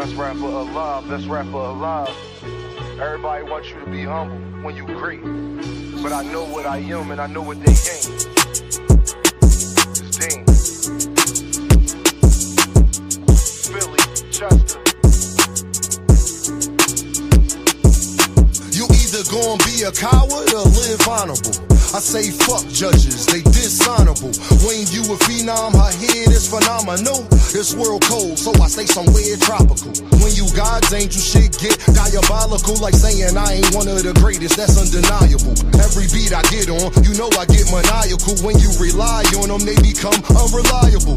Best rapper alive, best rapper alive. Everybody wants you to be humble when you great. But I know what I am and I know what they ain't. It's Dean. Philly, Chester. You either gonna be a coward or live honorable. I say fuck judges, they dishonorable. When you a phenom, her head is phenomenal. This world cold, so I stay somewhere tropical. When you God's angel, shit get diabolical. Like saying I ain't one of the greatest, that's undeniable. Every beat I get on, you know I get maniacal. When you rely on them, they become unreliable.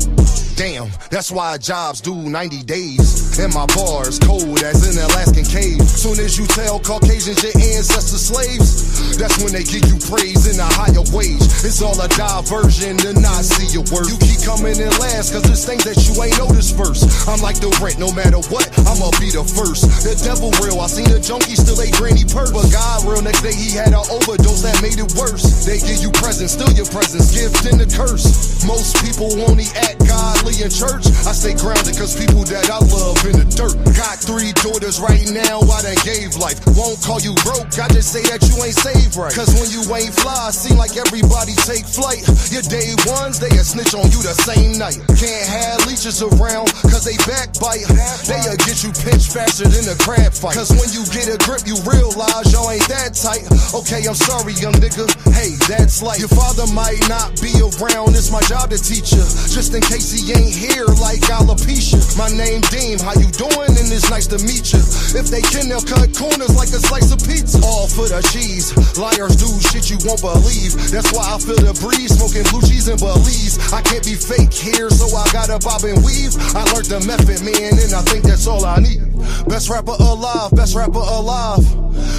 Damn, that's why jobs do 90 days. And my bars cold as an Alaskan cave. Soon as you tell Caucasians your ancestors slaves, that's when they give you praise in a higher wage. It's all a diversion to not see your worth. You keep coming in last cause there's things that you ain't noticed first. I'm like the rent, no matter what, I'ma be the first. The devil real, I seen a junkie still ate granny purse. But God real, next day he had an overdose that made it worse. They give you presents, still your presents, gift and a curse. Most people only act godly in church. I stay grounded cause people that I love in the dirt. Got 3 daughters right now, I done gave life. Won't call you broke, I just say that you ain't saved right. Cause when you ain't fly, seem like everybody take flight. Your day ones, they a snitch on you the same night. Can't have leeches around cause they backbite. They'll get you pinched faster than a crab fight. Cause when you get a grip, you realize y'all ain't that tight. Okay, I'm sorry, young nigga, hey, that's life. Your father might not be around, it's my job to teach you. Just in case he ain't here like alopecia. My name Deem, how you doing? And it's nice to meet you. If they can, they'll cut corners like a slice of pizza. All for the cheese, liars do shit you won't believe. That's why I feel the breeze, smoking blue cheese and Belize. I can't be fake here, so I gotta bob and weave. I learned the method, man, and I think that's all I need. Best rapper alive, best rapper alive.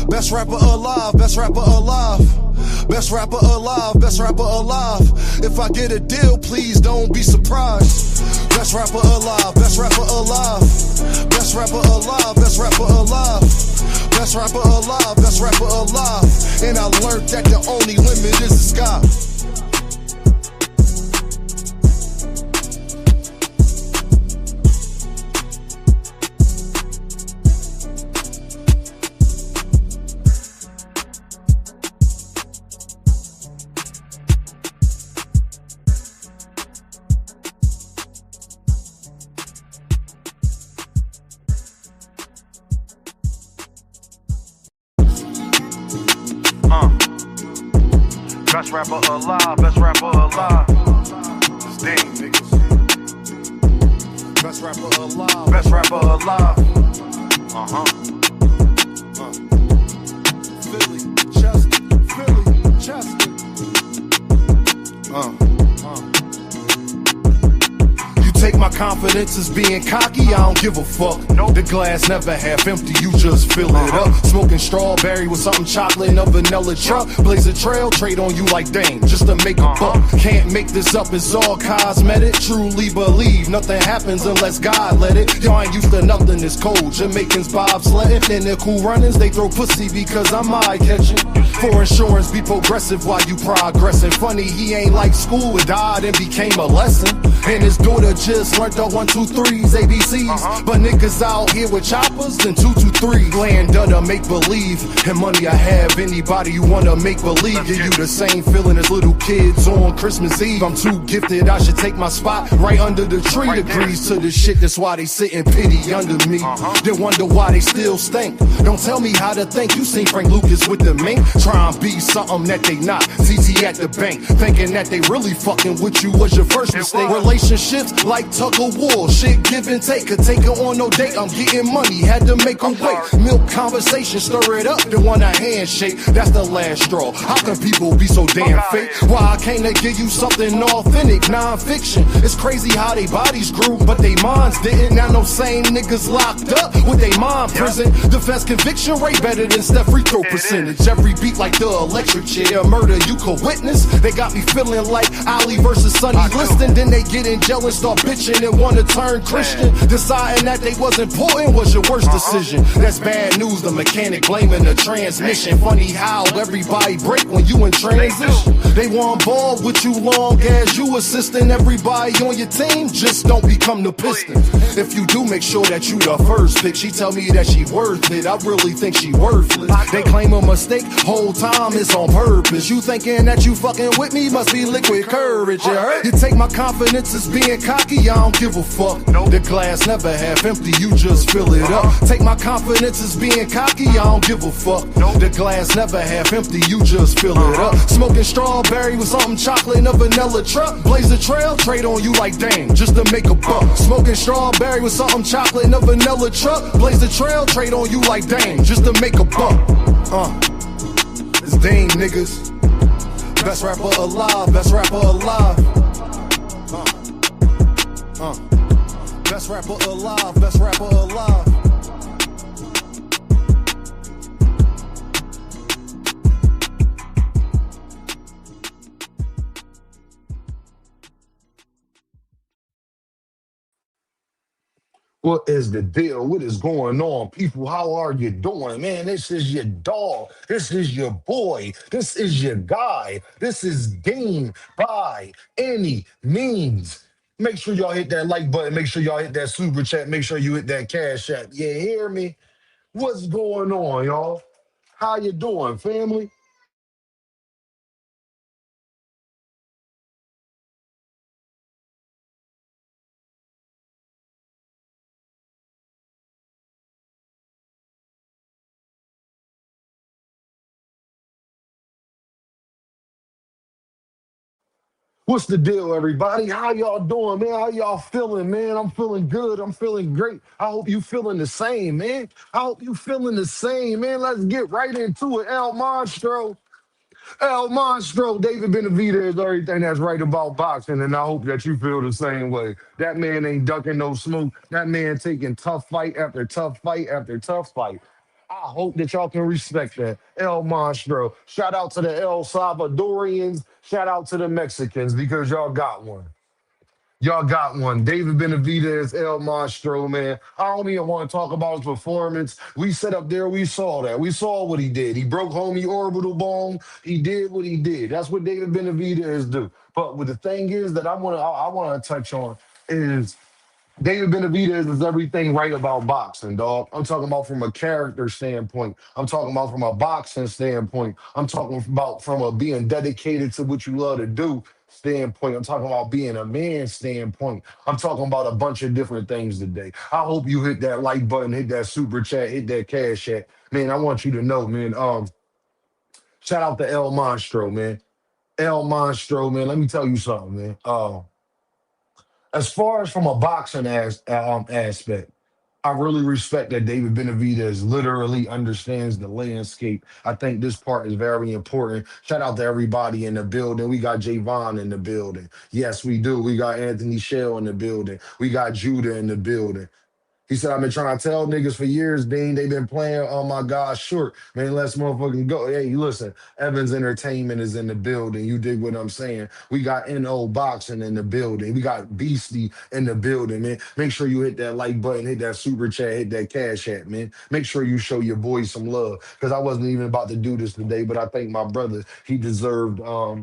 Best rapper alive, best rapper alive. Best rapper alive, best rapper alive. If I get a deal, please don't be surprised. Best rapper alive, best rapper alive. Best rapper alive, best rapper alive. Best rapper alive, best rapper alive. And I learned that the only limit is the sky. Best rapper alive, best rapper alive. It's Dean, niggas. Best rapper alive, best rapper alive. Philly, Chester. Take my confidence as being cocky, I don't give a fuck. Nope. The glass never half empty, you just fill it up. Smoking strawberry with something chocolate in a vanilla truck. Blaze a trail, trade on you like dang, just to make a buck. Can't make this up, it's all cosmetic. Truly believe nothing happens unless God let it. Y'all ain't used to nothing, it's cold. Jamaicans bobsledding, and the cool runnings, they throw pussy because I'm eye-catching. For insurance, be progressive while you progressing. Funny, he ain't like school, it died and became a lesson. And his daughter just learned the 1, 2, 3s, ABCs. But niggas out here with choppers and 2, 2, 3. Land to make believe. And money I have, anybody you wanna make believe. Give you the same feeling as little kids on Christmas Eve. I'm too gifted, I should take my spot right under the tree. Agrees to the shit, that's why they sit in pity under me. They wonder why they still stink. Don't tell me how to think, you seen Frank Lucas with the mink. Try and be something that they not. TT at the bank, thinking that they really fucking with you was your first mistake. Relationships like tug of war, shit give and take. Could take her on no date, I'm getting money, had to make her wait. Milk conversation, stir it up, then want a handshake. That's the last straw. How can people be so damn fake? Why I came to give you something authentic, non-fiction. It's crazy how they bodies grew, but they minds didn't. Now no same niggas locked up with they mind prison. Defense conviction rate better than Steph free throw percentage. Every beat like the electric chair, murder you could witness. They got me feeling like Ali versus Sonny Liston. Then they get in jail and start bitching Christian and wanna turn Christian. Deciding that they was important was your worst decision. That's bad news, the mechanic blaming the transmission. Funny how everybody break when you in transition. They want ball with you long as you assisting everybody on your team. Just don't become the Pistons. If you do, make sure that you the first pick. She tell me that she worth it. I really think she worthless. They claim a mistake, whole time it's on purpose. You thinking that you fucking with me must be liquid courage. You heard? You take my confidence as being cocky, I don't give a fuck. The glass never half empty, you just fill it up. Take my confidence as being cocky, I don't give a fuck. The glass never half empty, you just fill it up. Smoking strawberry with something chocolate in a vanilla truck. Blaze the trail, trade on you like dang, just to make a buck. Smoking strawberry with something chocolate in a vanilla truck. Blaze the trail, trade on you like dang, just to make a buck. It's Dame, niggas. Best rapper alive, best rapper alive. Best rapper alive, best rapper alive. What is the deal? What is going on, people? How are you doing? Man, this is your dog. This is your boy. This is your guy. This is Game by any means. Make sure y'all hit that like button. Make sure y'all hit that super chat. Make sure you hit that cash app. You hear me? What's going on, y'all? How you doing, family? What's the deal, everybody? How y'all doing, man? How y'all feeling, man? I'm feeling good. I'm feeling great. I hope you feeling the same, man. I hope you feeling the same, man. Let's get right into it. El Monstro, David Benavidez, everything that's right about boxing, and I hope that you feel the same way. That man ain't ducking no smoke. That man taking tough fight after tough fight after tough fight. I hope that y'all can respect that. El Monstro. Shout out to the El Salvadorians. Shout out to the Mexicans because y'all got one. Y'all got one. David Benavidez, El Monstro, man. I don't even want to talk about his performance. We sat up there, we saw that. We saw what he did. He broke homie orbital bone. He did what he did. That's what David Benavidez do. But what the thing is that I want to touch on is David Benavidez is everything right about boxing, dog. I'm talking about from a character standpoint. I'm talking about from a boxing standpoint. I'm talking about from a being dedicated to what you love to do standpoint. I'm talking about being a man standpoint. I'm talking about a bunch of different things today. I hope you hit that like button, hit that super chat, hit that cash app. Man, I want you to know, man. Shout out to El Monstro, man. El Monstro, man. Let me tell you something, man. As far as from a boxing aspect, I really respect that David Benavidez literally understands the landscape. I think this part is very important. Shout out to everybody in the building. We got Javon in the building. Yes, we do. We got Anthony Shell in the building. We got Judah in the building. He said, I've been trying to tell niggas for years, Dean, they been playing, oh my God, short. Man, let's motherfucking go. Hey, listen, Evans Entertainment is in the building. You dig what I'm saying? We got NO Boxing in the building. We got Beastie in the building, man. Make sure you hit that like button, hit that super chat, hit that cash app, man. Make sure you show your boys some love. Because I wasn't even about to do this today, but I think my brother, he deserved all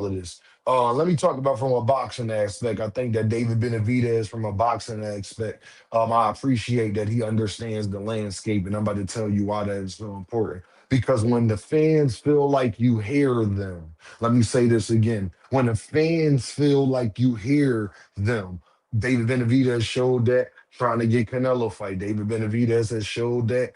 of this. Let me talk about from a boxing aspect. I think that David Benavidez, from a boxing aspect, I appreciate that he understands the landscape, and I'm about to tell you why that is so important. Because when the fans feel like you hear them, let me say this again. When the fans feel like you hear them, David Benavidez showed that trying to get Canelo fight. David Benavidez has showed that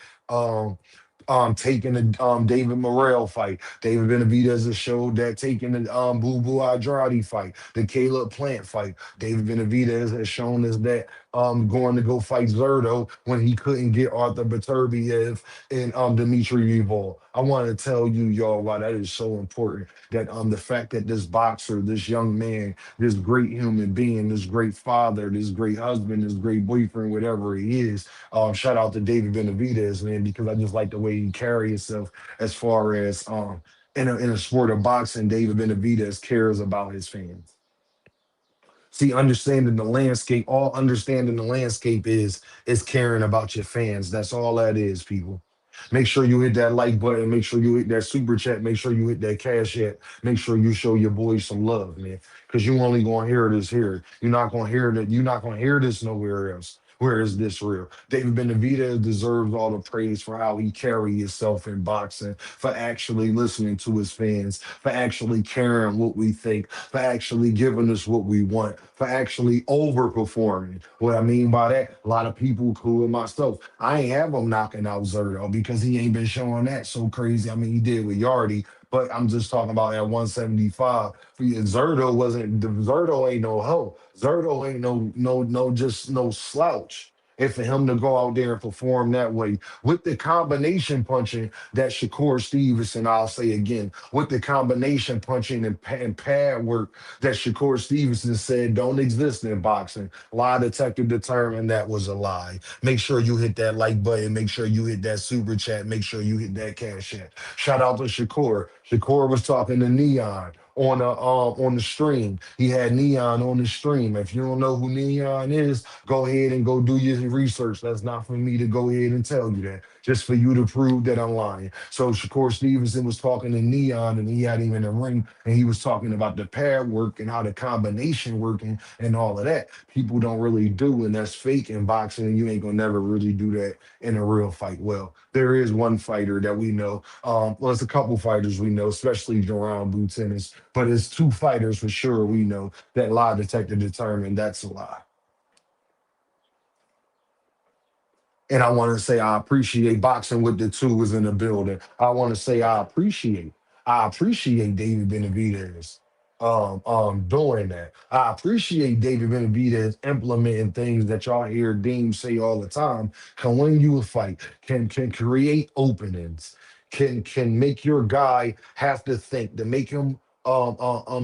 taking the David Morrell fight. David Benavidez has showed that taking the Boo Boo Andrade fight, the Caleb Plant fight. David Benavidez has shown us that going to go fight Zerto when he couldn't get Arthur Beterbiev and Dmitry Bivol. I want to tell you, y'all, why that is so important. That the fact that this boxer, this young man, this great human being, this great father, this great husband, this great boyfriend, whatever he is, shout out to David Benavidez, man, because I just like the way he carry himself as far as in a sport of boxing. David Benavidez cares about his fans. See, understanding the landscape, all understanding the landscape is caring about your fans. That's all that is, people. Make sure you hit that like button. Make sure you hit that super chat. Make sure you hit that cash app. Make sure you show your boys some love, man. Because you only gonna hear this here. You're not gonna hear that. You're not gonna hear this nowhere else. Where is this real? David Benavidez deserves all the praise for how he carried himself in boxing, for actually listening to his fans, for actually caring what we think, for actually giving us what we want, for actually overperforming. What I mean by that, a lot of people, including myself, I ain't have him knocking out Zerto because he ain't been showing that so crazy. I mean, he did with Yardy, but I'm just talking about at 175. Zerto wasn't Zerto ain't no hoe. Zerto ain't no just no slouch. And for him to go out there and perform that way with the combination punching that Shakur Stevenson, I'll say again, with the combination punching and pad work that Shakur Stevenson said don't exist in boxing. Lie detector determined that was a lie. Make sure you hit that like button. Make sure you hit that super chat. Make sure you hit that cash app. Shout out to Shakur. Shakur was talking to Neon on the stream. He had Neon on the stream. If you don't know who Neon is, go ahead and go do your research. That's not for me to go ahead and tell you that. Just for you to prove that I'm lying. So Shakur Stevenson was talking to Neon, and he had him in the ring, and he was talking about the pad work and how the combination working and all of that. People don't really do, and that's fake in boxing, and you ain't gonna never really do that in a real fight. Well, there is one fighter that we know. Well, it's a couple fighters we know, especially Jerron Bootennis, but it's two fighters for sure we know that lie detector determined that's a lie. And I want to say I appreciate boxing with the two is in the building. I want to say I appreciate David Benavidez doing that. I appreciate David Benavidez implementing things that y'all hear Dean say all the time. Can win you a fight, can create openings, can make your guy have to think, to make him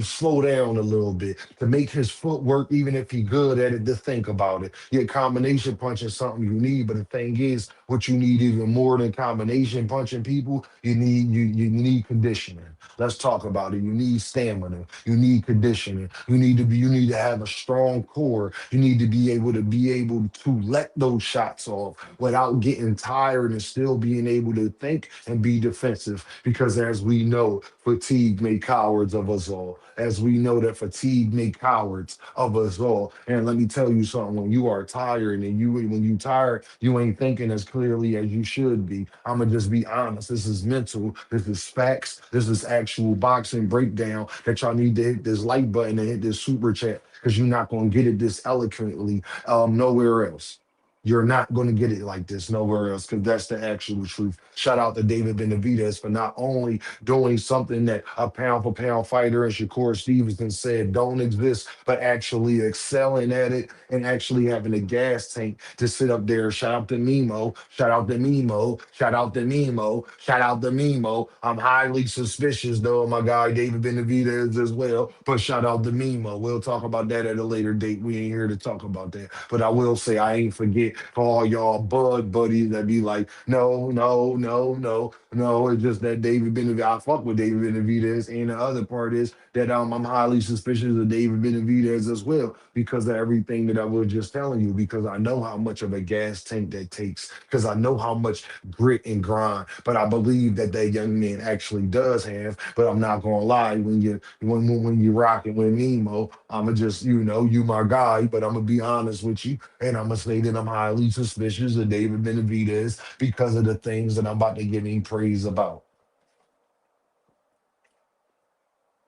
slow down a little bit, to make his footwork, even if he good at it, to think about it. Yeah, combination punching is something you need, but the thing is, what you need even more than combination punching people, you need conditioning. Let's talk about it. You need stamina. You need conditioning. You need to have a strong core. You need to be able to let those shots off without getting tired and still being able to think and be defensive. Because as we know, fatigue make cowards of us all. As we know that fatigue make cowards of us all. And let me tell you something: when you are tired and when you tired, you ain't thinking as clearly as you should be. I'ma just be honest. This is mental. This is facts. This is actual boxing breakdown that y'all need to hit this like button and hit this super chat because you're not gonna get it this eloquently nowhere else. You're not going to get it like this nowhere else because that's the actual truth. Shout out to David Benavidez for not only doing something that a pound for pound fighter and Shakur Stevenson said don't exist, but actually excelling at it and actually having a gas tank to sit up there. Shout out to Mimo. Shout out to Mimo. Shout out to Mimo. Shout out to Mimo. I'm highly suspicious though of my guy David Benavidez as well, but shout out to Mimo. We'll talk about that at a later date. We ain't here to talk about that, but I will say I ain't forget for all y'all bud buddies that be like, no, no, no, no, no. It's just that David Benavidez. I fuck with David Benavidez, and the other part is that I'm highly suspicious of David Benavidez as well because of everything that I was just telling you. Because I know how much of a gas tank that takes. Because I know how much grit and grind. But I believe that that young man actually does have. But I'm not gonna lie, when you rocking with Nemo, I'ma just you my guy. But I'm gonna be honest with you, and I'm gonna say that I'm highly suspicious of David Benavidez because of the things that I'm about to give him praise about.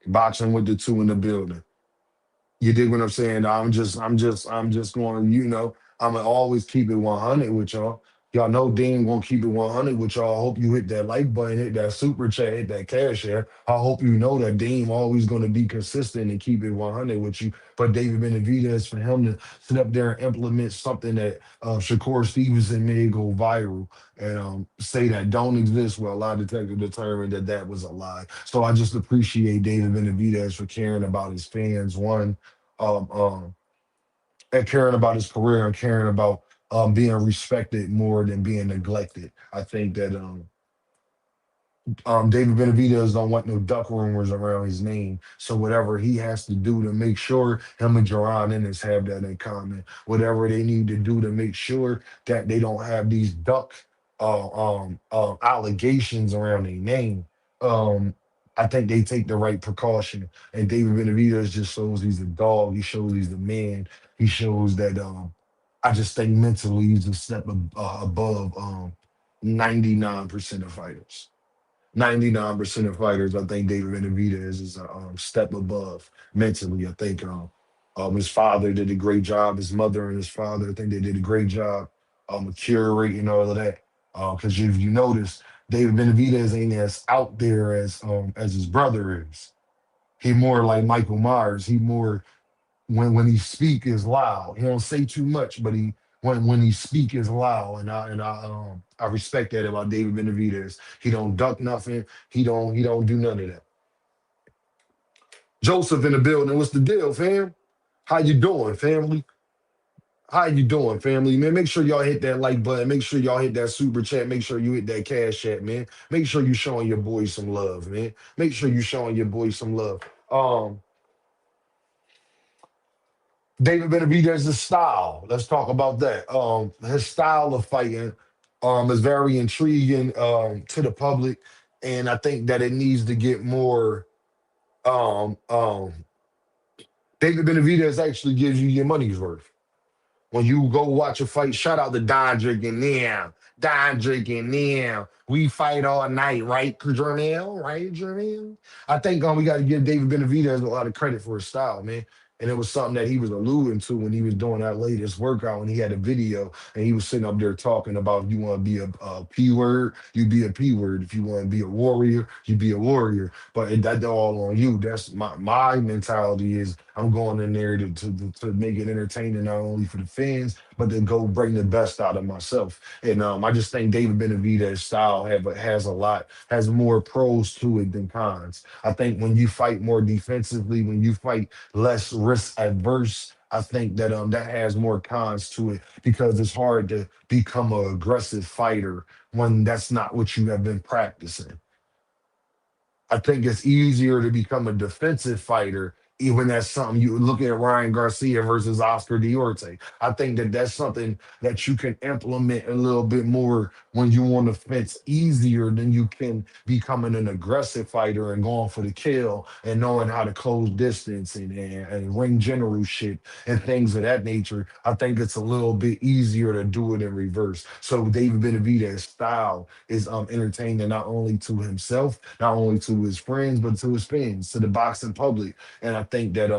Boxing with the two in the building. You dig what I'm saying? I'm just going, I'm gonna always keep it 100 with y'all. Y'all know Dean gonna keep it 100 with y'all. I hope you hit that like button, hit that super chat, hit that cash share. I hope you know that Dean always gonna be consistent and keep it 100 with you. But David Benavidez, for him to sit up there and implement something that Shakur Stevenson made go viral and say that don't exist, well, a lot of detectives determined that that was a lie. So I just appreciate David Benavidez for caring about his fans. One, um, um, and caring about his career and caring about being respected more than being neglected. I think that David Benavidez don't want no duck rumors around his name. So whatever he has to do to make sure him and Jerron Ennis have that in common, whatever they need to do to make sure that they don't have these duck allegations around their name. Um, I think they take the right precaution. And David Benavidez just shows he's a dog. He shows he's the man. He shows that I just think mentally he's a step above 99% of fighters. 99% of fighters, I think David Benavidez is a step above mentally. I think his father did a great job. His mother and his father, I think they did a great job of curating all of that. Because if you notice, David Benavidez ain't as out there as his brother is. He more like Michael Myers. He more when he speak is loud. He don't say too much, but he when he speak is loud, and I respect that about David Benavidez. He don't duck nothing. He don't do none of that. Joseph in the building. What's the deal, fam? How you doing, family? How you doing, family? Man, make sure y'all hit that like button. Make sure y'all hit that super chat. Make sure you hit that cash app, man. Make sure you showing your boys some love, man. Make sure you showing your boys some love. David Benavidez's style. Let's talk about that. His style of fighting is very intriguing to the public, and I think that it needs to get more. Um, um, David Benavidez actually gives you your money's worth. When you go watch a fight, shout out to Don drinking now. Don drinking now. We fight all night, right, Jermel? Right, Jermel? I think we got to give David Benavidez a lot of credit for his style, man. And it was something that he was alluding to when he was doing that latest workout, when he had a video and he was sitting up there talking about if you want to be a P word, you be a P word. If you want to be a warrior, you be a warrior. But that's all on you. That's my mentality is I'm going in there to make it entertaining not only for the fans, but to go bring the best out of myself. And I just think David Benavidez style has more pros to it than cons. I think when you fight more defensively, when you fight less risk adverse, I think that that has more cons to it because it's hard to become an aggressive fighter when that's not what you have been practicing. I think it's easier to become a defensive fighter, even that's something you look at Ryan Garcia versus Oscar Diorte. I think that that's something that you can implement a little bit more when you want to fence easier than you can becoming an aggressive fighter and going for the kill and knowing how to close distance and ring generalship and things of that nature. I think it's a little bit easier to do it in reverse. So David Benavidez style is entertaining not only to himself, not only to his friends, but to his fans, to the boxing public. And I think that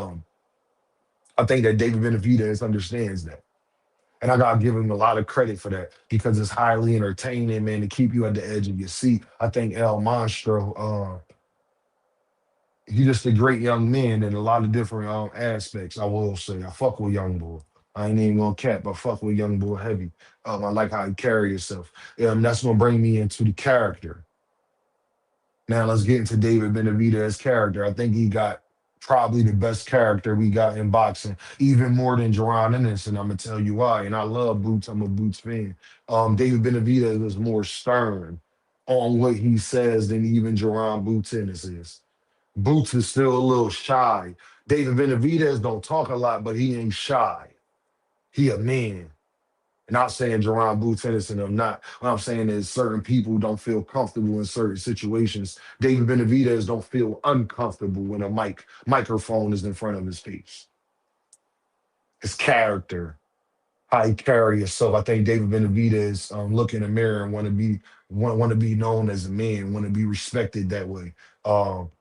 David Benavidez understands that. And I gotta give him a lot of credit for that because it's highly entertaining, man, to keep you at the edge of your seat. I think El Monstro, he's just a great young man in a lot of different aspects. I will say, I fuck with young boy. I ain't even gonna cap, but fuck with young boy heavy. I like how he carry himself. That's gonna bring me into the character. Now let's get into David Benavidez's character. I think he got probably the best character we got in boxing, even more than Jerron Ennis, and I'm gonna tell you why. And I love Boots. I'm a Boots fan. David Benavidez is more stern on what he says than even Jerron Boots Ennis is. Boots is still a little shy. David Benavidez don't talk a lot, but he ain't shy. He a man. Not saying Jerron Boots Henderson, I'm not. What I'm saying is certain people don't feel comfortable in certain situations. David Benavidez don't feel uncomfortable when a microphone is in front of his face. His character, how he carry himself. I think David Benavidez look in the mirror and want to be known as a man, want to be respected that way. Um,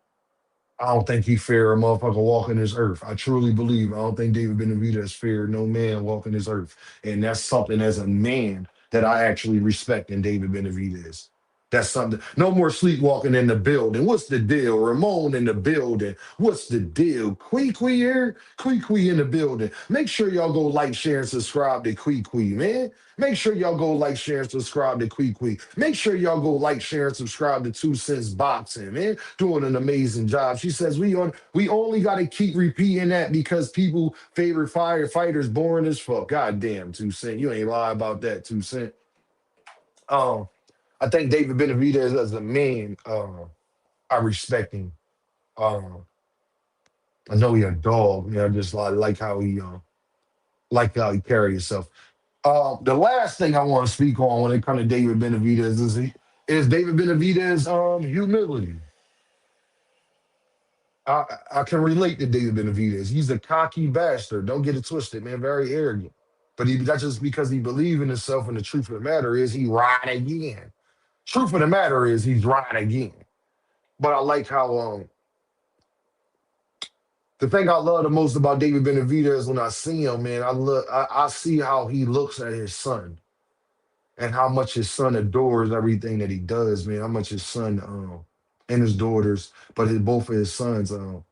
I don't think he fear a motherfucker walking this earth. I truly believe. I don't think David Benavidez fear no man walking this earth. And that's something as a man that I actually respect in David Benavidez. That's something. No more sleepwalking in the building. What's the deal? Ramon in the building. What's the deal? Quee here? Quee in the building. Make sure y'all go like, share, and subscribe to Quee, man. Make sure y'all go like, share, and subscribe to Quee. Make sure y'all go like, share, and subscribe to Two Cents Boxing, man. Doing an amazing job. She says we only got to keep repeating that because people favorite firefighters boring as fuck. God damn, 2 Cent. You ain't lie about that, 2 Cent. Um, I think David Benavidez as a man, I respect him. Um, I know he a dog. I just like how he carry himself. The last thing I want to speak on when it comes to David Benavidez is David Benavidez humility. I, I can relate to David Benavidez. He's a cocky bastard. Don't get it twisted, man. Very arrogant. But that's just because he believes in himself. And the truth of the matter is he right again. Truth of the matter is he's right again. But I like how the thing I love the most about David Benavidez when I see him, man, I see how he looks at his son and how much his son adores everything that he does, man. How much his son and his daughters, but both of his sons and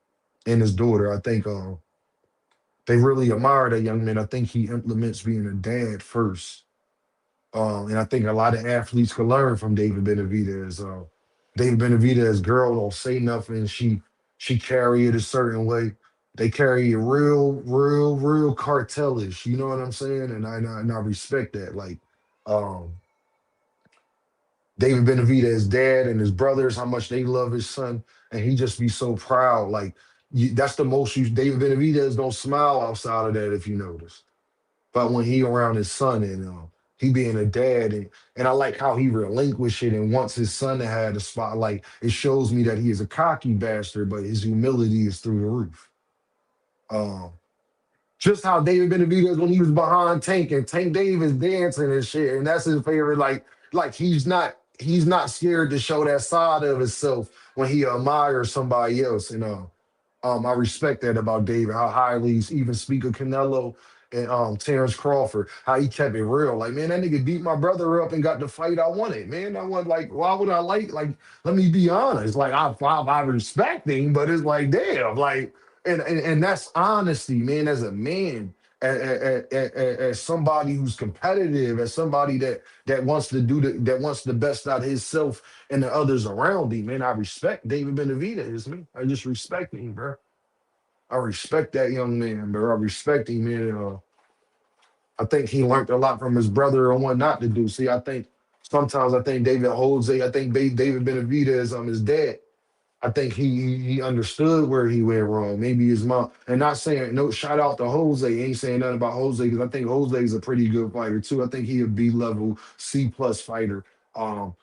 his daughter, I think they really admire that young man. I think he implements being a dad first. And I think a lot of athletes can learn from David Benavidez. David Benavidez' girl don't say nothing. She carry it a certain way. They carry it real cartelish. You know what I'm saying? And I respect that. Like um, David Benavidez' dad and his brothers, how much they love his son, and he just be so proud. Like that's the most you. David Benavidez don't smile outside of that if you notice. But when he around his son and he being a dad and I like how he relinquished it and wants his son to have the spotlight. It shows me that he is a cocky bastard, but his humility is through the roof. Um, just how David Benavidez when he was behind Tank and Tank Davis dancing and shit, and that's his favorite. Like he's not scared to show that side of himself when he admires somebody else. And I respect that about David, how highly he's even speak of Canelo and Terrence Crawford, how he kept it real. Like, man, that nigga beat my brother up and got the fight I wanted, man. I want like, why would I like, let me be honest. Like I respect him, but it's like, damn, like, and that's honesty, man, as a man. As somebody who's competitive, as somebody that wants to that wants the best out of himself and the others around him, man, I respect David Benavidez, man. I just respect him, bro. I respect that young man, bro. I respect him, man. I think he learned a lot from his brother on what not to do. See, sometimes I think David Jose, I think David Benavidez, his dad. I think he understood where he went wrong. Maybe his mom, and not saying no shout out to Jose. Ain't saying nothing about Jose because I think Jose is a pretty good fighter too. I think he a B level C plus fighter. Um,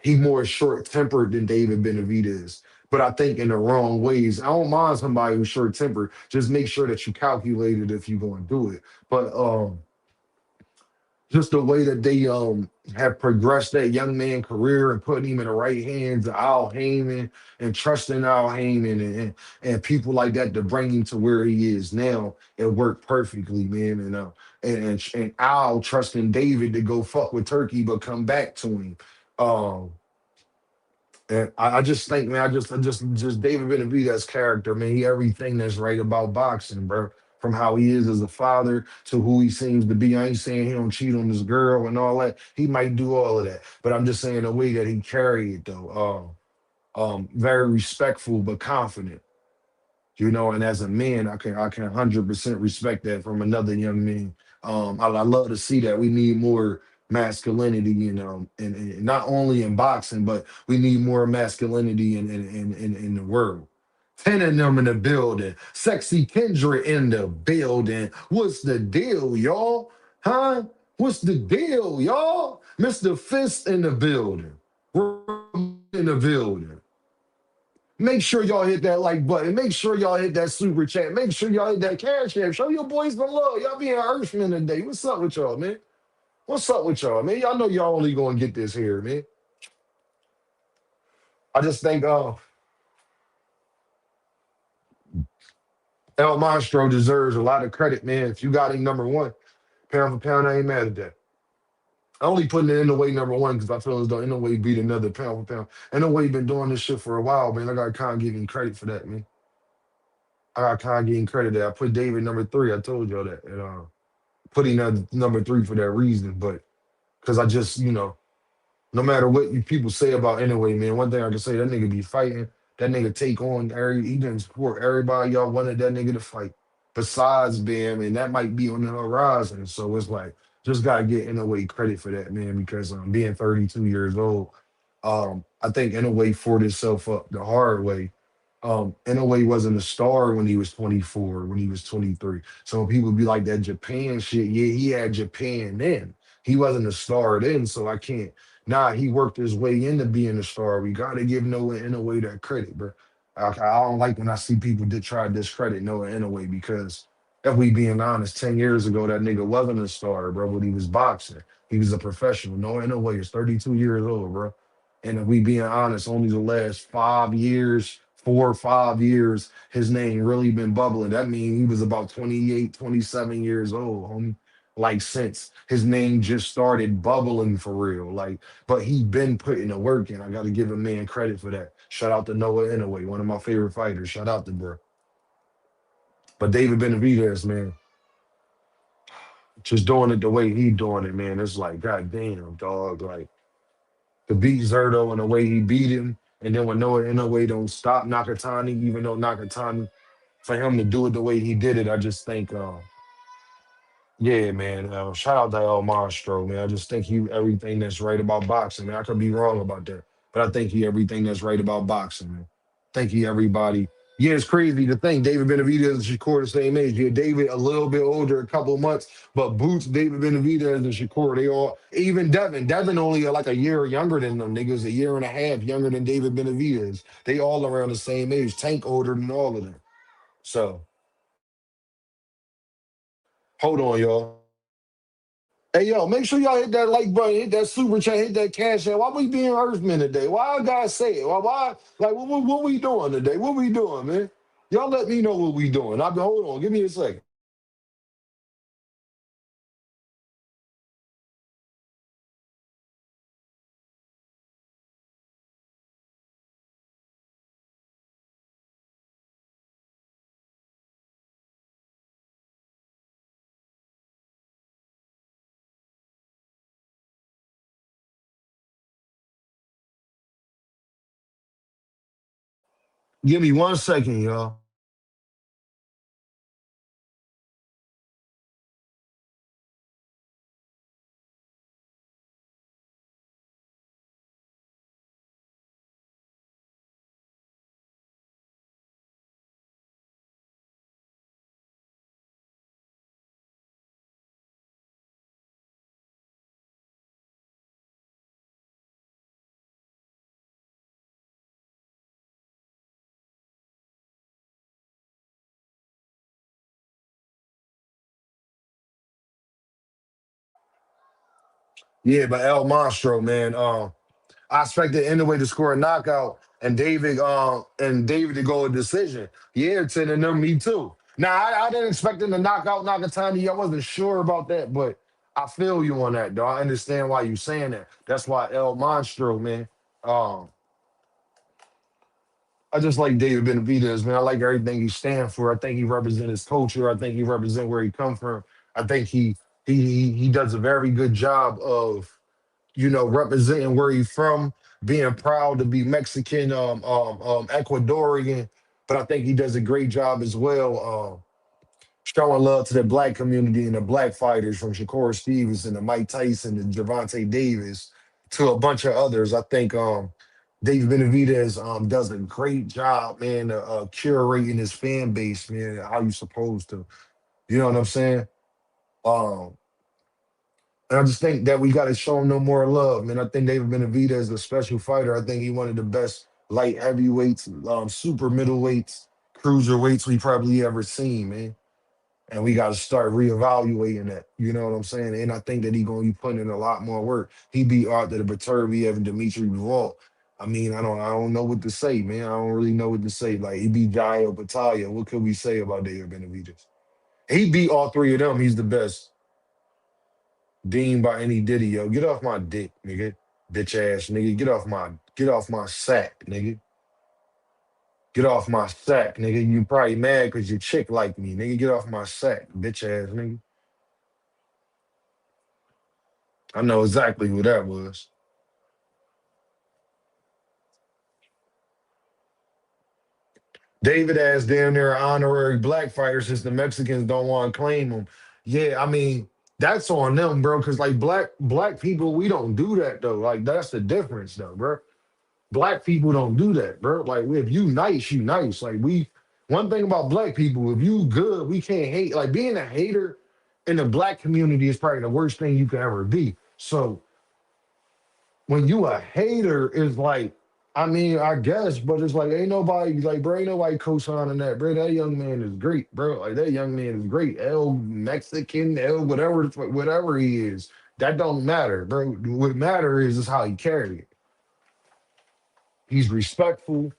he more short tempered than David Benavidez, but I think in the wrong ways. I don't mind somebody who's short tempered. Just make sure that you calculate it if you're going to do it. But just the way that they have progressed that young man career and putting him in the right hands of Al Heyman and trusting Al Heyman and people like that to bring him to where he is now, it worked perfectly, man. And Al trusting David to go fuck with Turkey but come back to him. Um, and I just think, man, just David Benavidez's character, man, he everything that's right about boxing, bro. From how he is as a father to who he seems to be. I ain't saying he don't cheat on his girl and all that. He might do all of that, but I'm just saying the way that he carried it though. Very respectful but confident. And as a man, I can 100% respect that from another young man. I love to see that. We need more masculinity, and not only in boxing, but we need more masculinity in the world. Ten of them in the building. Sexy Kendra in the building. What's the deal, y'all? Huh? What's the deal, y'all? Mr. Fist in the building. In the building. Make sure y'all hit that like button. Make sure y'all hit that super chat. Make sure y'all hit that cash app. Show your boys some love. Y'all being Earthman today. What's up with y'all, man? What's up with y'all, man? Y'all know y'all only gonna get this here, man. I just think El Monstro deserves a lot of credit, man. If you got him number one, pound for pound, I ain't mad at that. I only putting it in the way number one because I feel as though in no way beat another pound for pound. In no way been doing this shit for a while, man. I got to kind of give him credit for that, man. I got to kind of give him credit that I put David number three. I told y'all that. And putting that number three for that reason. But because I just, no matter what you people say about anyway, man, one thing I can say, that nigga be fighting. That nigga take on he didn't support everybody y'all wanted that nigga to fight. Besides Bam, and that might be on the horizon. So it's like, just gotta get in a way credit for that, man, because being 32 years old, I think in a way fought himself up the hard way. In a way wasn't a star when he was 24, when he was 23. So when people be like that Japan shit, yeah, he had Japan then. He wasn't a star then, so I can't. Nah, he worked his way into being a star. We gotta give Noah in a way that credit, bro. I don't like when I see people that try to discredit Noah in a way because if we being honest, 10 years ago, that nigga wasn't a star, bro, when he was boxing. He was a professional. Noah Inoue is 32 years old, bro. And if we being honest, only the last 5 years, 4 or 5 years, his name really been bubbling. That means he was about 28, 27 years old, homie. Like since his name just started bubbling for real. Like, but he been putting the work in. I gotta give a man credit for that. Shout out to Noah Inoue, one of my favorite fighters. Shout out to bro. But David Benavidez, man, just doing it the way he doing it, man. It's like, god damn, dog. Like to beat Zerto and the way he beat him, and then when Noah in a way don't stop Nakatani, even though Nakatani, for him to do it the way he did it, I just think, yeah, man. Shout out to El Monstro, man. I just think he everything that's right about boxing. Man, I could be wrong about that, but I think he everything that's right about boxing, man. Think he everybody. Yeah, it's crazy to think David Benavidez and Shakur the same age. Yeah, David a little bit older, a couple of months, but Boots, David Benavidez, and Shakur, they all even Devin. Devin only like a year younger than them niggas, a year and a half younger than David Benavidez. They all around the same age. Tank older than all of them. So hold on, y'all. Hey yo, make sure y'all hit that like button, hit that super chat, hit that cash app. Why we being Earthmen today? Why I gotta say it? Why like what we doing today? What we doing, man? Y'all let me know what we doing. I've been hold on, give me a second. Give me 1 second, y'all. Yeah, but El Monstro, man. I expected anyway to score a knockout and David to go a decision. Yeah, 10 and them, me too. Now I didn't expect him to knock out Nakatani. I wasn't sure about that, but I feel you on that, though. I understand why you saying that. That's why El Monstro, man. Um, I just like David Benavidez, man. I like everything he stands for. I think he represents his culture. I think he represents where he come from. I think he does a very good job of representing where he's from, being proud to be Mexican, Ecuadorian. But I think he does a great job as well, showing love to the black community and the black fighters from Shakur Stevenson to Mike Tyson to Javante Davis to a bunch of others. I think David Benavidez does a great job, man, curating his fan base, man, how you supposed to. You know what I'm saying? Um, and I just think that we got to show him no more love, man. I think David Benavidez is a special fighter. I think he one of the best light heavyweights, super middleweights, cruiserweights we probably ever seen, man. And we got to start reevaluating that. You know what I'm saying? And I think that he gonna be putting in a lot more work. He beat Arthur the Beterbiev and Dimitri Bivol. I mean, I don't know what to say, man. I don't really know what to say. Like he beat Jairo Batalha. What could we say about David Benavidez? He beat all three of them. He's the best. Deemed by any Diddy, yo. Get off my dick, nigga. Bitch ass nigga. Get off my sack, nigga. Get off my sack, nigga. You probably mad because your chick like me, nigga. Get off my sack, bitch ass nigga. I know exactly who that was. David ass damn near honorary black fighter since the Mexicans don't want to claim him. Yeah, I mean, That's on them, bro. Cause like black people, we don't do that though. Like that's the difference though, bro. Black people don't do that, bro. Like if you nice, you nice. Like we one thing about black people, if you good, we can't hate. Like being a hater in the black community is probably the worst thing you could ever be. So when you a hater is like, I mean, I guess, but it's like ain't nobody like, bro, ain't nobody co-signing that, bro. That young man is great, bro. Like that young man is great. L Mexican, L whatever, whatever he is, that don't matter, bro. What matter is how he carry it. He's respectful,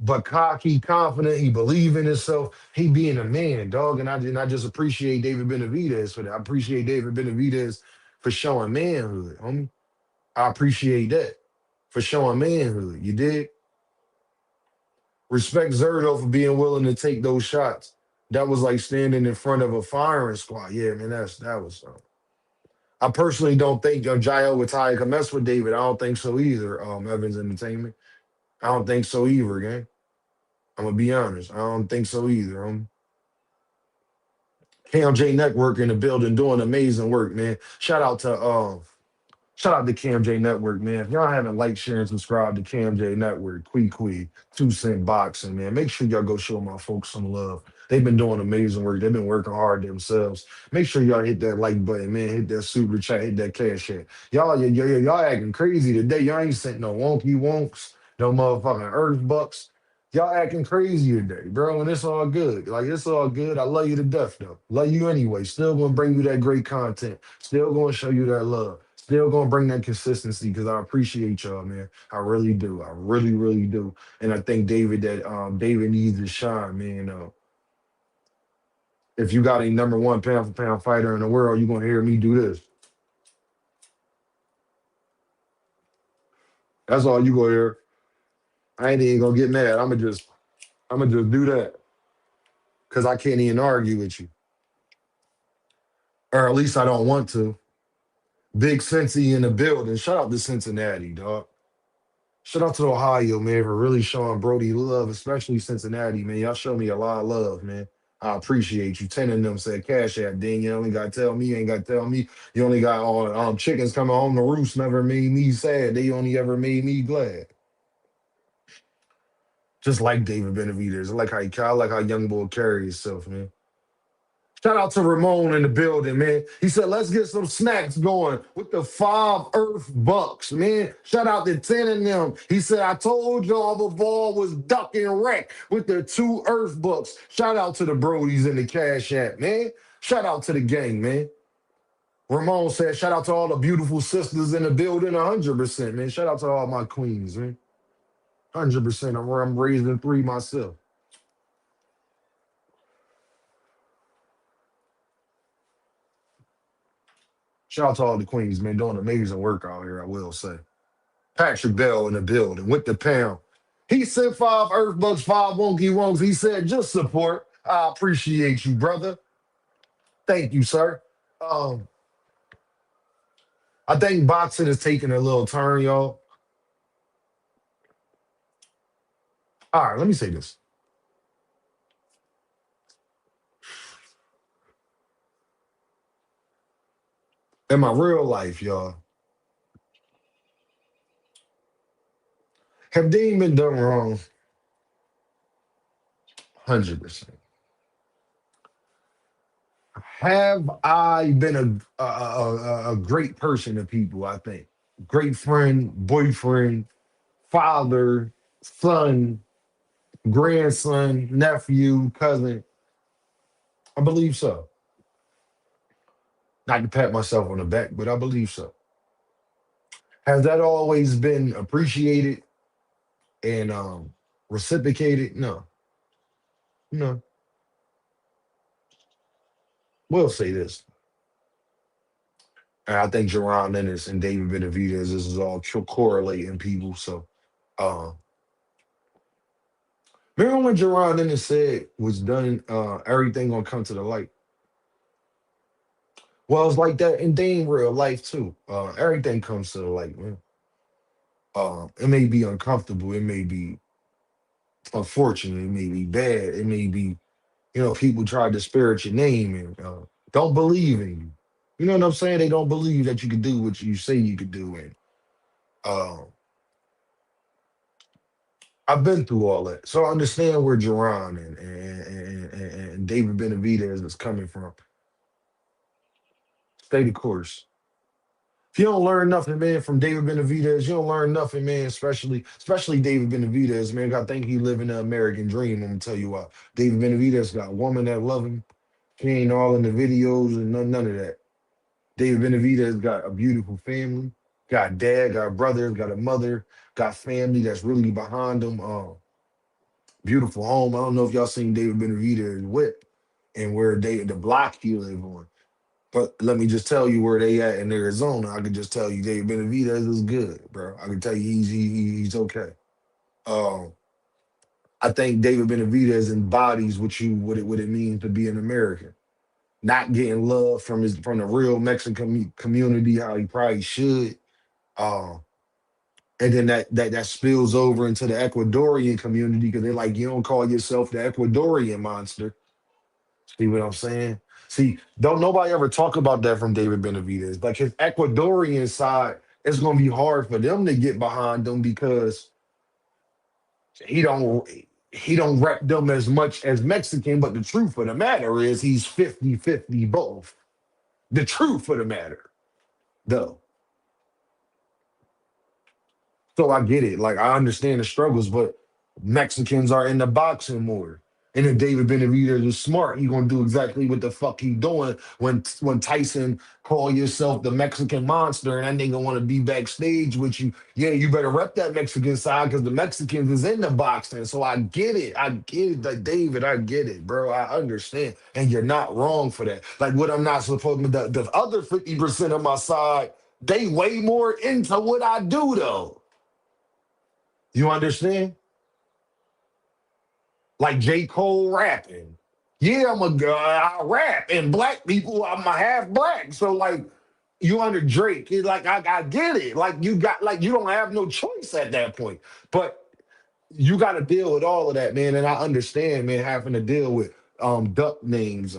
but cocky, confident. He believe in himself. He being a man, dog. And I just appreciate David Benavidez for that. I appreciate David Benavidez for showing manhood, homie. I appreciate that for showing manhood. You did respect Zerdo for being willing to take those shots. That was like standing in front of a firing squad. Yeah, man, that was. I personally don't think Jaio Watai can mess with David. I don't think so either. Evans Entertainment. I don't think so either, gang. I'm gonna be honest. I don't think so either. KMJ Network in the building doing amazing work, man. Shout out to KMJ Network, man. If y'all haven't liked, share, and subscribed to KMJ Network, Quee, 2 Cent Boxing, man. Make sure y'all go show my folks some love. They've been doing amazing work. They've been working hard themselves. Make sure y'all hit that like button, man. Hit that super chat, hit that cash app. Y'all acting crazy today. Y'all ain't sent no wonky wonks, no motherfucking earth bucks. Y'all acting crazy today, bro, and it's all good. Like, it's all good. I love you to death, though. Love you anyway. Still gonna bring you that great content. Still gonna show you that love. Still gonna bring that consistency because I appreciate y'all, man. I really do. I really, really do. And I think David needs to shine, man. If you got a number one pound for pound fighter in the world, you're gonna hear me do this. That's all you gonna hear. I ain't even gonna get mad. I'm gonna just do that because I can't even argue with you, or at least I don't want to. Big Cincy in the building. Shout out to Cincinnati, dog. Shout out to Ohio, man, for really showing Brody love, especially Cincinnati, man. Y'all show me a lot of love, man. I appreciate you. 10 of them said cash app, ding. You only got to tell me, you ain't got to tell me. You only got all chickens coming home to roost never made me sad. They only ever made me glad. Just like David Benavidez. I like how young boy carry himself, man. Shout out to Ramon in the building, man. He said, let's get some snacks going with the 5 Earth Bucks, man. Shout out to 10 of them. He said, I told y'all the ball was duck and wreck with the 2 Earth Bucks. Shout out to the Brodies in the Cash App, man. Shout out to the gang, man. Ramon said, shout out to all the beautiful sisters in the building, 100%, man. Shout out to all my queens, man. 100%. I'm raising 3 myself. Shout out to all the queens, man, doing amazing work out here, I will say. Patrick Bell in the building with the pound. He sent 5 Earth Bucks, 5 Wonky Wonks. He said, just support. I appreciate you, brother. Thank you, sir. Um, I think boxing is taking a little turn, y'all. All right, let me say this. In my real life, y'all, have they been done wrong? 100%. Have I been a great person to people? I think. Great friend, boyfriend, father, son, grandson, nephew, cousin. I believe so. Not to pat myself on the back, but I believe so. Has that always been appreciated and reciprocated? No, no. We'll say this. And I think Jerron Ennis and David Benavidez, this is all correlating people. So, uh, remember when Jerron Ennis said was done, everything gonna come to the light? Well, it's like that in Dame real life too. Everything comes to the light, man. It may be uncomfortable, it may be unfortunate, it may be bad, it may be, people try to disparage your name and don't believe in you. You know what I'm saying? They don't believe that you can do what you say you could do. And uh, I've been through all that, so I understand where Jerron and David Benavidez is coming from. Stay the course. If you don't learn nothing, man, from David Benavidez, you don't learn nothing, man. Especially David Benavidez, man. I think he living the American dream. I'm gonna tell you why. David Benavidez got a woman that love him. He ain't all in the videos and none of that. David Benavidez got a beautiful family. Got a dad, got a brother, got a mother, got family that's really behind him. Beautiful home. I don't know if y'all seen David Benavidez whip and where the block he live on. But let me just tell you where they at in Arizona. I can just tell you David Benavidez is good, bro. I can tell you he's okay. Um, I think David Benavidez embodies what it means to be an American. Not getting love from the real Mexican community how he probably should. Um, and then that spills over into the Ecuadorian community because they're like, you don't call yourself the Ecuadorian monster. See what I'm saying? See, don't nobody ever talk about that from David Benavidez. Like his Ecuadorian side, it's gonna be hard for them to get behind them because he don't he don't rep them as much as Mexican. But the truth of the matter is he's 50-50 both. The truth of the matter, though. So I get it. Like I understand the struggles, but Mexicans are in the boxing more. And if David Benavidez is smart, he gonna do exactly what the fuck he doing when Tyson call yourself the Mexican monster and that nigga want to be backstage with you. Yeah, you better rep that Mexican side because the Mexicans is in the boxing. So I get it. I get it. Like David, I get it, bro. I understand. And you're not wrong for that. Like what I'm not supposed to the other 50% of my side, they way more into what I do though. You understand? Like J. Cole rapping. Yeah, I'm a guy, I rap, and black people, I'm a half black. So like you under Drake, it's like I get it. Like you got like you don't have no choice at that point. But you gotta deal with all of that, man. And I understand, man, having to deal with duck names,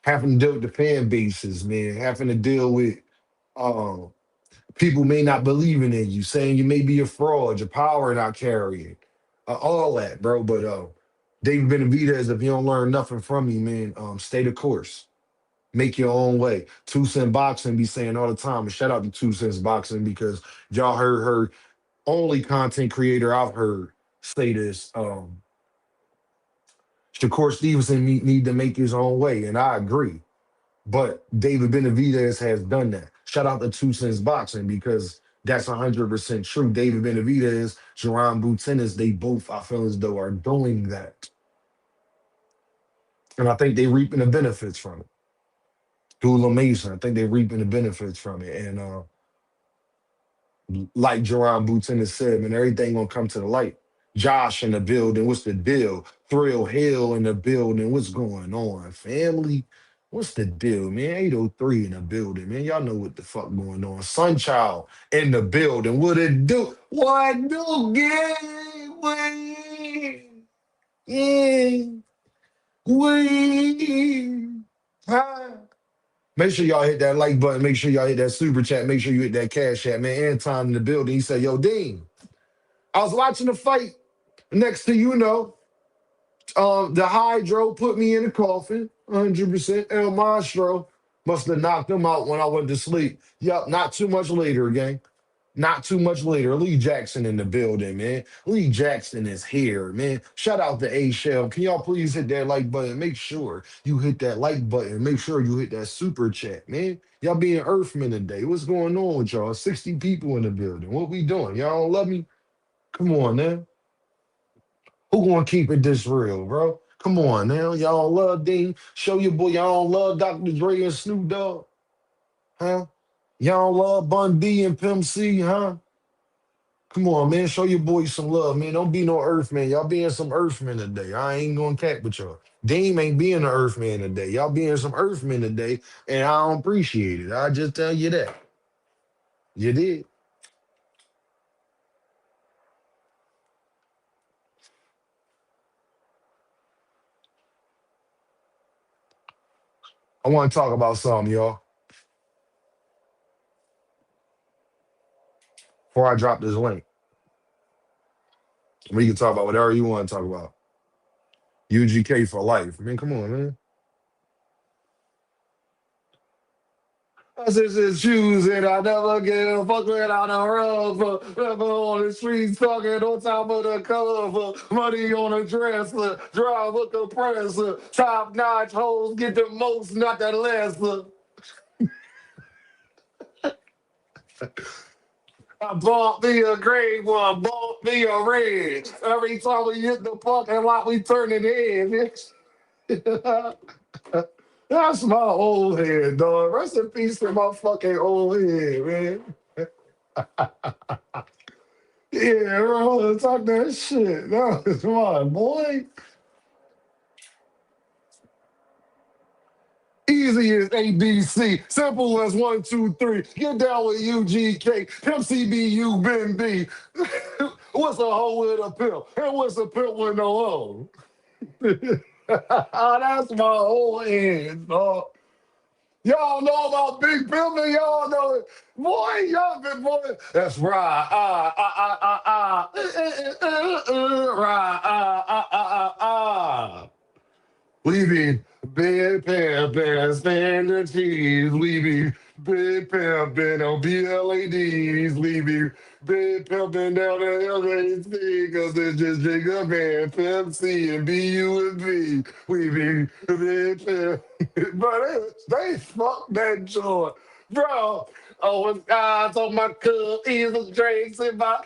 having to deal with the fan bases, man, having to deal with um people may not believing in you, saying you may be a fraud, your power not carrying, all that, bro. But David Benavidez, if you don't learn nothing from me, man, stay the course. Make your own way. Two Cent Boxing be saying all the time, and shout out to Two Cents Boxing because y'all heard her only content creator I've heard say this. Shakur Stevenson need to make his own way, and I agree. But David Benavidez has done that. Shout out to Two Cents Boxing because that's 100% true. David Benavidez, Jerron Butenis, they both, I feel as though, are doing that. And I think they reaping the benefits from it. Dula Mason, I think they reaping the benefits from it. And like Jerron Butenis said, man, everything gonna come to the light. Josh in the building, what's the deal? Thrill Hill in the building, what's going on? Family, what's the deal, man? 803 in the building, man. Y'all know what the fuck going on. Sunchild in the building, what it do? What do, gang? Yeah, we, huh? Make sure y'all hit that like button. Make sure y'all hit that super chat. Make sure you hit that cash app, man. Anton in the building. He said, yo, Dean, I was watching the fight next to the Hydro put me in the coffin. 100%. El Monstro must have knocked him out when I went to sleep. Yup, not too much later, gang. Not too much later. Lee Jackson in the building, man. Lee Jackson is here, man. Shout out to A Shell. Can y'all please hit that like button? Make sure you hit that like button. Make sure you hit that super chat, man. Y'all being Earthmen today. What's going on with y'all? 60 people in the building. What we doing? Y'all don't love me? Come on, man. Who gonna keep it this real, bro? Come on now. Y'all don't love Dean. Show your boy y'all don't love Dr. Dre and Snoop Dogg. Huh? Y'all don't love Bun B and Pimp C, huh? Come on, man. Show your boys some love, man. Don't be no Earthman. Y'all being some Earthmen today. I ain't gonna cat with y'all. Dame ain't being an Earthman today. Y'all being some Earthmen today, and I don't appreciate it. I just tell you that. You did. I want to talk about something, y'all. Before I drop this link, we can talk about whatever you want to talk about. UGK for life. I mean, come on, man. I just shoes and I never get a fuck without a rub. Never on the streets talking on top of the cover. Money on a dresser, drive a compressor. Top notch hoes get the most, not the lesser. I bought me a gray one, bought me a red. Every time we hit the parking lot, we turn it in. That's my old head, dog. Rest in peace to my fucking old head, man. Yeah, bro, talk that shit. No, it's my boy. Easy as ABC, simple as one, two, three. Get down with UGK, Pimp CBU, Ben B. What's a hoe with a pimp? And what's a pimp with no hoe? That's my whole end, dog. Y'all know about Big Pimpin', y'all know it. Boy, y'all been boy. That's right. Right. We be big pimpin', standard cheese. We be big pimpin' on BLADs. We be big pimpin' down the LAC, cause it's just Jacob and Pimp C and BU and B. We be big pimpin'. But they fucked that joint. Bro, oh, with eyes on my cup, easy drinks in my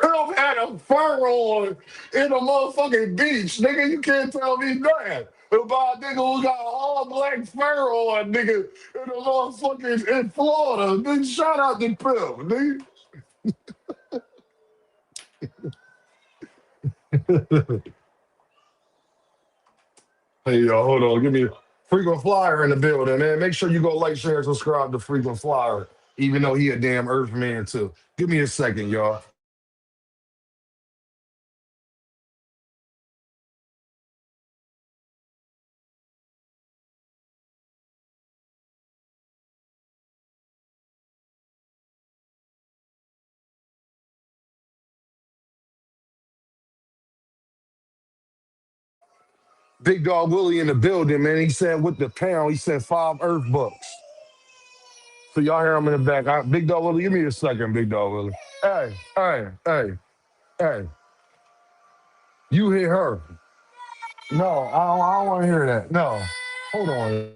Pimp had a fur on in a motherfucking beach, nigga. You can't tell me nothing about a nigga who got all black fur on, nigga, in a motherfucking in Florida. Nigga, shout out to Pimp, nigga. Hey, yo, hold on. Give me a frequent flyer in the building, man. Make sure you go like, share, and subscribe to Frequent Flyer, even though he a damn Earth man, too. Give me a second, y'all. Big Dog Willie in the building, man. He said with the pound, he said 5 Earth bucks. So y'all hear him in the back. Big Dog Willie, give me a second, Big Dog Willie. Hey. You hit her. No, I don't want to hear that. No. Hold on.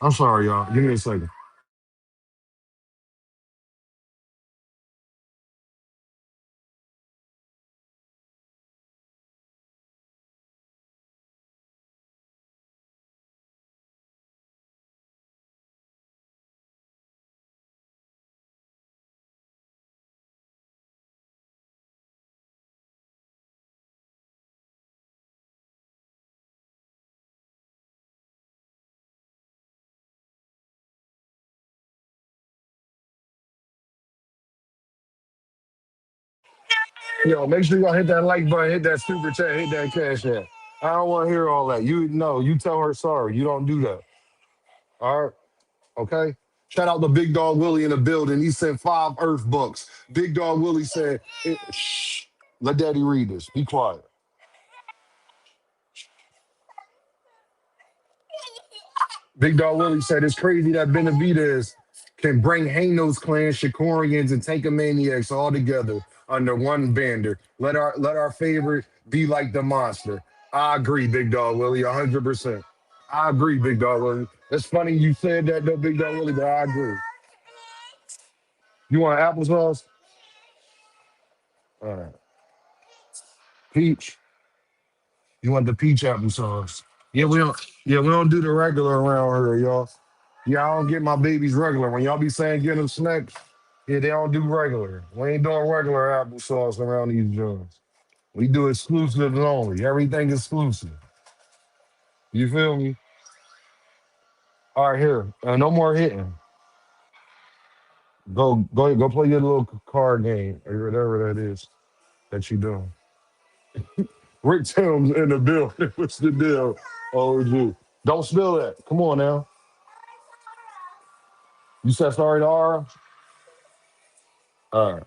I'm sorry, y'all. Give me a second. Yo, make sure y'all hit that like button, hit that super chat, hit that cash app. I don't want to hear all that. You know, you tell her sorry. You don't do that. All right. Okay. Shout out to Big Dog Willie in the building. He sent 5 Earth bucks. Big Dog Willie said, shh, let daddy read this. Be quiet. Big Dog Willie said it's crazy that Benavidez can bring Hanos clan, Shakorians, and Tankamaniacs all together under one banner. Let our favorite be like the monster. I agree, Big Dog Willie, 100%. I agree, Big Dog Willie. It's funny you said that though, Big Dog Willie, but I agree. You want applesauce? All right. Peach. You want the peach applesauce? Yeah, we don't. Yeah, we don't do the regular around here, y'all. Yeah, I don't get my babies regular. When y'all be saying get them snacks, Yeah, they don't do regular. We ain't doing regular applesauce around these joints. We do exclusive only. Everything exclusive. You feel me? All right, here. No more hitting. Go play your little card game or whatever that is that you doing. Rick Tim's in the building. What's the deal? OG. Don't spill that. Come on now. You said sorry to Ara? All right.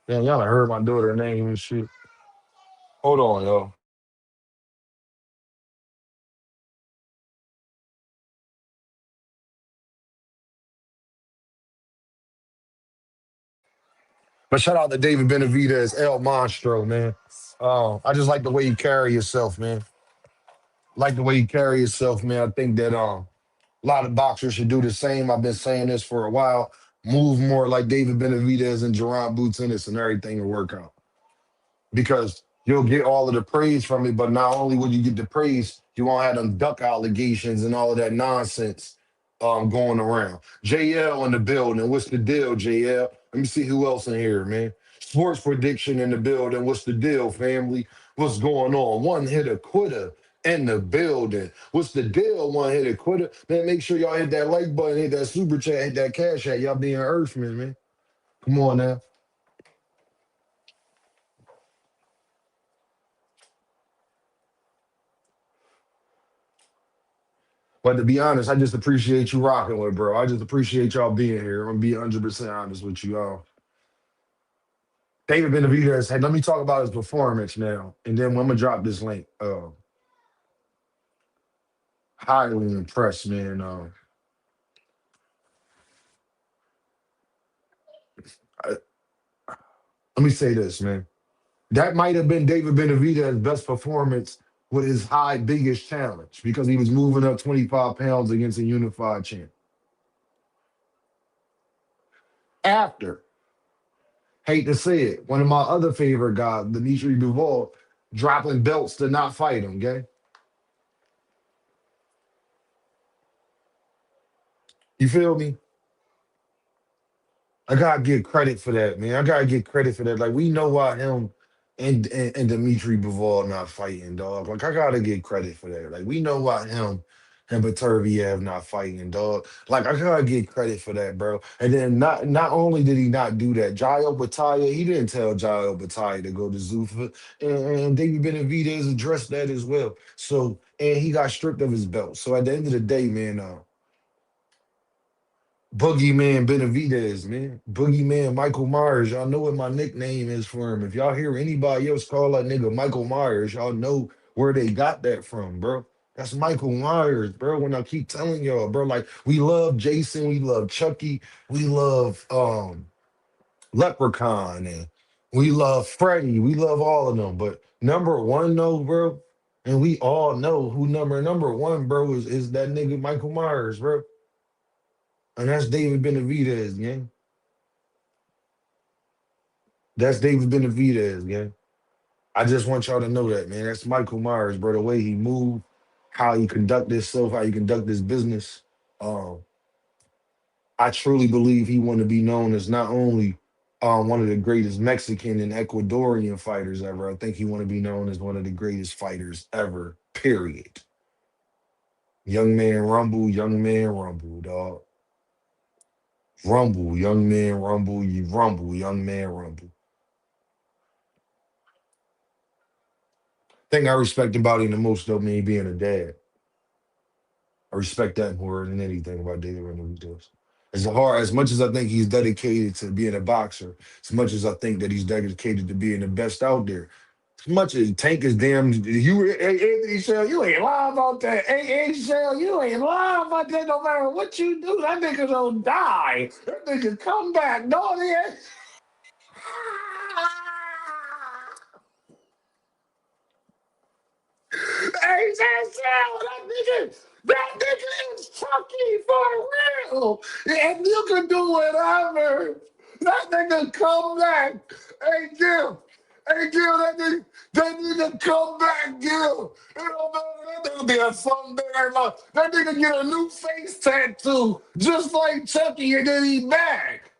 Damn, y'all done heard my daughter name and shit. Hold on, y'all. But shout out to David Benavidez, El Monstro, man. I just like the way you carry yourself, man. Like the way you carry yourself, man. I think that a lot of boxers should do the same. I've been saying this for a while. Move more like David Benavidez and Jerron Boots Ennis and everything will work out. Because you'll get all of the praise from it, but not only will you get the praise, you won't have them duck allegations and all of that nonsense going around. JL in the building. What's the deal, JL? Let me see who else in here, man. Sports prediction in the building. What's the deal, family? What's going on? One hitter quitter in the building. What's the deal? One hitter quitter. Man, make sure y'all hit that like button, hit that super chat, hit that cash app. Y'all being earthmen, man. Come on now. But to be honest, I just appreciate you rocking with, bro. I just appreciate y'all being here. I'm gonna be 100% honest with you all. David Benavidez, hey, let me talk about his performance now, and then I'm gonna drop this link. Highly impressed, man. I- let me say this, man. That might have been David Benavidez's best performance with his high biggest challenge because he was moving up 25 pounds against a unified champ. After, hate to say it, one of my other favorite guys, Dimitri Duval, dropping belts to not fight him, okay? You feel me? I gotta get credit for that, man. I gotta get credit for that. Like we know why him and Dimitri Bivol not fighting, dog. Like I gotta get credit for that. Like we know why him and Baturviev not fighting, dog. Like I gotta get credit for that, bro. And then not only did he not do that, Jairo Bataya, he didn't tell Jairo Bataya to go to Zuffa, and David Benavidez addressed that as well. So and he got stripped of his belt. So at the end of the day, man, Boogeyman Benavidez, man. Boogeyman Michael Myers. Y'all know what my nickname is for him. If y'all hear anybody else call that nigga Michael Myers, y'all know where they got that from, bro. That's Michael Myers, bro. When I keep telling y'all, bro, like we love Jason, we love Chucky, we love Leprechaun, and we love Freddy, we love all of them. But number one, though, bro, and we all know who number one, bro, is that nigga Michael Myers, bro. And that's David Benavidez, gang. That's David Benavidez, gang. I just want y'all to know that, man. That's Michael Myers, bro. The way he moved, how he conduct himself, how he conduct his business. Um, I truly believe he want to be known as not only one of the greatest Mexican and Ecuadorian fighters ever. I think he want to be known as one of the greatest fighters ever. Period. Young man rumble, dog. Rumble, young man rumble, you rumble, young man rumble. Thing I respect about him the most though, me being a dad. I respect that more than anything about David Benavidez. As much as I think he's dedicated to being a boxer, as much as I think that he's dedicated to being the best out there, as much as Tank is damn, hey, Anthony Shell, you ain't lying about that. Hey, Anthony Shell, you ain't lying about that. No matter what you do, that nigga don't die. That nigga come back. No, he ain't. Hey, that nigga is Chucky for real. And you can do whatever. That nigga come back. Hey, Jim. Hey, Gil, that nigga come back, Gil. It don't matter. That nigga be a something there. That nigga get a new face tattoo, just like Chucky, and then he back.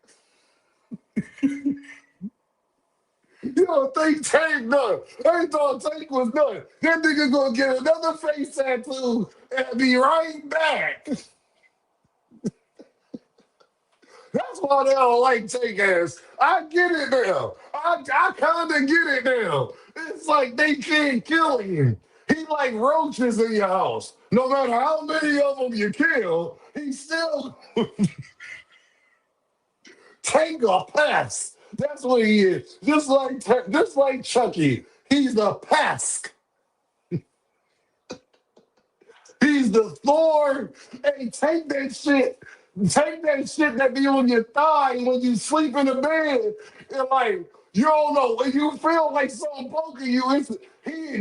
You don't think Tank done? I ain't thought Tank was done. That nigga gonna get another face tattoo and be right back. That's why they don't like Tank ass. I get it now. I kind of get it now. It's like they can't kill him. He like roaches in your house. No matter how many of them you kill, he still Tank a pest. That's what he is. Just like Chucky. He's the pest. He's the Thor. Hey, take that shit. Take that shit that be on your thigh when you sleep in the bed. And like, you don't know, when you feel like something poking you,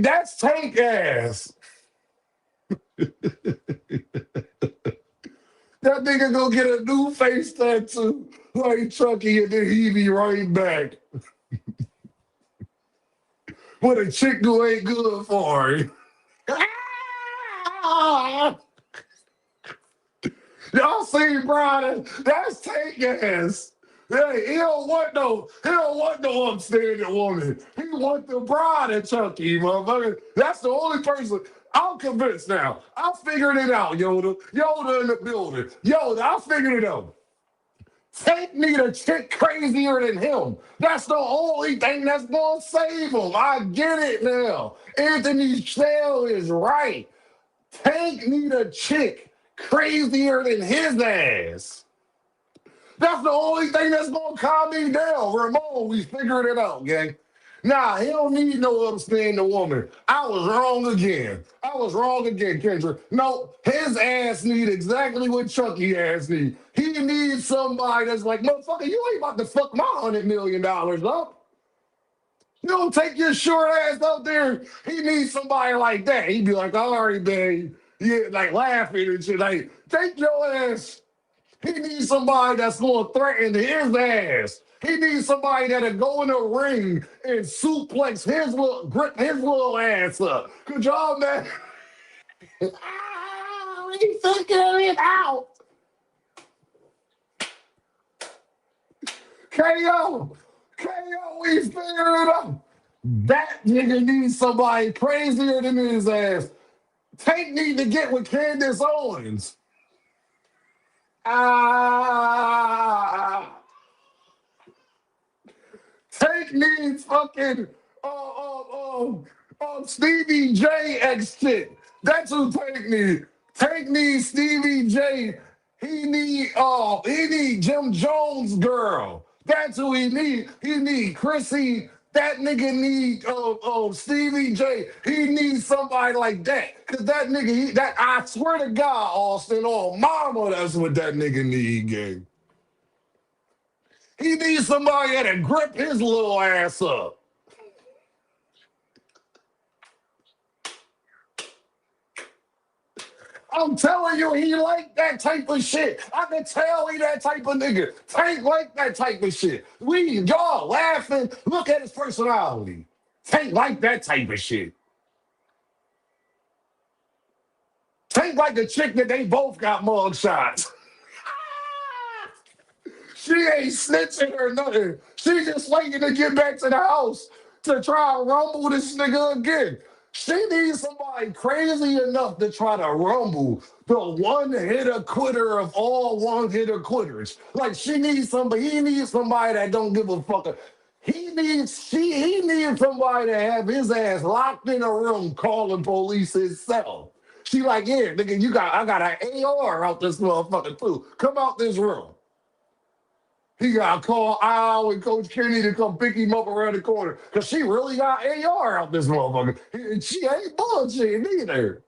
that's Tank ass. That nigga gonna get a new face tattoo like Chucky and then he be right back with a chick who ain't good for him. Y'all see, Brian? That's Tank ass. Hey, he don't want no upstanding woman. He want the bride of Chucky, motherfucker. That's the only person. I'm convinced now. I figured it out, Yoda. Yoda in the building. Yoda, I figured it out. Tank need a chick crazier than him. That's the only thing that's gonna save him. I get it now. Anthony Shell is right. Tank need a chick crazier than his ass. That's the only thing that's gonna calm me down. Ramon, we figured it out, gang. Nah, he don't need no upstanding woman. I was wrong again. Kendra. No, his ass need exactly what Chucky ass need. He needs somebody that's like, motherfucker, you ain't about to fuck my $100 million up. You don't take your short ass out there. He needs somebody like that. He'd be like, all right, babe. Yeah, like laughing and shit. Like, take your ass. He needs somebody that's going to threaten his ass. He needs somebody that'll go in the ring and suplex grip his little ass up. Could y'all, man? We figured it out. KO, we figured it out. That nigga needs somebody crazier than his ass. Tank need to get with Candace Owens. Tank needs fucking Stevie J ex chick. That's who Tank needs. Tank needs Stevie J. He need Jim Jones girl. That's who he need. He need Chrissy. That nigga need Stevie J. He needs somebody like that. Cause that nigga, I swear to God, Austin, on mama, that's what that nigga need, gang. He needs somebody that'll grip his little ass up. I'm telling you, he like that type of shit. I can tell he that type of nigga. Tank like that type of shit. Y'all laughing. Look at his personality. Tank like that type of shit. Tank like a chick that they both got mug shots. She ain't snitching or nothing. She just waiting to get back to the house to try and rumble this nigga again. She needs somebody crazy enough to try to rumble the one-hitter quitter of all one-hitter quitters. Like he needs somebody that don't give a fuck. He needs somebody to have his ass locked in a room calling police himself. She like, yeah, nigga, I got an AR out this motherfucker too. Come out this room. He got to call Al and Coach Kenny to come pick him up around the corner because she really got AR out this motherfucker. And she ain't bullshit either.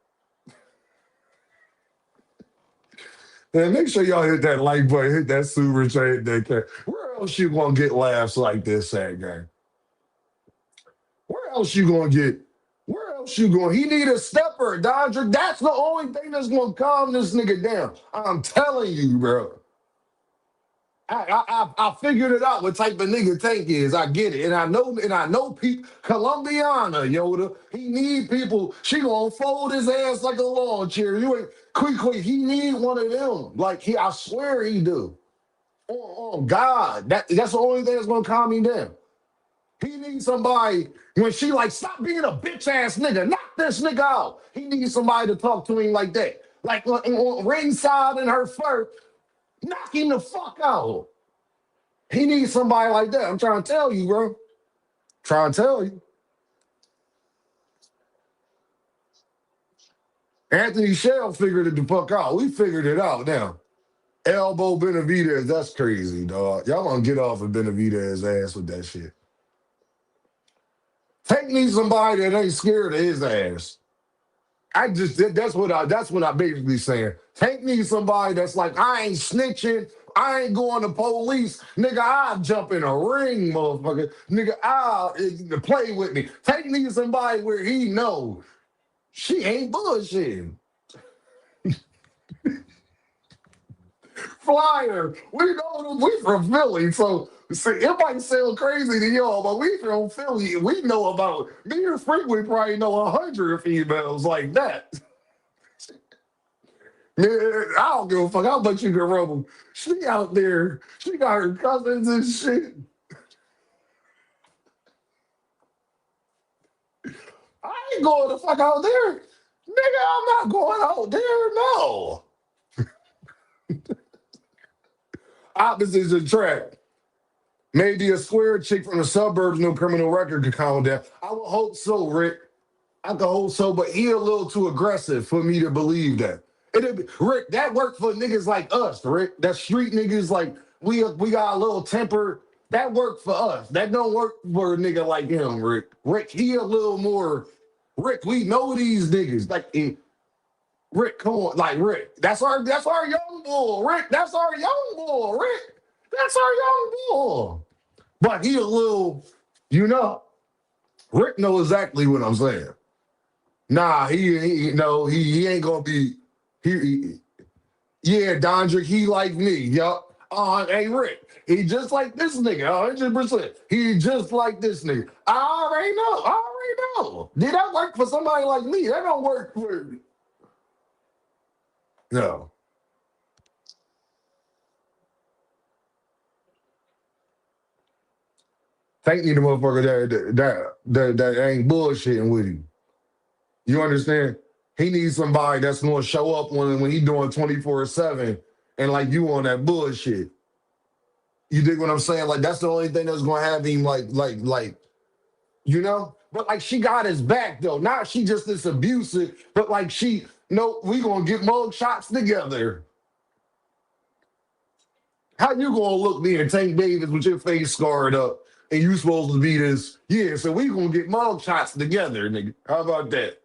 And make sure y'all hit that like button, hit that super chat, that cat. Where else you gonna get laughs like this at, gang? Where else you gonna get? Where else you going? He need a stepper, Dodger. That's the only thing that's gonna calm this nigga down. I'm telling you, bro. I figured it out what type of nigga Tank is. I get it. And I know people Colombiana, Yoda. He need people. She gonna fold his ass like a lawn chair. You ain't quick. He need one of them. Like I swear he do. Oh God. That's the only thing that's gonna calm me down. He needs somebody when she like, stop being a bitch ass nigga. Knock this nigga out. He needs somebody to talk to him like that. Like on ringside in her fur, knock him the fuck out. He needs somebody like that. I'm trying to tell you, bro. Trying to tell you. Anthony Shell figured it the fuck out. We figured it out now. Elbow Benavidez, that's crazy, dog. Y'all gonna get off of Benavidez's ass with that shit. Take me somebody that ain't scared of his ass. That's what I basically saying. Take me somebody that's like, I ain't snitching, I ain't going to police. Nigga, I'll jump in a ring, motherfucker. Nigga, I'll play with me. Take me somebody where he knows she ain't bullshitting. Flyer, we know them, we from Philly, so see, it might sound crazy to y'all, but we from Philly. We know about me and Freak, we probably know 100 females like that. Man, I don't give a fuck how much you can rub them. She out there, she got her cousins and shit. I ain't going the fuck out there. Nigga, I'm not going out there, no. Opposites attract. Maybe a square chick from the suburbs, no criminal record could calm down. I would hope so, Rick. I could hope so, but he a little too aggressive for me to believe that. Rick, that worked for niggas like us, Rick. That street niggas like we got a little temper. That worked for us. That don't work for a nigga like him, Rick. Rick, he a little more. Rick, we know these niggas. Rick, come on, like Rick. That's our young bull, Rick. That's our young bull, Rick. That's our young bull. But he a little, you know, Rick know exactly what I'm saying. Nah, he ain't gonna be yeah, Dondrick, he like me. Yup. Hey Rick, he just like this nigga, 100%. He just like this nigga. I already know. I already know. Did that work for somebody like me? That don't work for no. Thank you, the motherfucker that ain't bullshitting with you. You understand? He needs somebody that's gonna show up when he doing 24/7 and like you on that bullshit. You dig what I'm saying? Like that's the only thing that's gonna have him like you know. But like she got his back though. Not she just this abusive, but like she no, we gonna get mug shots together. How you gonna look me and Tank Davis with your face scarred up and you supposed to be this? Yeah, so we gonna get mug shots together, nigga. How about that?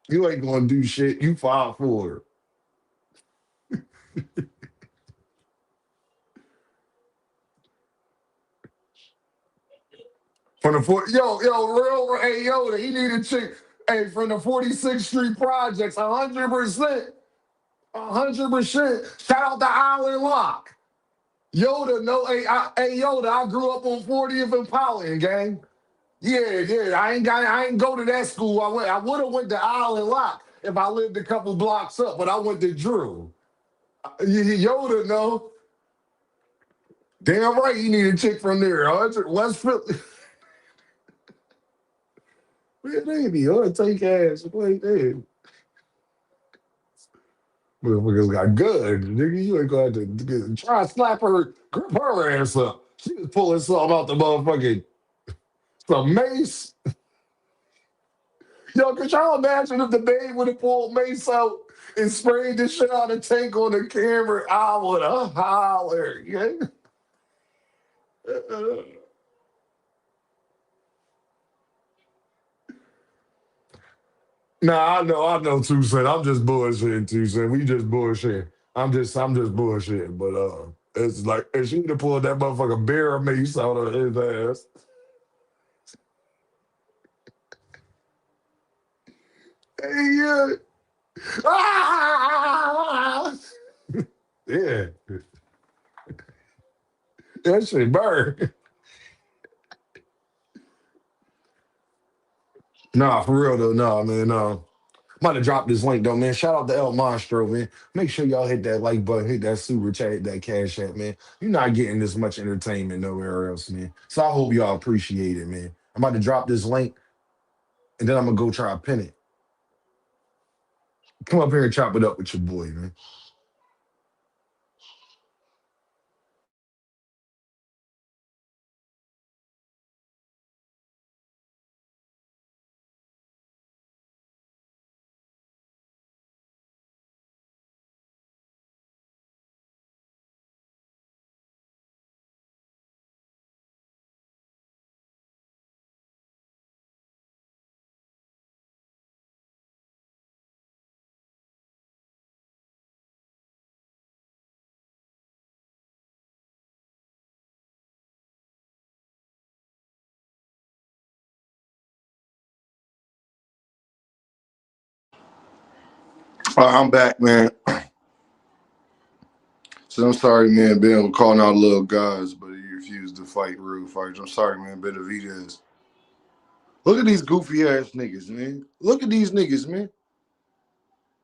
You ain't gonna do shit. You 5'4". From the real, hey, he need a chick. Hey, from the 46th Street Projects, 100%, 100%. Shout out to Island Lock. Yoda, no, hey, Yoda, I grew up on 40th and Powell, gang. Yeah. I ain't go to that school. I would have went to Island Lock if I lived a couple blocks up, but I went to Drew. Yoda, no. Damn right, you need a chick from there. West Philly. Man, they be hard take ass like that. Motherfuckers got guns, nigga. You ain't gonna have to try to slap her, grip her ass up. She was pulling something out the motherfucking some mace. Yo, could y'all imagine if the babe would have pulled mace out and sprayed this shit out of tank on the camera? I would have hollered. Yeah. Nah, I know, Two Cent. I'm just bullshitting, Two Cent. We just bullshit. I'm just bullshitting. But it's like if she'd have pulled that motherfucker bear mace out of his ass. Hey, yeah. Ah! Yeah. That shit burn. Nah, for real though. Nah, man. I'm about to drop this link though, man. Shout out to El Monstro, man. Make sure y'all hit that like button, hit that super chat, hit that cash app, man. You're not getting this much entertainment nowhere else, man. So I hope y'all appreciate it, man. I'm about to drop this link and then I'm gonna go try to pin it. Come up here and chop it up with your boy, man. I'm back, man. So I'm sorry, man. Ben calling out little guys, but he refused to fight real fights. I'm sorry, man. Benavidez. Look at these goofy ass niggas, man. Look at these niggas, man.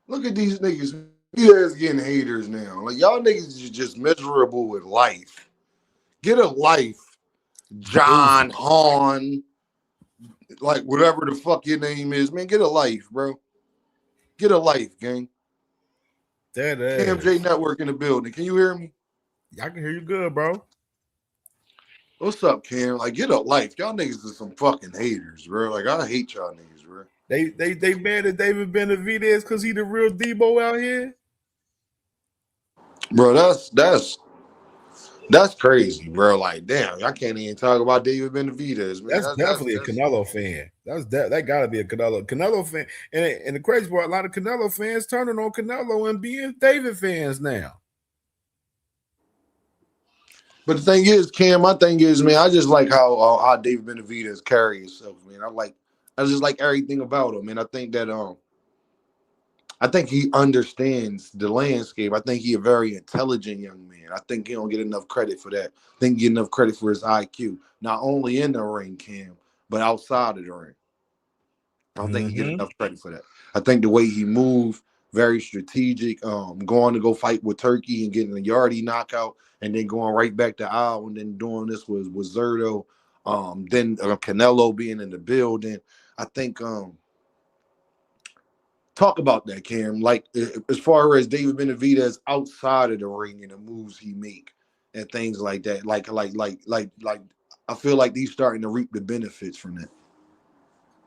Look at these niggas. You guys getting haters now. Like y'all niggas is just miserable with life. Get a life, Goofy. John Hahn, like whatever the fuck your name is, man. Get a life, bro. Get a life, gang. That KMJ ass. Network in the building. Can you hear me? I can hear you good, bro. What's up, Cam? Like, get a life. Y'all niggas are some fucking haters, bro. Like, I hate y'all niggas, bro. They mad at David Benavidez because he the real Debo out here. Bro, that's crazy, bro. Like, damn, I can't even talk about David Benavidez, man. That's definitely a That's Canelo fan. That gotta be a Canelo fan. And the crazy part, a lot of Canelo fans turning on Canelo and being David fans now. But the thing is, Cam, my thing is, man, I just like how David Benavidez carry himself, man. I just like everything about him, man. I think he understands the landscape. I think he a very intelligent young man. I think he don't get enough credit for that. I think he get enough credit for his IQ, not only in the ring, Cam, but outside of the ring. I don't think he get Mm-hmm. enough credit for that. I think the way he moved, very strategic. Going to go fight with Turkey and getting a Yardy knockout, and then going right back to Al, and then doing this with Zerto. Then Canelo being in the building. I think talk about that, Cam. Like as far as David Benavidez outside of the ring and the moves he make and things like that. Like. I feel like he's starting to reap the benefits from that.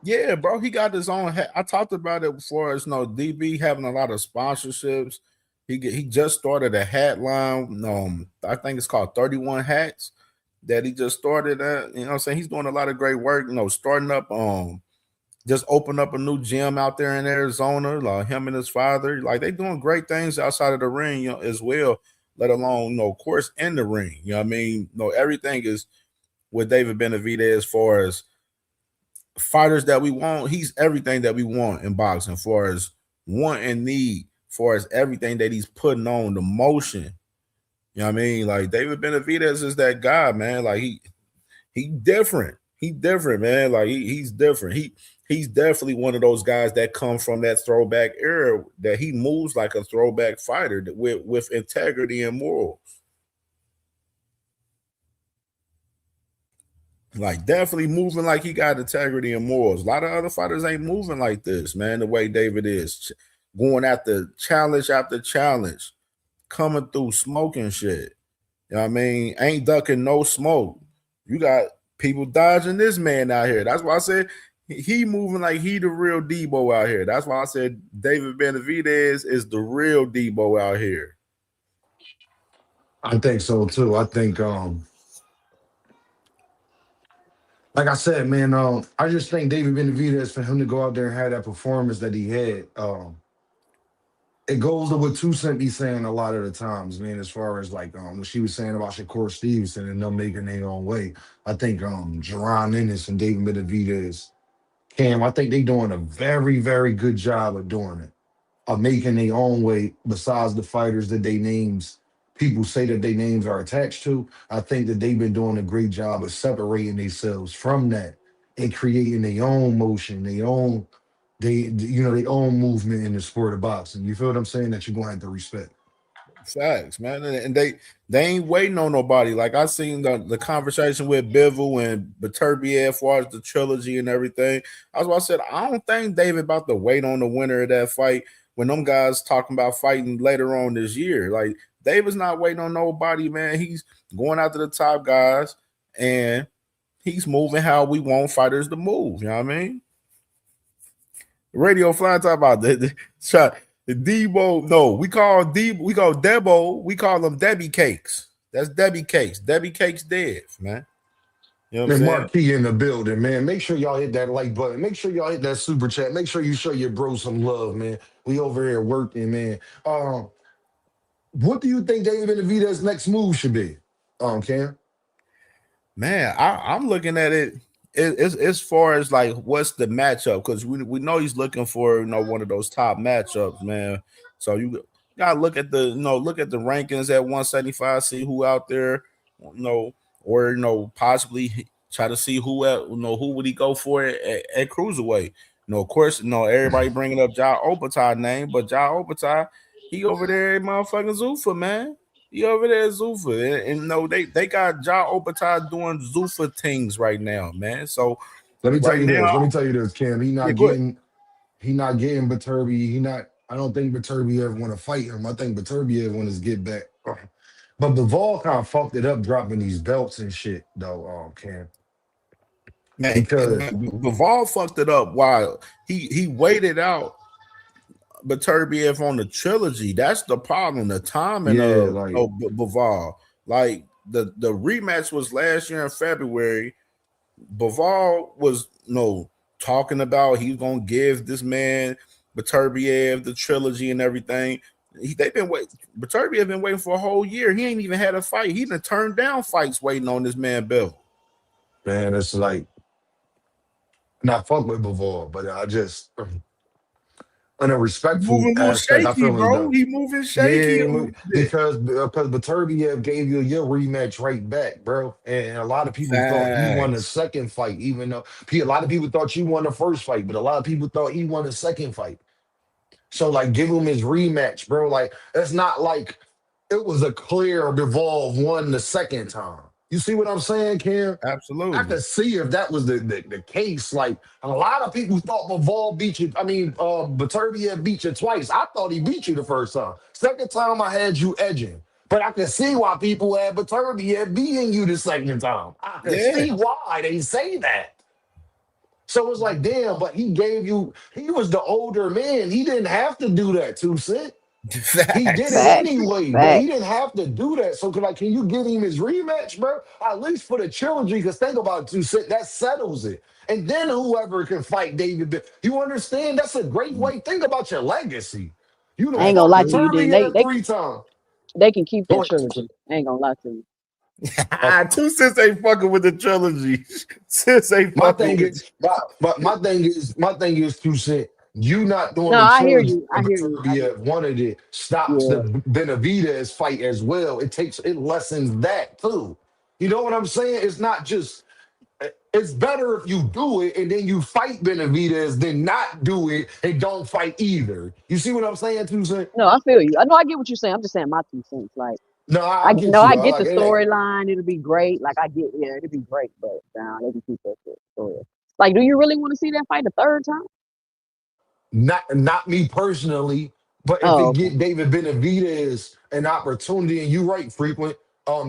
Yeah, bro, he got his own. I talked about it before. As DB having a lot of sponsorships. He just started a hat line. I think it's called 31 Hats that he just started. You know, what I'm saying he's doing a lot of great work. Starting up. Just opened up a new gym out there in Arizona. Like him and his father, like they doing great things outside of the ring, as well. Let alone, of course, in the ring. You know what I mean? Everything is with David Benavidez as far as fighters that we want. He's everything that we want in boxing, as far as want and need, as far as everything that he's putting on the motion. You know what I mean? Like David Benavidez is that guy, man. Like he different. He different, man. Like he's different. He's definitely one of those guys that come from that throwback era that he moves like a throwback fighter with integrity and morals. Like definitely moving like he got integrity and morals. A lot of other fighters ain't moving like this, man. The way David is going after challenge, coming through smoking shit. You know what I mean? Ain't ducking no smoke. You got people dodging this man out here. That's why I said he moving like he the real Debo out here. That's why I said David Benavidez is the real Debo out here. I think so too. I think like I said, man, I just think David Benavidez for him to go out there and have that performance that he had, it goes to what Two Cent be saying a lot of the times, man, as far as like what she was saying about Shakur Stevenson and them making their own way. I think Jerron Ennis and David Benavidez, Cam, I think they doing a very, very good job of doing it, of making their own way besides the fighters that they names. people say that their names are attached to. I think that they've been doing a great job of separating themselves from that and creating their own motion, their own movement in the sport of boxing. You feel what I'm saying? That you're gonna have to respect. Facts, man, and they ain't waiting on nobody. Like I seen the conversation with Bivol and Beterbiev as far as the trilogy and everything. That's why I said I don't think David about to wait on the winner of that fight when them guys talking about fighting later on this year. Like David's not waiting on nobody, man. He's going after the top guys and he's moving how we want fighters to move. You know what I mean? Radio flying talk about the shot. The Debo, no, we call Debo, we call them Debbie Cakes. That's Debbie Cakes. Debbie Cakes dead, man. You know what I'm And saying? Marquis in the building, man. Make sure y'all hit that like button. Make sure y'all hit that super chat. Make sure you show your bro some love, man. We over here working, man. What do you think David Benavidez's next move should be? Cam? Man, I'm looking at it it's as far as like what's the matchup because we know he's looking for one of those top matchups, man. So you gotta look at the look at the rankings at 175, see who out there, or possibly try to see who who would he go for at cruiserweight. Of course, everybody bringing up Ja Opatai name, but Ja Opatai, he over there at motherfucking Zuffa, man. He over there at Zuffa. And no, they got Ja Opatai doing Zuffa things right now, man. So Let me tell right you now, this. Let me tell you this, Cam. yeah, go ahead. He not getting Beterbiev. He not. I don't think Beterbiev want to fight him. I think Beterbiev want to get back. But Bivol kind of fucked it up dropping these belts and shit, though, Cam. Man, Because Bivol fucked it up while he waited out Beterbiev on the trilogy. That's the problem. The timing yeah, of like Bivol. Like the rematch was last year in February. Bivol was talking about he's gonna give this man Beterbiev the trilogy and everything. They've been waiting. Beterbiev been waiting for a whole year. He ain't even had a fight. He done turned down fights waiting on this man Bill. man, it's like not fuck with Bivol, but I just in a respectful Moving a little aspect, I shaky, feel as bro. though He moving shaky yeah, a little bit. because Beterbiev gave you your rematch right back, bro. And a lot of people thought he won the Facts. second fight, even though a lot of people thought you won the first fight, but a lot of people thought he won the second fight. So like, give him his rematch, bro. Like it's not like it was a clear Bivol won the second time. You see what I'm saying, Kim? I Absolutely. could see if that was the case. Like a lot of people thought Bivol beat you. I mean, Beterbiev beat you twice. I thought he beat you the first time. Second time, I had you edging. But I can see why people had Beterbiev beating you the second time. I can Yeah. see why they say that. So it's like, damn, but he gave you, he was the older man. He didn't have to do that, Two Cent. He did it Facts. Facts, anyway, but he facts. didn't have to do that. So, like, can you give him his rematch, bro? At least for the trilogy, because think about it, Two Cent, that settles it. And then whoever can fight David, you understand? That's a great way. Think about your legacy. You I done ain't gonna fought lie to you. Then Beterbiev 3 times. they can keep Go that ahead. trilogy. I ain't gonna lie to you. Okay. Two cents ain't fucking with the trilogy. Sis ain't My fucking thing with is, my thing is, Two Cent. You not doing No, the I hear trilogy you. I of hear you. I hear Beterbiev you. wanted it stops the Yeah. Benavidez fight as well. It lessens that too. You know what I'm saying? It's not just. It's better if you do it and then you fight Benavidez than not do it and don't fight either. You see what I'm saying, Two Cent? No, I feel you. I know. I get what you're saying. I'm just saying my 2 cents. Like, No, I I get no, you I though. get Like the it ain't. storyline. It'll be great. Like, I get, yeah, it'll be great. But nah, they can keep that shit. So, yeah. Like, do you really want to see that fight a third time? Not me personally, but if Oh, it okay. get David Benavidez an opportunity, and you right, frequent.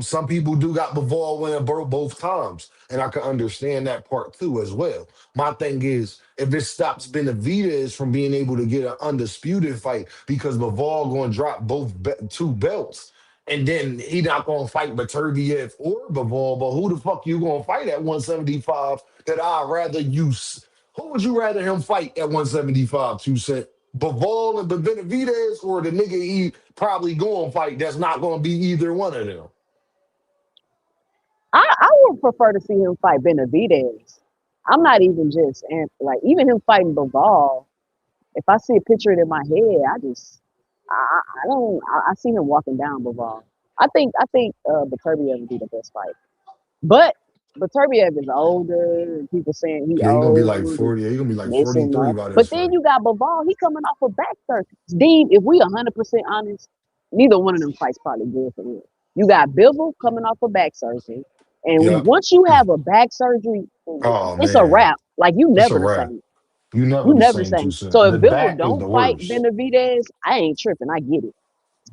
Some people do got Bivol winning both times, and I can understand that part too as well. My thing is, if it stops Benavidez from being able to get an undisputed fight because Bivol going to drop two belts, and then he not going to fight Beterbiev or Bivol, but who the fuck you going to fight at 175 that I'd rather who would you rather him fight at 175, Two Cent? Bivol and Benavidez or the nigga he probably going to fight that's not going to be either one of them? I would prefer to see him fight Benavidez. I'm not even just like even him fighting Bivol. If I see a picture of it in my head, I just I don't I see him walking down Bivol. I think Beterbiev would be the best fight. But Beterbiev is older, and people saying he Yeah, he gonna be like old and 40. He gonna be like this and 43 that. by But this then fight. you got Bivol, he coming off a back surgery. Steve, if we 100% honest, neither one of them fights probably good for him. You got Bivol coming off a back surgery, and Yep. once you have a back surgery, Oh it's a man, wrap. Like you it's a never the wrap. same. You never You the never the same two same. cent. So if The Bivol back is don't the fight worst. Benavidez, I ain't tripping. I get it.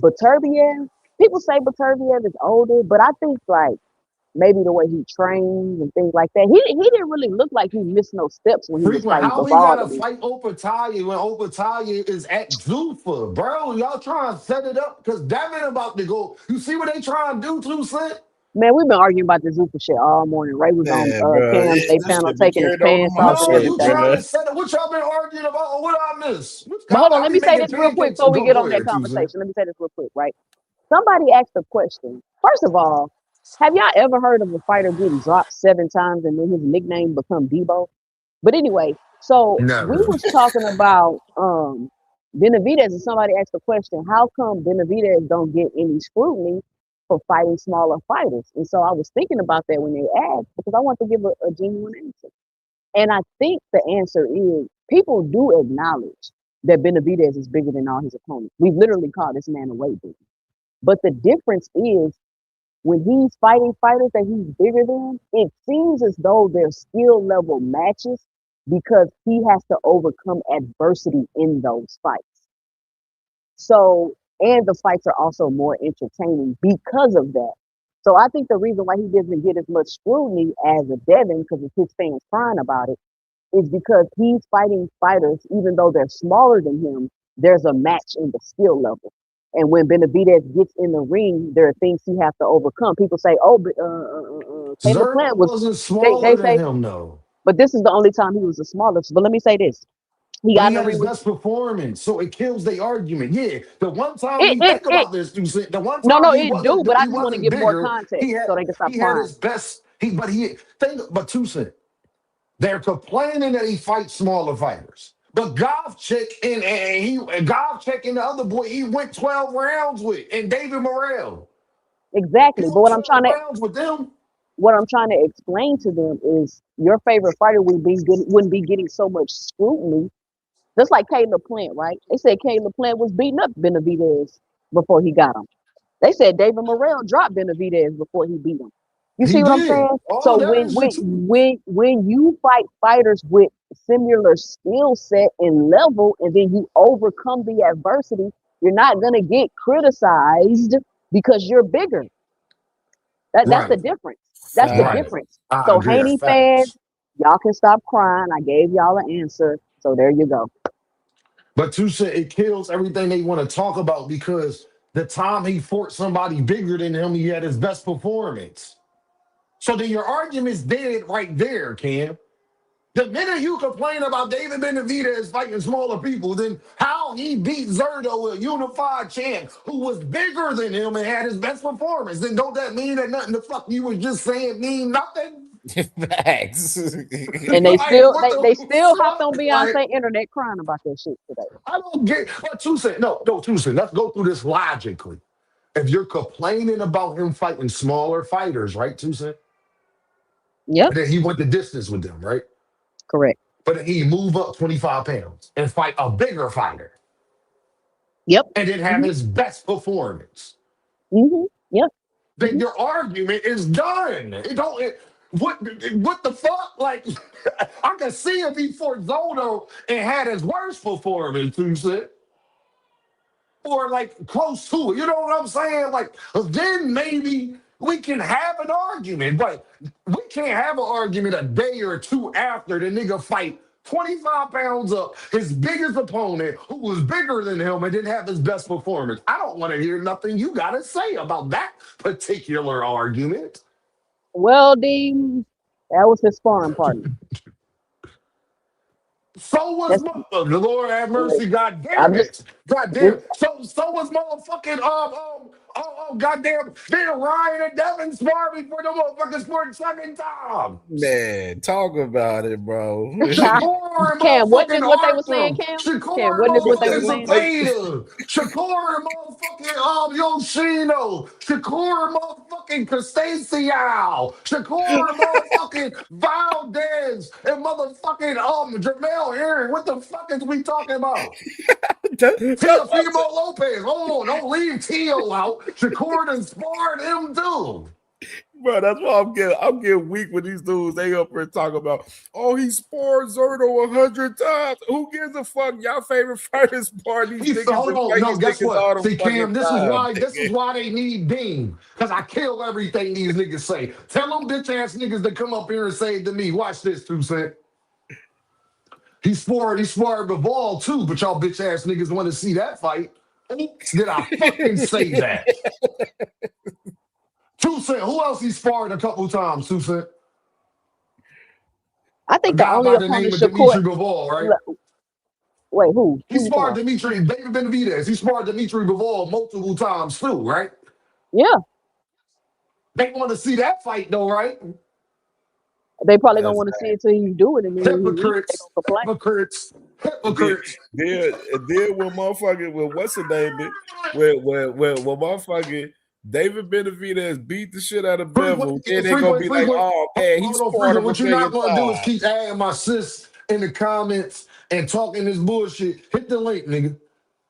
But Beterbiev, people say Beterbiev is older, but I think like maybe the way he trains and things like that. He didn't really look like he missed no steps when he was Frequent, fighting how he Bivol gotta to me. fight Opataya when Opataya is at Zuffa, bro? Y'all trying to set it up because Devin about to go. You see what they trying to do, two cent? Man, we've been arguing about this Zupa shit all morning. Ray was on Man, bro, Cam's Day this panel should be taking his carried over to pants my off and No, shit, you everything. trying bro. to set it. What y'all been arguing about? Or what I miss? But hold on, I let be me say making this real quick pancakes. before we Go, get go on that ahead, two cent. conversation. Let me say this real quick, right? Somebody asked a question. First of all, have y'all ever heard of a fighter getting dropped 7 times and then his nickname become Debo? But anyway, so we Never. was talking about Benavidez, and somebody asked the question, how come Benavidez don't get any scrutiny for fighting smaller fighters? And so I was thinking about that when they asked because I want to give a genuine answer. And I think the answer is people do acknowledge that Benavidez is bigger than all his opponents. We've literally called this man a weight beater. But the difference is when he's fighting fighters that he's bigger than, it seems as though their skill level matches because he has to overcome adversity in those fights. So, and the fights are also more entertaining because of that. So I think the reason why he doesn't get as much scrutiny as a Devin, because his fans crying about it, is because he's fighting fighters, even though they're smaller than him, there's a match in the skill level. And when Benavidez gets in the ring, there are things he has to overcome. People say, "Oh, but Caleb Plant Zerto was." wasn't They smaller than say, him though. but this is the only time he was the smallest. But let me say this: he But got he in the had ring his with best performance, so it kills the argument. Yeah, the one time it. we It think it. about this, the one No, time no, it do. But I he just want to wasn't give more bigger. context so they can stop He had crying. his best. But two cent. They're complaining that he fights smaller fighters. But Govchik and Govchik and the other boy he went 12 rounds with, and David Morrell. He Exactly. But went 12 rounds with them. what I'm trying to explain to them is your favorite fighter wouldn't be getting so much scrutiny. Just like Caleb Plant, right? They said Caleb Plant was beating up Benavidez before he got him. They said David Morrell dropped Benavidez before he beat him. You He see what I'm did. saying? All So of that is the truth. when you fight fighters with similar skill set and level, and then you overcome the adversity, you're not gonna get criticized because you're bigger. That's the Right. difference. That's the Right. Facts. difference. I So agree. Haney fans, Facts. y'all can stop crying. I gave y'all an answer. So there you go. But Tusha, it kills everything they want to talk about because the time he fought somebody bigger than him, he had his best performance. So then your argument's dead right there, Cam. The minute you complain about David Benavidez fighting smaller people, then how he beat Zerto, a unified champ who was bigger than him and had his best performance, then don't that mean that nothing the fuck you was just saying mean nothing? Facts. And they Like, still what they, the they still hopped on fuck? Like, Beyonce internet crying about that shit today. I don't get what Tuesday. No, Tuesday. Let's go through this logically. If you're complaining about him fighting smaller fighters, right, Tuesday? Yep, And then he went the distance with them, right? correct. But then he move up 25 pounds and fight a bigger fighter Yep. and then have hmm his best performance. Yep. Then hmm your argument is done. What the fuck? Like, I can see if he fought Zono and had his worst performance, Tuesday. Or like close to it. You know what I'm saying? Like then maybe we can have an argument, but we can't have an argument a day or two after the nigga fight 25 pounds up, his biggest opponent, who was bigger than him and didn't have his best performance. I don't want to hear nothing you got to say about that particular argument. Well, Dean, that was his sparring partner. So was That's the Lord have mercy. God damn I'm just it. God damn this it. So was motherfucking Goddamn, then Ryan and Devin sparred before the motherfuckers sparred the second time. Man, talk about it, bro. Shakur and Cam, wasn't motherfucking this what they were saying, Arthur. Cam? Cam, Shakur and wasn't this what they motherfucking were Because saying? they Zapata. Shakur and motherfucking Yoshino. Shakur and motherfucking Castaciao. Shakur and motherfucking Valdez. And motherfucking Jamel Herring. What the fuck is we talking about? that's what Teofimo Lopez. Hold on, don't leave Tio out. Shakur done sparred him too. bro, that's why I'm getting weak with these dudes. They up here talking about, oh, he sparred Zerto 100 times. Who gives a fuck? Y'all favorite fighters spar these He niggas hold and on, fight no, these guess niggas what? all the See, fucking Cam, time. this is Nigga. why they need Dean. Cause I kill everything these niggas say. Tell them bitch ass niggas to come up here and say it to me. Watch this, 2 Cent. He sparred Bivol too, but y'all bitch ass niggas want to see that fight. Oops, did I fucking say that? 2 Cent, who else he sparred a couple times, 2 Cent? I A think the guy only by the opponent name of Shakur. Dimitri Bivol, right? Wait, who? He Who you talking sparred about? David Benavidez. He sparred Dimitri Bivol multiple times too, right? Yeah, They want to see that fight though, right? they probably gonna That's want to see it till you do it, and then when he loses, they Hypocrites, gonna complain. hypocrites, and then hypocrites. then when motherfucking with what's the name it? Where motherfucking David Benavidez beat the shit out of Bevel, then they gonna be like, Frequent. oh man, he Hold on, sparred frequent. him a What you're not million gonna do is times. keep adding my sis in the comments and talking this bullshit. Hit the link, nigga.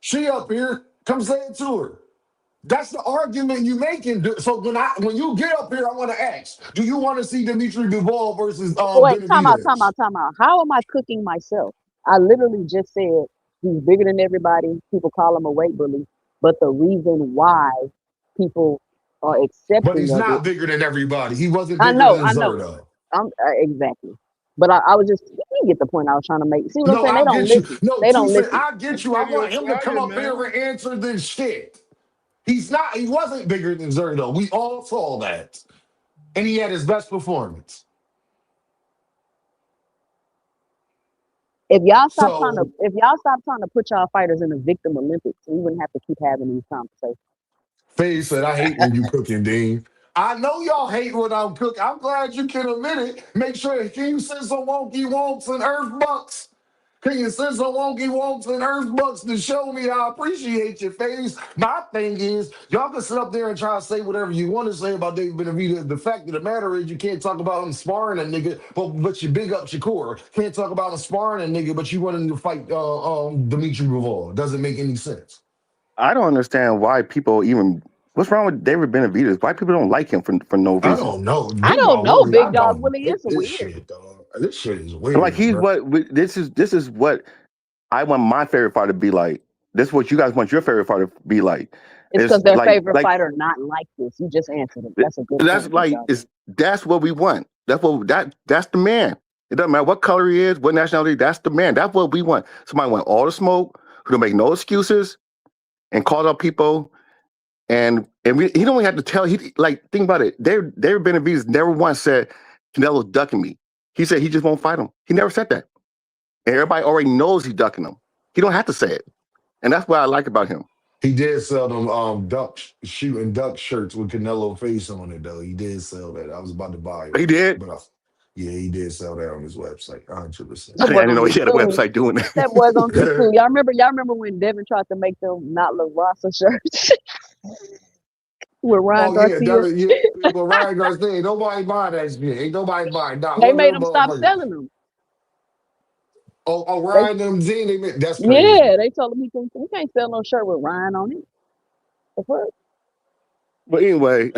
She up here. Come say it to her. That's the argument you making. So when you get up here, I want to ask: do you want to see Dimitri Bivol versus Wait, Benavidez? time out. How am I cooking myself? I literally just said he's bigger than everybody. People call him a weight bully, but the reason why people are But accepting he's of it, not bigger than everybody. He wasn't I bigger know, than I know, Zerto. exactly. But I was just you get the point I was trying to make. See what I'm No, saying? They I don't get you. listen. No, They don't Tucson, listen. I get That's you. I radio want him to come flyer, up here man. and answer this shit. He's not. He wasn't bigger than Zerto. We all saw that, and he had his best performance. So, If y'all stop trying to put y'all fighters in the victim Olympics, we wouldn't have to keep having these conversations. Faye said, "I hate when you cooking, Dean." I know y'all hate when I'm cooking. I'm glad you can admit it. Make sure can you send some wonky wonks and earth bucks? Can you send some wonky wonks and earth bucks to show me I appreciate your face? My thing is, y'all can sit up there and try to say whatever you want to say about David Benavidez. The fact of the matter is, you can't talk about him sparring a nigga, but you big up Shakur. Can't talk about him sparring a nigga, but you want him to fight Dimitri Bivol. Doesn't make any sense. I don't understand why people even. What's wrong with David Benavidez? Why people don't like him for no I reason? don't know. I Big don't Dog know, Willie, I Big Dog don't Willie. get It's this weird. shit, dog. This shit is Like weird, he's bro. this is what I want my favorite fighter to be like. This is what you guys want your favorite fighter to be like. It's It's because their like favorite like fighter not like this. You just answered it. That's a good that's point, Big like Dog. that's what we want. That's the man. It doesn't matter what color he is, what nationality. That's the man. That's what we want. Somebody want all the smoke, who don't make no excuses, and call out people. He don't have to tell. He like think about it. David Benavidez never once said Canelo's ducking me. He said he just won't fight him. He never said that. And everybody already knows he's ducking him. He don't have to say it. And that's what I like about him. He did sell them shooting duck shirts with Canelo face on it though. He did sell that. I was about to buy it, He did. but yeah, he did sell that on his website, I 100%. That didn't, boy I didn't gonna know be he had a sued. website doing that. That boy gonna be sued. Y'all remember when Devin tried to make them not look Rasa shirts with Ryan Oh yeah, Garcia? but Ryan Garcia, ain't nobody buying that shit. Ain't nobody buying that. They One of made them him stop motherfuckers. selling them. They, Ryan them Z, that's crazy. yeah, they told him we can't sell no shirt with Ryan on it. The fuck? But anyway,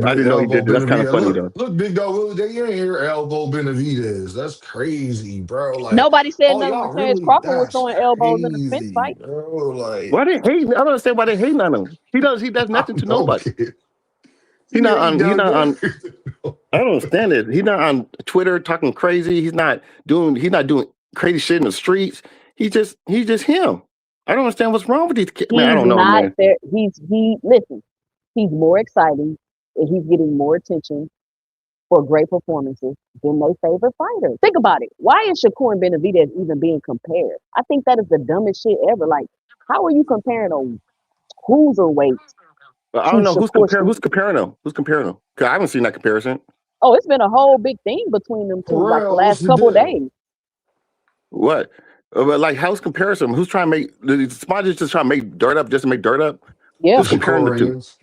I didn't know he Elbow did that. That's kind of Benavidez. funny though. Look, Big Dog Willie, they in here. Elbow Benavidez. That's crazy, bro. Like, Nobody said oh nothing when y'all Terrence really? Crawford was That's throwing elbows in a fence crazy, fight. bro. Like, Why they hate? I don't understand why they hate on him. He does I nothing to don't nobody. care. He Yeah, not he on he done not on good. I don't understand it. He's not on Twitter talking crazy. He's not doing crazy shit in the streets. He's just him. I don't understand what's wrong with these kids. Man, I He's don't know, not man. there. Listen. He's more exciting and he's getting more attention for great performances than their favorite fighter. Think about it. Why is Shakur and Benavidez even being compared? I think that is the dumbest shit ever. Like, how are you comparing a cruiserweight I to don't know Shakur who's Stevenson. comparing them. Who's comparing them? Because I haven't seen that comparison. Oh, it's been a whole big thing between them two, For like the real, what's last the couple of deal? days. What? But like, how's comparison? Who's trying to make? Somebody's just trying to make dirt up just to make dirt up. Yeah. Who's comparing the two? Shakorians.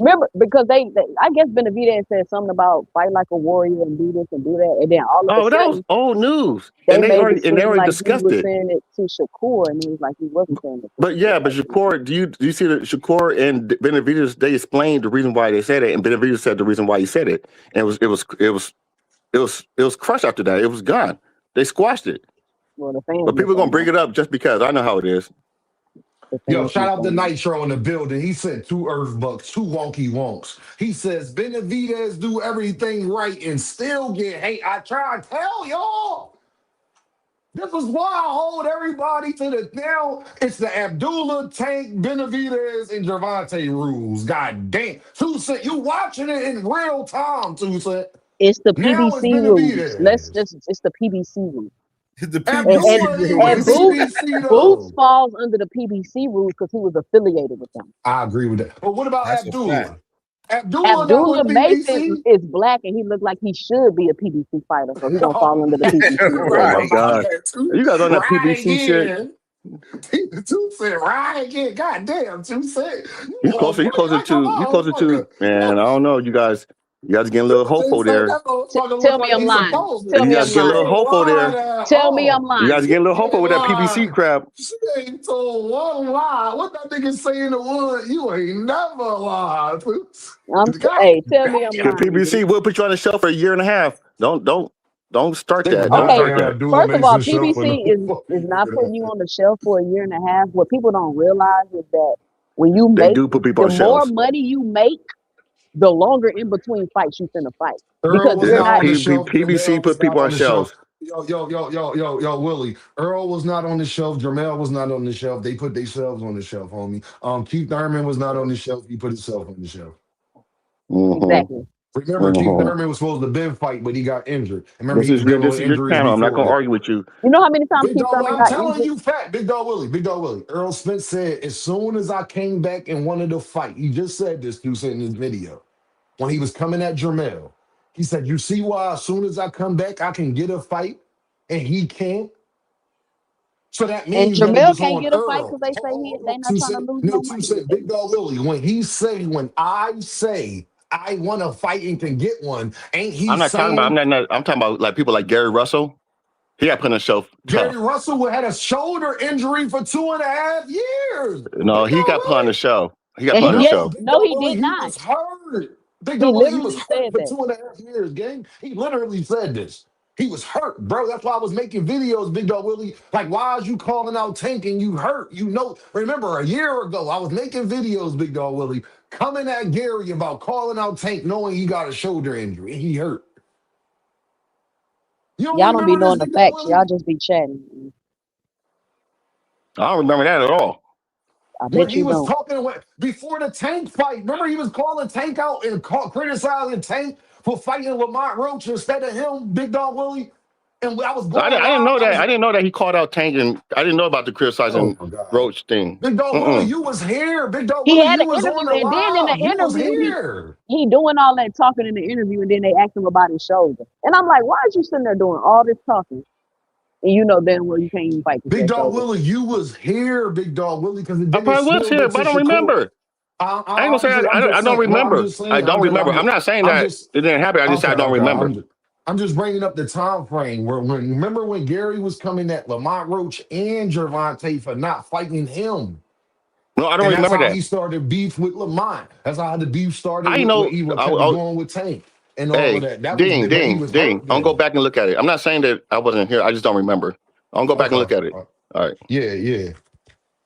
Remember, because they I guess Benavidez said something about fight like a warrior and do this and do that, and then all of a Oh, that was sudden old news, they and they made it seem already like he discussed was it. saying it to Shakur, and he was like he wasn't saying it. But yeah, but Shakur, do you see that Shakur and Benavidez, they explained the reason why they said it, and Benavidez said the reason why he said it, and it was crushed after that. It was gone. They squashed it. Well, the fans, But people are gonna bring it up just because. I know how it is. the Yo, fans shout out to saying Nitro in the building. He said 2 Earth Bucks, 2 wonky wonks. He says Benavidez do everything right and still get hate. I try to tell y'all. This is why I hold everybody to the now. It's the Abdullah, Tank, Benavidez, and Gervonta rules. God damn. Tusa, you watching it in real time, Tusa. it's the Now it's PBC rules. Benavidez. It's the PBC rules. The Abdullah PBC ain't with And the rules. PBC Boots though. falls under the PBC rules because he was affiliated with them. I agree with that. But what about That's a fact. Abdullah? Abdullah not Abdullah with Mason PBC? is black and he looked like he should be a PBC fighter, so he don't fall under the PBC rules. Oh my Right. God, you guys on that Right PBC shit? again. Two said, right again. God damn, two said. You closer to man. I don't know. You guys getting a little hopeful there. Tell me I'm lying. Tell You me guys I'm getting a little lying. hopeful there. Tell me I'm You lying. guys getting a little hopeful with that PBC crap. She ain't told one lie. What that nigga say in the wood? You ain't never lied. Hey, tell me I'm The lying. PBC will put you on the shelf for a year and a half. Don't start that. Don't Okay, start that. Abdullah first of all, Mason shelf in PBC is not putting you on the shelf for a year and a half. What people don't realize is that when you They make do put people the on more shelves. money you make, the longer in between fights you finna fight. Earl was you're not not on the shelf. PBC Jamel was put not people on on the shelf. shelves. Yo, Willie. Earl was not on the shelf. Jamel was not on the shelf. They put themselves on the shelf, homie. Keith Thurman was not on the shelf. He put himself on the shelf. Mm-hmm. Exactly. Remember, Keith Thurman was supposed to been fight, but he got injured. Remember, This he is was your dealing with injuries channel. I'm not before gonna that. argue with you. You know how many times Big Keith dog, Thurman I'm got telling injured? you, fat Big Dog Willie, Big Dog Willie. Earl Spence said, as soon as I came back and wanted to fight, he just said this to in his video when he was coming at Jermel. He said, "You see why? As soon as I come back, I can get a fight, and he can't." So that And means that it Jamel was can't on get a fight Earl. because they say they not Two trying to cent, lose no, no two money with cent, that. Big Dog Willie. When I say I want to fight and can get one, ain't he I'm not saying? talking about. I'm talking about like people like Gary Russell. He got put on the shelf. Gary Tough. Russell had a shoulder injury for 2.5 years. No, Big he Dog got put on Willie. the shelf. He got put on the shelf. Big No, Dog he Willie, did he not. was hurt. Big He Dog Willie, he was literally hurt said for that. 2.5 years, gang. He literally said this. He was hurt, bro. That's why I was making videos, Big Dog Willie. Like, why is you calling out Tank and you hurt? You know, remember a year ago, I was making videos, Big Dog Willie, coming at Gary about calling out Tank, knowing he got a shoulder injury and he hurt. You don't Y'all don't be remember this, knowing the Big Dog facts. Willie? Y'all just be chatting. I don't remember that at all. I When bet he you was don't. talking before the Tank fight, remember he was calling Tank out and criticizing Tank for fighting Lamont Roach instead of him, Big Dog Willie. And I was going I didn't live. know that. I didn't know that he called out Tank, and I didn't know about the criticizing Oh my God. Roach thing. Big Dog Willie, you was here. Big Dog He Willie, had you an was on interview, the and then in live. the You was interview, here. he doing all that talking in the interview, and then they asked him about his shoulder. And I'm like, why is you sitting there doing all this talking? And you know damn well you can't even fight Big Dog shoulder. Willie, you was here, Big Dog Willie, because it I didn't probably was still here, get but to I don't Shakur. remember. I ain't gonna say I don't remember. I don't remember. I'm not saying that it didn't happen. I just said I don't remember. I'm just bringing up the time frame where remember when Gary was coming at Lamont Roach and Gervonta for not fighting him. No, I don't And that's remember how that. he started beef with Lamont. That's how the beef started I with know. what he kept going with Tank and all of that. That ding, was when he ding, was ding. hurt. I'm gonna go back and look at it. I'm not saying that I wasn't here. I just don't remember. I'm gonna go back and look at it. All right.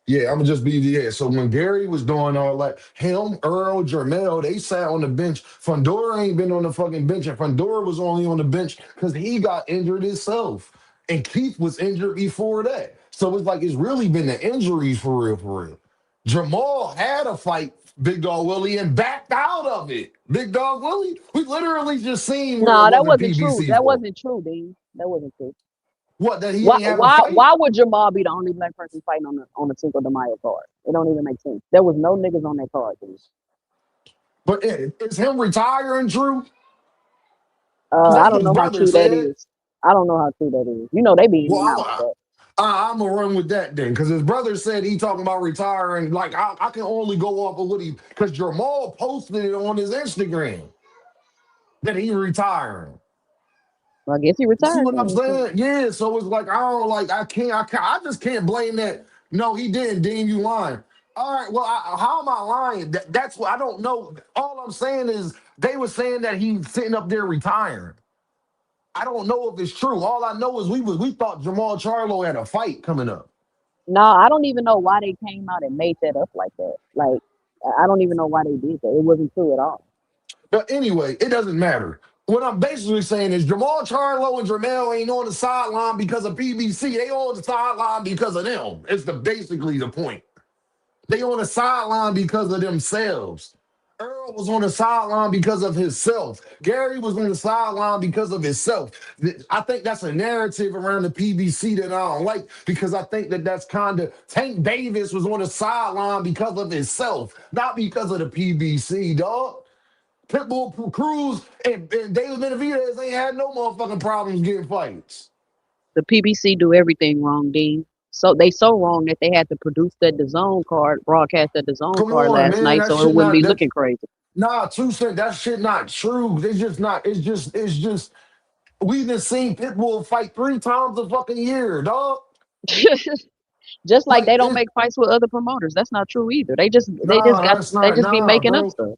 Yeah, I'm gonna just be. So when Gary was doing all that, him, Earl, Jermel, they sat on the bench. Fundora ain't been on the fucking bench, and Fundora was only on the bench because he got injured himself. And Keith was injured before that. So it's like it's really been the injuries for real, for real. Jamal had a fight, Big Dog Willie, and backed out of it. Big Dog Willie, we literally just seen where No, it that wasn't wasn't true. PBC's That fault. wasn't true, Dean. That wasn't true. What, that he ain't have a Why fight? why would Jamal be the only black person fighting on the Cinco de Mayo card? It don't even make sense. There was no niggas on that card. Dude. But is him retiring true? Because I that's what don't his know how brother true that said. is. I don't know how true that is. You know they be in and out with Well, that. I'm gonna run with that then, because his brother said he talking about retiring. Like I can only go off of what he, because Jamal posted it on his Instagram that he retiring. Well, I guess he You see retired what I'm then. saying? Yeah. So it's like I don't like I just can't blame that. No, he didn't. Dean, you lying. All right. Well, how am I lying? That's what I don't know. All I'm saying is they were saying that he's sitting up there retiring. I don't know if it's true. All I know is we thought Jamal Charlo had a fight coming up. No, I don't even know why they came out and made that up like that. Like I don't even know why they did that. It wasn't true at all. But anyway, it doesn't matter. What I'm basically saying is Jamal Charlo and Jamel ain't on the sideline because of PBC. They on the sideline because of them. It's basically the point. They on the sideline because of themselves. Earl was on the sideline because of himself. Gary was on the sideline because of himself. I think that's a narrative around the PBC that I don't like, because I think that that's kind of Tank Davis was on the sideline because of himself, not because of the PBC, dog. Pitbull Cruz and David Benavidez ain't had no motherfucking problems getting fights. The PBC do everything wrong, Dean. So they so wrong that they had to produce that DAZN card, broadcast that DAZN Come card on, last man. night, That so it shit wouldn't not be that. looking crazy. Nah, 2 cent. That shit not true. It's just not. It's just. We done seen Pitbull fight 3 times a fucking year, dog. Just like Like they don't it. make fights with other promoters. That's not true either. Nah, that's They not. just be Nah, making up bro. stuff.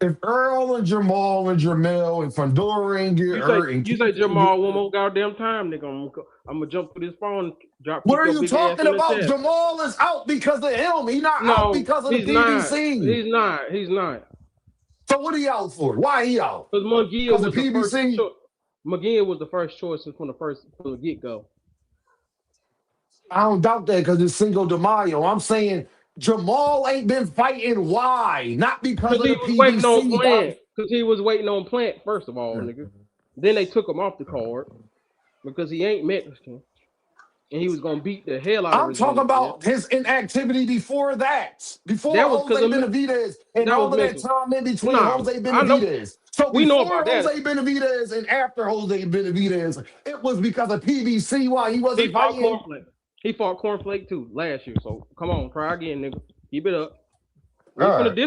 If Earl and Jamal and Jamel and Fedora ain't get You say hurt and you say Keith ain't get Jamal one hurt, more goddamn time, nigga. I'm gonna jump through this phone and what kick are your you big ass talking in the about? chest. Jamal is out because of him. He not out No, because of the he's not. PBC. He's not. He's not. So what are he out for? Why he out? Because McGill Because of was the first PBC? choice. McGill was the first choice from the get go. I don't doubt that because it's Cinco de Mayo. I'm saying Jamal ain't been fighting. Why? Not because Because of he the was waiting on PBC. Plant. Because he was waiting on Plant first of all, nigga. Then they took him off the card because he ain't Mexican and he was gonna beat the hell out of I'm talking Rodriguez. about his inactivity before that. Before That was because Jose of Benavidez and that was all of that mental. time in between Nah, Jose I know. Benavidez. So We know before about that. Jose Benavidez and after Jose Benavidez, it was because of PBC why he He wasn't fought fighting. Cornflake. He fought Cornflake too last year. So come on, try again, nigga. Keep it up. All right.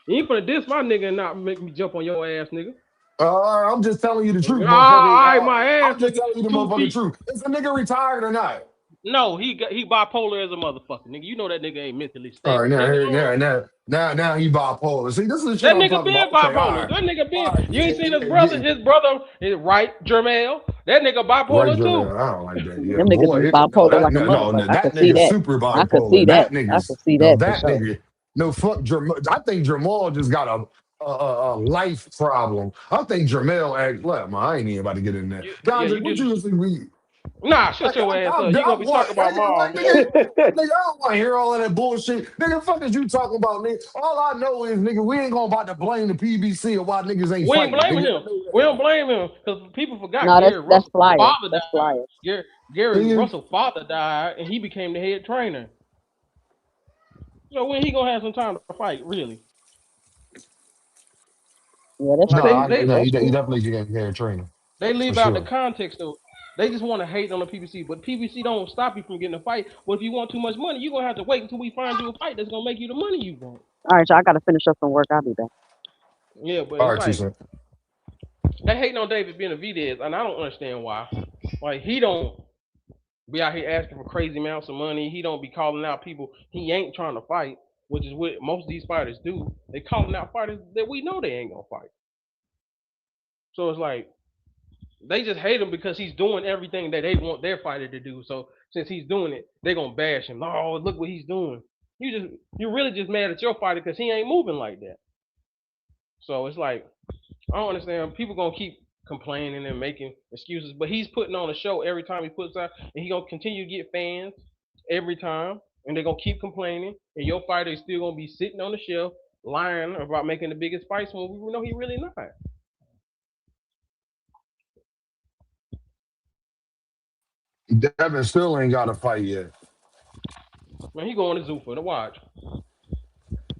You ain't finna diss my nigga and not make me jump on your ass, nigga. I'm just telling you the truth, motherfucker. All right, my ass, I'm just nigga. telling you the 2 feet. motherfucking truth. Is the nigga retired or not? No, he bipolar as a motherfucker, nigga. You know that nigga ain't mentally All stable. right, Leave it alone. now he bipolar. See, this is the shit That I'm nigga talking been about. Okay, all bipolar. right. That nigga All been. right, You ain't seen his yeah, brother. yeah. His brother is right, Jermel. That nigga Right, bipolar Jamel. too. I don't like that. Yeah, Them niggas is boy. No, bipolar like a no, motherfucker. I that could see nigga's that. super I could see bipolar. that. That I nigga's could see no, that for that sure. nigga. No, fuck Jamal. I think Jamal just got a life problem. I think Jamel act. Look, man, I ain't even about to get in there. Yeah, Donja, you what just you listening? nah. Shut your ass up. You gonna be What? talking about Nigga, mom, what, nigga. nigga? Nigga, I don't want to hear all of that bullshit. Nigga, fuck is you talking about, nigga? All I know is, nigga, we ain't gonna about to blame the PBC or why niggas ain't We ain't fighting, blaming nigga. him. We don't blame him because people forgot No, Gary that's Russell's flyer. father That's died. flyer. Gary Nigga, Russell's father died, and he became the head trainer. So when he gonna have some time to fight, really? Yeah, that's Like nah, true. they That's he true. definitely get hair training they for leave out the sure. context of. They just want to hate on the PBC, but PBC don't stop you from getting a fight. But if you want too much money, you're gonna have to wait until we find you a fight that's gonna make you the money you want. All right, y'all. I gotta finish up some work. I'll be back. Yeah, but All it's right, two like cents. they hating on David Benavidez, and I don't understand why. Like he don't be out here asking for crazy amounts of money. He don't be calling out people he ain't trying to fight, which is what most of these fighters do. They calling out fighters that we know they ain't gonna fight. So it's like they just hate him because he's doing everything that they want their fighter to do. So since he's doing it, they gonna bash him. Oh, look what he's doing. You're really just mad at your fighter because he ain't moving like that. So it's like I don't understand. People gonna keep complaining and making excuses, but he's putting on a show every time he puts out, and he gonna continue to get fans every time, and they're gonna keep complaining, and your fighter is still gonna be sitting on the shelf lying about making the biggest fights when we know he really not. Devin still ain't got a fight yet. Man, he going to Zuffa to watch.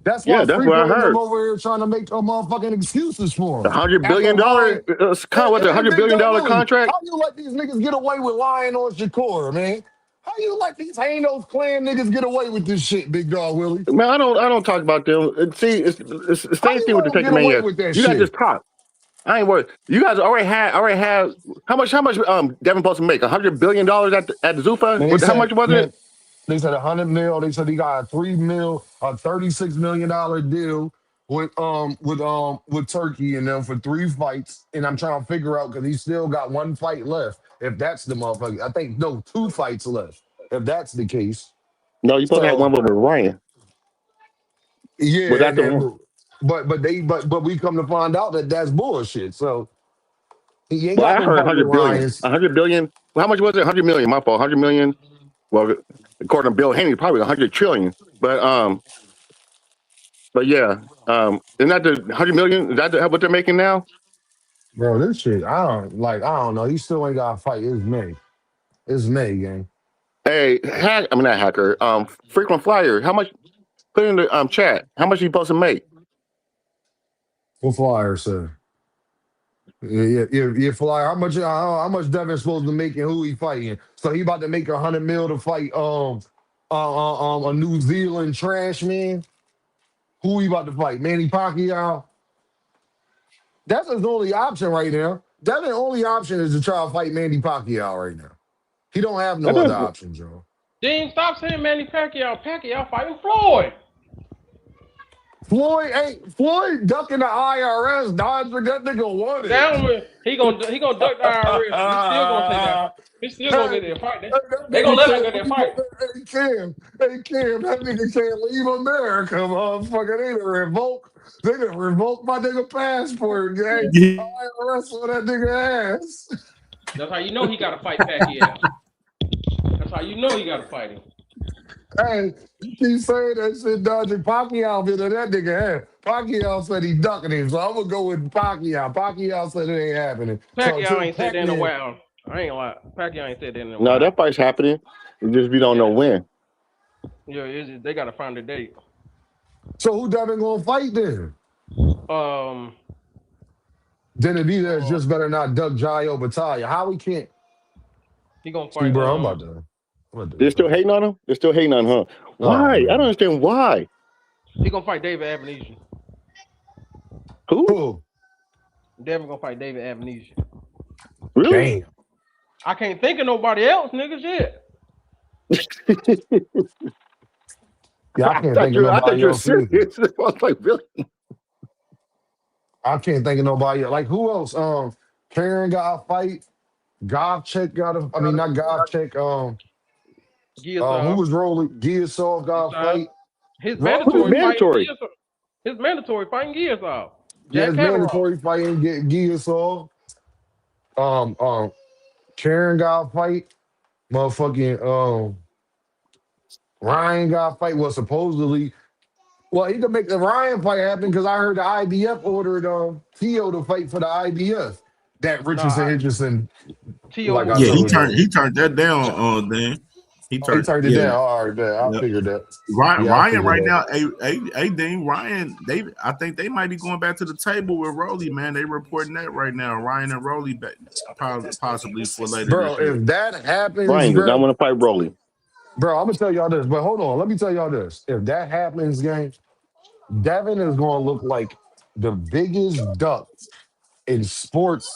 That's why Yeah, that's what I Freako and them heard. over here trying to make motherfucking excuses for The him. $100 billion After lying, what's it, hey, $100 Big billion Dog Willie, contract? how you let these niggas get away with lying on Shakur, man? How you let these Hanos clan niggas get away with this shit, Big Dog Willie? Man, I don't talk about them. See, it's the How same you thing with let the them Taker get away Mania. with that You guys shit? just talk. I ain't worried. You guys already had how much Devin supposed to make? $100 billion at the Zuffa? Man, they How said, much was it? man, they said 100 mil. They said he got a 3 mil, a $36 million deal with Turkey and them for 3 fights. And I'm trying to figure out because he still got 1 fight left. If that's the motherfucker, I think no 2 fights left. If that's the case, No, you supposed to have so one with Ryan. Was yeah, that and the one? then but we come to find out that that's bullshit. So he ain't Well, got I no heard fight with 100 billion. Lions. 100 billion. Well, how much was it? 100 million. My fault. 100 million. Well, according to Bill Haney, probably 100 trillion. But yeah, isn't that the 100 million? Is that what they're making now? Bro, this shit, I don't know. He still ain't got to fight. It's May. It's May, gang. Hey, I mean not hacker. Frequent flyer. How much? Put in the chat. How much you supposed to make? What flyer, sir? Yeah, flyer. How much Devin supposed to make and who he fighting? So he about to make 100 mil to fight a New Zealand trash man. Who he about to fight? Manny Pacquiao. That's his only option right now. Devin's only option is to try to fight Manny Pacquiao right now. He don't have I no other thought, options, yo. Dean, stop saying Manny Pacquiao. Pacquiao fighting Floyd. Floyd ducking the IRS, dodging that nigga won it. Down with he gonna duck the IRS. He still gonna take that. He still gonna get Hey, there fight. that They gonna nigga let him can't get there leave. fight. Hey Kim, that nigga can't leave America, motherfucker. They done revoke my nigga passport, gang. IRS on that nigga ass. That's how you know he gotta fight Pacquiao. That's how you know he gotta fight him. Hey, you keep saying that shit, dodging Pacquiao bit of that nigga ass. Pacquiao said he ducking him, so I'm gonna go with Pacquiao. Pacquiao said it ain't happening. So Pacquiao until ain't said that in a Pac-Man, while. I ain't lie. Pacquiao ain't said that in a no, while. that fight's happening. It's just we don't know Yeah, when. they gotta find a date. so who Devin gonna fight then? Um, Then it be there just better not duck Jayo Battaglia. How we can't he gonna see, fight. bro? I'm about to do They're still something. hating on him. They're still hating on him. Oh Why? I don't man. understand why. He gonna fight David Avenesian. Who? Who? Devin gonna fight David Avenesian. Really? Damn. I can't think of nobody else, niggas. Shit. Yeah, I can't think of I thought nobody you were else either. serious. I was like, really? I can't think of nobody else. Like who else? Karen got a fight. Govcheck got a. I mean, not Govcheck. Who Giasov. was rolling? Giasov got a Giasov. fight. His Roly Who's mandatory was fighting mandatory? Giasov. His mandatory fighting Giasov. yeah, Jack it's Catterall. mandatory fighting. Get Giasov. Um, um, Karen got a fight. Motherfucking Ryan got a fight. Well, supposedly, well, he could make the Ryan fight happen because I heard the IBF ordered Theo to fight for the IBF. That Nah, Richardson, like T.O. I Yeah, he told Woodley. turned you. he turned that down on then. He Oh, he turned turned it yeah. down. All right, man. I Yeah. figured that. Yeah, I Ryan figured right that. now, Dean Ryan, I think they might be going back to the table with Rolly, man. They reporting that right now. Ryan and Rolly back, possibly for later Bro, this year. if that happens, Brian does not bro, want to fight Rolly. I'm gonna tell y'all this. But hold on, let me tell y'all this. If that happens, gang, Devin is gonna look like the biggest duck in sports.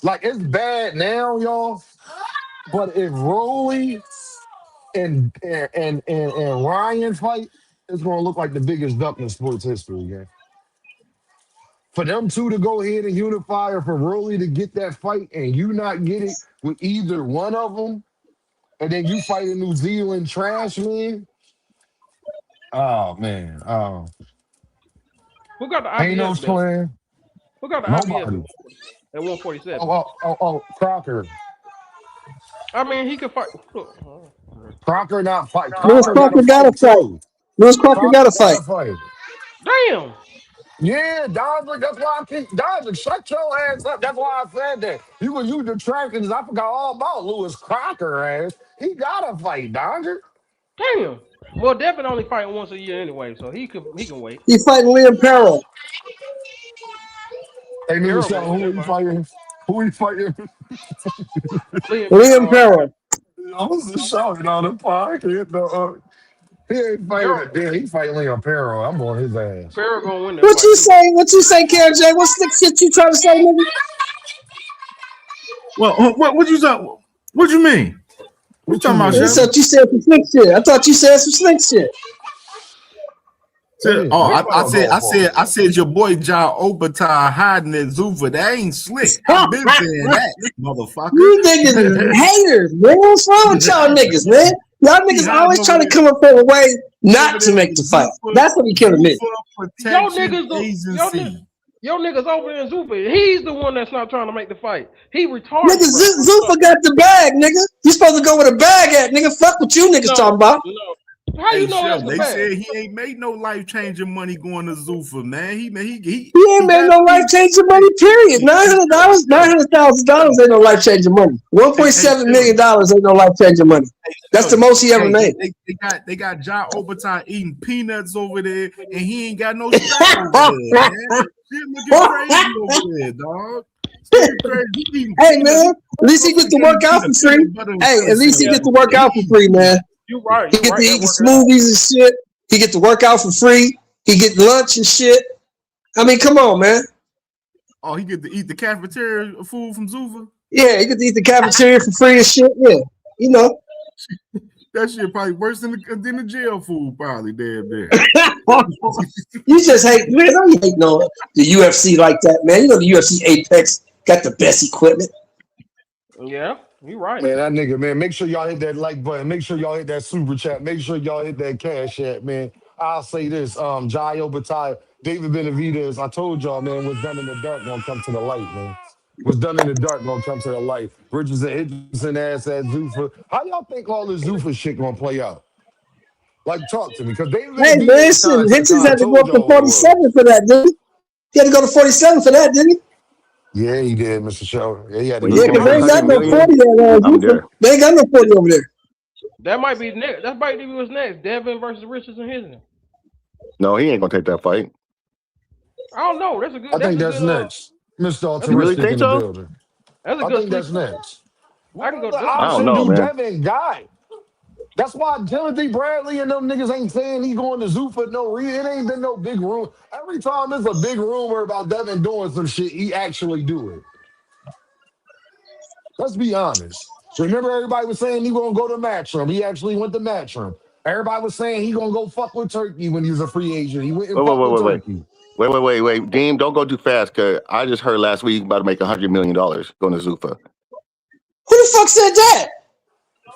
Like it's bad now, y'all. But if Rolly and Ryan fight, it's gonna look like the biggest duck in sports history, gang. For them two to go ahead and unify, or for Rolly to get that fight and you not get it with either one of them, and then you fight a New Zealand trash man. Oh man. Who got the Ain't no IBF belt? playing. Who got the IBF Nobody. at 147? Crocker. I mean, he could fight. Crocker not fight. Lewis Crocker got to Crocker got to fight fight. too. Lewis Crocker got Crocker to got fight. to fight. Damn. Yeah, Dodger. That's why I keep Dodger. Shut your ass up. That's why I said that. You were you detracting. I forgot all about Lewis Crocker ass. He gotta fight Dodger. Damn. Well, Devin only fighting once a year anyway, so he can wait. He fighting Liam Perro. Hey, nigga, Carroll show gonna win who that he fight. fighting. Who he fighting? Liam, Liam Perro. I was just shouting on the pocket. He ain't fighting Carroll, a damn. He fighting Leon Perro. I'm on his ass. Carroll gonna win that What fight you too. say? What you say, KJ? What's the shit you trying to say, nigga? Well, what you say? What you mean? What you What you talking about, I mean? Shelly? thought you said some slick shit. I thought you said some slick shit. Said, oh, What I said, going for? I said your boy John Obertai hiding at Zuffa. That ain't slick. I've been saying that, motherfucker. You niggas is haters, man. What's wrong with y'all niggas, man? Y'all He niggas hiding always over trying to there, come up with a way not over to there make the with fight. Zuffa, That's what be killing me. Yo Protection niggas, Agency. yo niggas over there in Zupa. He's the one that's not trying to make the fight. He Nigga, retarded, bro. Zuffa got the bag, nigga. You supposed to go with a bag at, nigga. Fuck what you niggas talking No, about. no. How Hey, you know Shell, that's the they bag? said he ain't made no life changing money going to Zuffa, man. He ain't He made got no life changing money, period. hey, $900, $900,000 ain't no life changing money. hey, $1.7 Shell. million ain't no life changing money. That's the Yo, most he ever hey, made. they got John Oberton eating peanuts over there, and he ain't got no strap over there, man. Shit looking crazy over there, dog. It's looking crazy. He eating Hey peanuts. man, at least he get to work out for free. Peanut butter and Hey, jelly at least he Yeah, get sandwich. to work He out for eating free, man. peanuts. you right. He You get to right. That eat working out. smoothies and shit. He get to work out for free. He get lunch and shit. I mean, come on, man. Oh, he get to eat the cafeteria food from Zuva. Yeah, he get to eat the cafeteria for free and shit. Yeah, you know. That shit probably worse than the jail food, probably. Damn, there. You just hate, man. How you hate no the UFC like that, man? You know the UFC Apex got the best equipment. Yeah, you right. Man, that nigga, man. Make sure y'all hit that like button. Make sure y'all hit that super chat. Make sure y'all hit that cash app, man. I'll say this. Jai Obertai, David Benavidez, I told y'all, man, what's done in the dark gonna come to the light, man. What's done in the dark gonna come to the light. Richardson Hitchison ass at Zuffa. How y'all think all this Zuffa shit gonna play out? Like, talk to me. Because David Hey man, Benavidez shit, contract Hitchens kind of had to go told up to y'all what it was. 47 for that, didn't he? He had to go to 47 for that, didn't he? Yeah, he did, Mr. Show. Yeah, he had to When go you to Yeah, give because him they ain't got 100 47 no for that. 40 million, at I'm Zuffa. there. They ain't got no 40 over there. That might be next. That might be what's next. Devin versus Richardson Hisner. No, he ain't gonna take that fight. I don't know. That's a good. I That's think a that's good. next. Mr. That's a You good. really Altruistic think in the so? building. That's a I good think sleeper. that's next. I What can go. other That's a I good don't option sleeper. know, do man. Devin got? That's why Timothy Bradley and them niggas ain't saying he going to zoo for no reason. It ain't been no big room. Every time there's a big rumor about Devin doing some shit, he actually do it. Let's be honest. Remember, everybody was saying he gonna go to Matchroom. He actually went to Matchroom. Everybody was saying he gonna go fuck with Turkey when he was a free agent. He went and Wait, wait, fucked wait, with wait, wait. Turkey. Dean, don't go too fast, cause I just heard last week about to make $100 million going to Zufa. Who the fuck said that?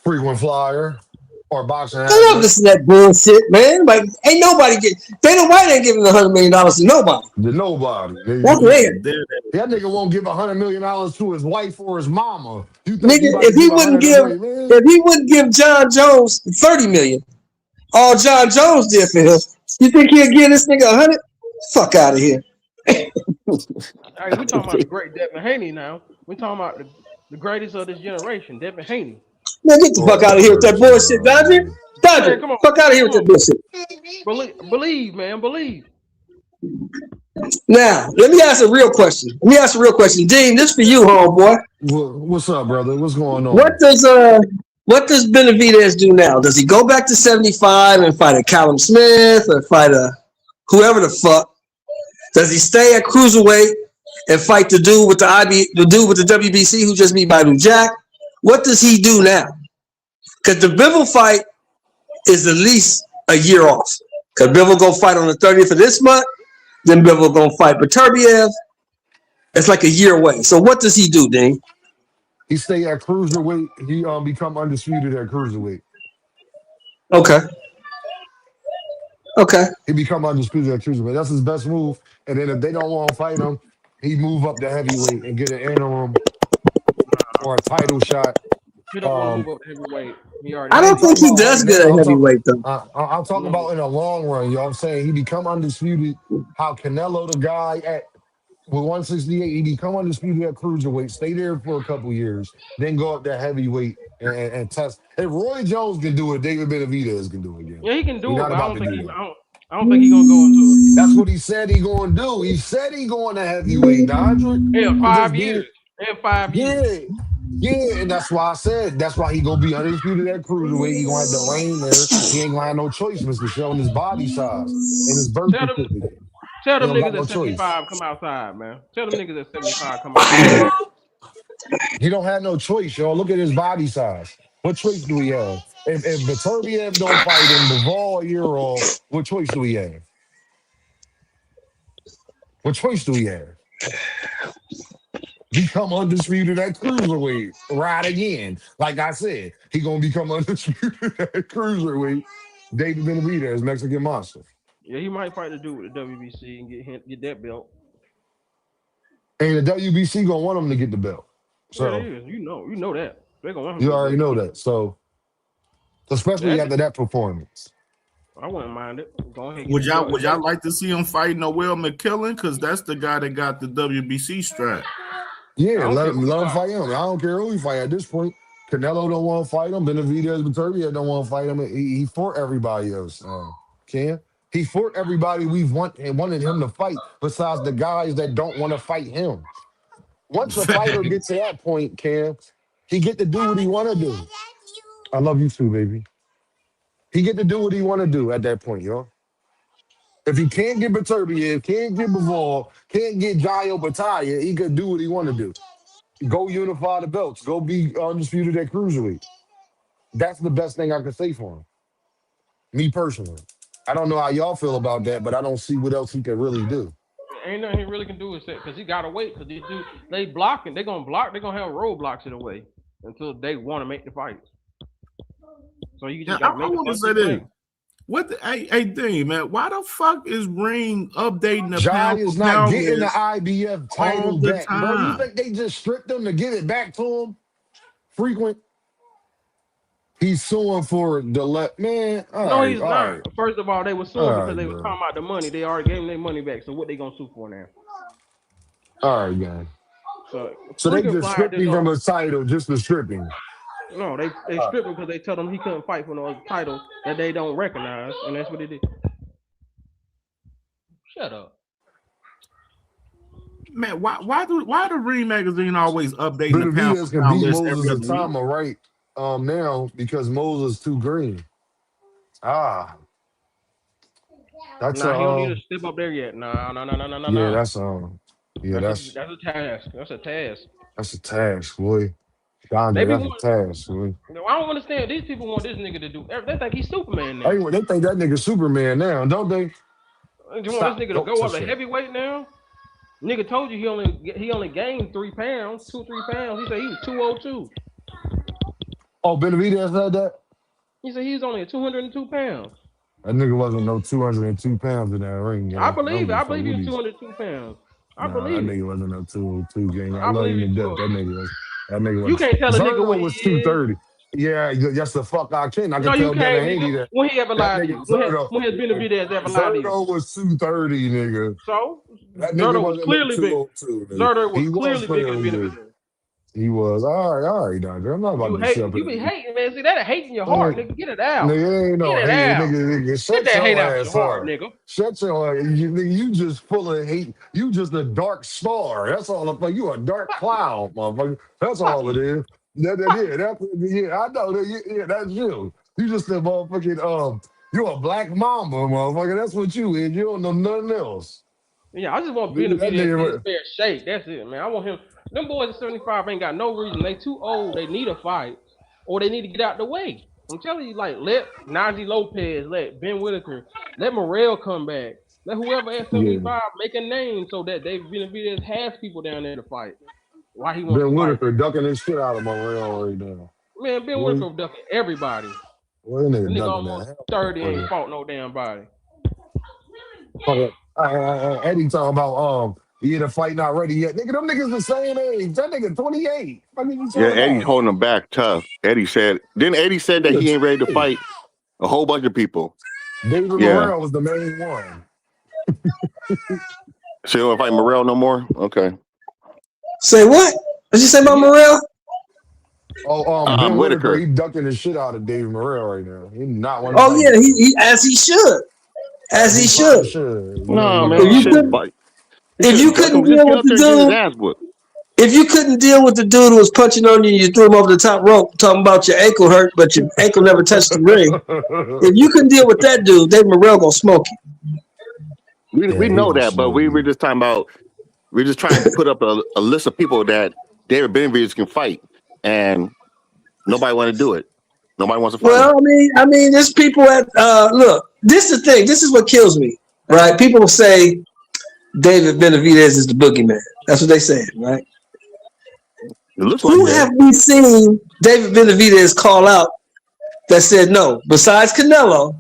Frequent flyer or boxing I don't habit. listen to that bullshit, man. Like, ain't nobody get Dana White ain't giving $100 million to nobody. To nobody. That's Yeah, weird. there. That nigga won't give $100 million to his wife or his mama. You think he Nigga, about to give 100 million, man? if he wouldn't give John Jones 30 million, all John Jones did for him, you think he'll give this nigga 100? Fuck out of here. Hey, we talking about the great Devin Haney now. We talking about the greatest of this generation, Devin Haney. Man, get the fuck Lord out have of here with that mercy, bullshit, Dodger. man. Man, Dodger, come on, fuck out of here come with that on. bullshit. Believe, man, believe. Now, let me ask a real question. Dean, this for you, homeboy. What's up, brother? What's going What on? does what does Benavidez do now? Does he go back to 75 and fight a Callum Smith or fight a whoever the fuck? Does he stay at cruiserweight and fight the dude with the WBC who just beat Badu Jack? What does he do now? Because the Bivol fight is at least a year off. Because Bivol go fight on the 30th of this month, then Bivol gonna fight Beterbiev. It's like a year away. So what does he do, Dean? He stay at cruiserweight. He become undisputed at cruiserweight. Okay. Okay. He become undisputed at cruiserweight. That's his best move. And then if they don't want to fight him, he move up to heavyweight and get an interim or a title shot. He don't want to move Um, up to heavyweight. He already I I don't ain't got. think talking he about right does good now. at heavyweight though. I'm talking No. about in the long run. You know what I'm saying? He become undisputed how Canelo, the guy at with 168, he become undisputed at cruiserweight, stay there for a couple years, then go up to heavyweight and test. If Roy Jones can do it, David Benavidez can do it again. Yeah, he can He's do it, not but I about don't to think do he. that. I don't think he gonna go into That's what he said he gonna do. He said he going to heavyweight, Dondrick. it. In I'm just 5 years. being, In 5 years. yeah, yeah, and that's why I said that's why he gonna be undisputed at cruiserweight. He gonna have the lane there. He ain't gonna have no choice, Mister, showing his body size and his birth Tell them, certificate. tell He them don't got niggas no at choice. 75 come outside, man. Tell them niggas at 75 come outside. He don't have no choice, y'all. Look at his body size. What choice do we have? If Beterbiev don't fight him, Bivol, Ural, what choice do we have? What choice do we have? Become undisputed at cruiserweight. Right again. Like I said, he gonna become undisputed at cruiserweight. David Benavidez, Mexican monster. Yeah, he might fight the dude with the WBC and get that belt. And the WBC gonna want him to get the belt. Yeah, it So is. You know that. They gonna want him you to already get know that. So especially that. after that performance. I wouldn't mind it. Go ahead. Would y'all like to see him fight Noel McKillen? Because that's the guy that got the WBC strap. Yeah, I don't let care him fight him. I don't care who he fight at this point. Canelo don't want to fight him. Benavidez, Beterbiev don't want to fight him. He fought everybody else. He fought everybody we've wanted him to fight besides the guys that don't want to fight him. Once a fighter gets to that point, Cam, he get to do what he want to do. I love you too, baby. He get to do what he want to do at that point, yo. If he can't get Beterbiev, can't get Bivol, can't get Jayo Bataya, he could do what he want to do. Go unify the belts. Go be undisputed at cruiserweight. That's the best thing I can say for him. Me personally. I don't know how y'all feel about that, but I don't see what else he can really do. Ain't nothing he really can do because he gotta wait because they blocking. They gonna block. They gonna have roadblocks in the way until they want to make the fight. So you just gotta I make. want to say this. What the hey thing, man? Why the fuck is Ring updating the Jai pound is for not pound getting the list IBF all title the back, bro. You time? think they just stripped him to give it back to him? Frequent. He's suing for the left man. No, he's All not. right. First of all, they were suing All because right, they were bro. talking about the money. They already gave them their money back. So what they gonna sue for now? All right, man. So they Freaking just fired stripped this him up. from his title just for stripping. No, they stripped him because they told him he couldn't fight for no title that they don't recognize, and that's what they did. Shut up. Man, why the Ring magazine always updating the pound Benavidez for can pound beat list Moses every and other week? Tama right now because Moses too green. That's Nah, he don't need to step up there yet. Nah. yeah, that's That's a task. That's a task. that's a task, boy. They Dondre, be that's a wanting, task, boy. I don't understand. These people want this nigga to do. They think he's Superman now. Anyway, they think that nigga Superman now, don't they? You want Stop. this nigga to Don't go up touch to that. heavyweight now? Nigga told you he only gained 3 pounds, 3 pounds. He said he was 202. Oh, Benavidez said that? He said he's only at 202 pounds. That nigga wasn't no 202 pounds in that ring, yo. I believe it. I believe he was Woodies. 202 pounds. I Nah, believe that it. nigga wasn't no 202 gang. I I love believe him to he death. was. That nigga was. You can't tell a nigga what Zerto he was is. 230. Yeah, that's the fuck I can. I No, can you tell can't, Benahandy nigga. that. When he ever That lied to nigga you? When has Benavidez ever lied to you? Zerto was 230, nigga. So That nigga Zerto was wasn't no clearly big. 202, nigga. Zerto was He was clearly bigger than clearly big. Benavidez. He was. All right, Dondre. I'm not about You to shut be hating, man. See that hate in your heart, nigga. Get it out. Nigga, ain't no Get it hate. out. Nigga, Get shut that hate your out your ass heart, up. nigga. Shut your ass. Nigga, you just full of hate. You just a dark star. That's all. You a dark cloud, motherfucker. That's all it is. Yeah, I know. Yeah, that's you. You just a motherfucking you a black mamba, motherfucker. That's what you is. You don't know nothing else. Yeah, I just want Nigga, that Benavidez in nigga- his fair shake. That's it, man. I want him. Them boys at 75 ain't got no reason. They too old. They need a fight, or they need to get out the way. I'm telling you, like, let Najee Lopez, let Ben Whitaker, let Morrell come back. Let whoever at 75 make a name so that Benavidez has people down there to fight. Why he wants Ben to fight? Whitaker ducking his shit out of Morrell right now. Man, Ben Whitaker ducking everybody. Well, that The nigga nigga ducking almost that. 30 ain't fought no damn body. Eddie talking about the fight not ready yet. Nigga, them niggas the same age. That nigga 28. What are you talking Yeah, Eddie about? holding him back tough. Eddie said that he ain't ready to fight a whole bunch of people. David Yeah. Morrell was the main one. So you don't fight Morrell no more? Okay. Say what? What'd you say about Morrell? Oh, Ben Whitaker, Whitaker. he ducking the shit out of David Morrell right now. He not want to Oh fight yeah, him. he as he should. As he Probably should. should. No, You man, If he you right. shouldn't couldn't fight. He if you shouldn't duck him. couldn't Just deal get with up the there and get his dude, ass whooped. if you couldn't deal with the dude who was punching on you, you threw him over the top rope talking about your ankle hurt, but your ankle never touched the ring. If you couldn't deal with that dude, David Morrell gonna smoke you. We He know gonna that, but smoke we were you. just talking about we're just trying to put up a list of people that David Benavidez can fight, and nobody want to do it. Nobody wants to fight him. Well, I mean, there's people at look, this is the thing, this is what kills me, right? People say David Benavidez is the boogeyman. That's what they say, right? It looks like Who that. have we seen David Benavidez call out that said no? Besides Canelo,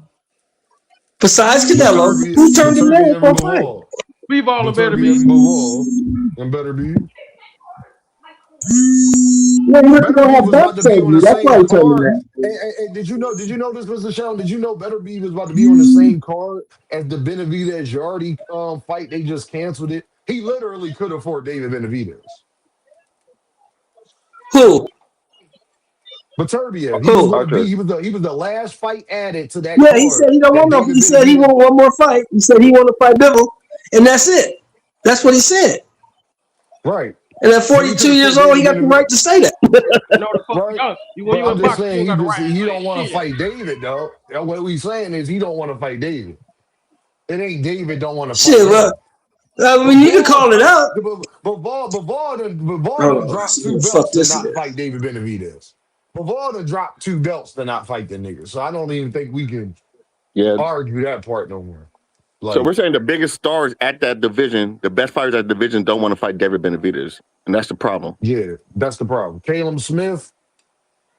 who turned him down Beterbiev for and a fight? Bivol. Speed ball and better Beterbiev be. and Bivol. And better be. Yeah, he wasn't Better gonna be have was back about to be on surgery. the That's why same he told me card. that. Hey, did you know? Did you know this, Mr. Sheldon? Did you know Better be was about to be on the same card as the Benavidez Yardy fight? They just canceled it. He literally could have fought David Benavidez. Who? Beterbiev. He was Who? going to be. Arthur. He was the last fight added to that Yeah, he card said he don't that want no. David He said he Benavidez. want one more fight. He said he want to fight Bivol, and that's it. That's what he said. Right. And at But he could 42 have years fought old, he David got the Benavidez. right to say that. No, the fuck Right. y'all. When But you I'm in just boxing, you saying don't got the right he to don't say want to shit. fight David though. And what we saying is he don't want to fight David. It ain't David don't want to fight Shit, well, him. I But mean, you can Ball call it fight. out. Ball Hold done on, let's dropped see two what the fuck belts to this not is. fight David Benavidez. Ball done dropped two belts to not fight the nigga. So I don't even think we can Yeah. argue that part no more. So we're Like, saying the biggest stars at that division, the best fighters at the division, don't want to fight David Benavidez, and that's the problem. yeah, that's the problem. Caleb Smith,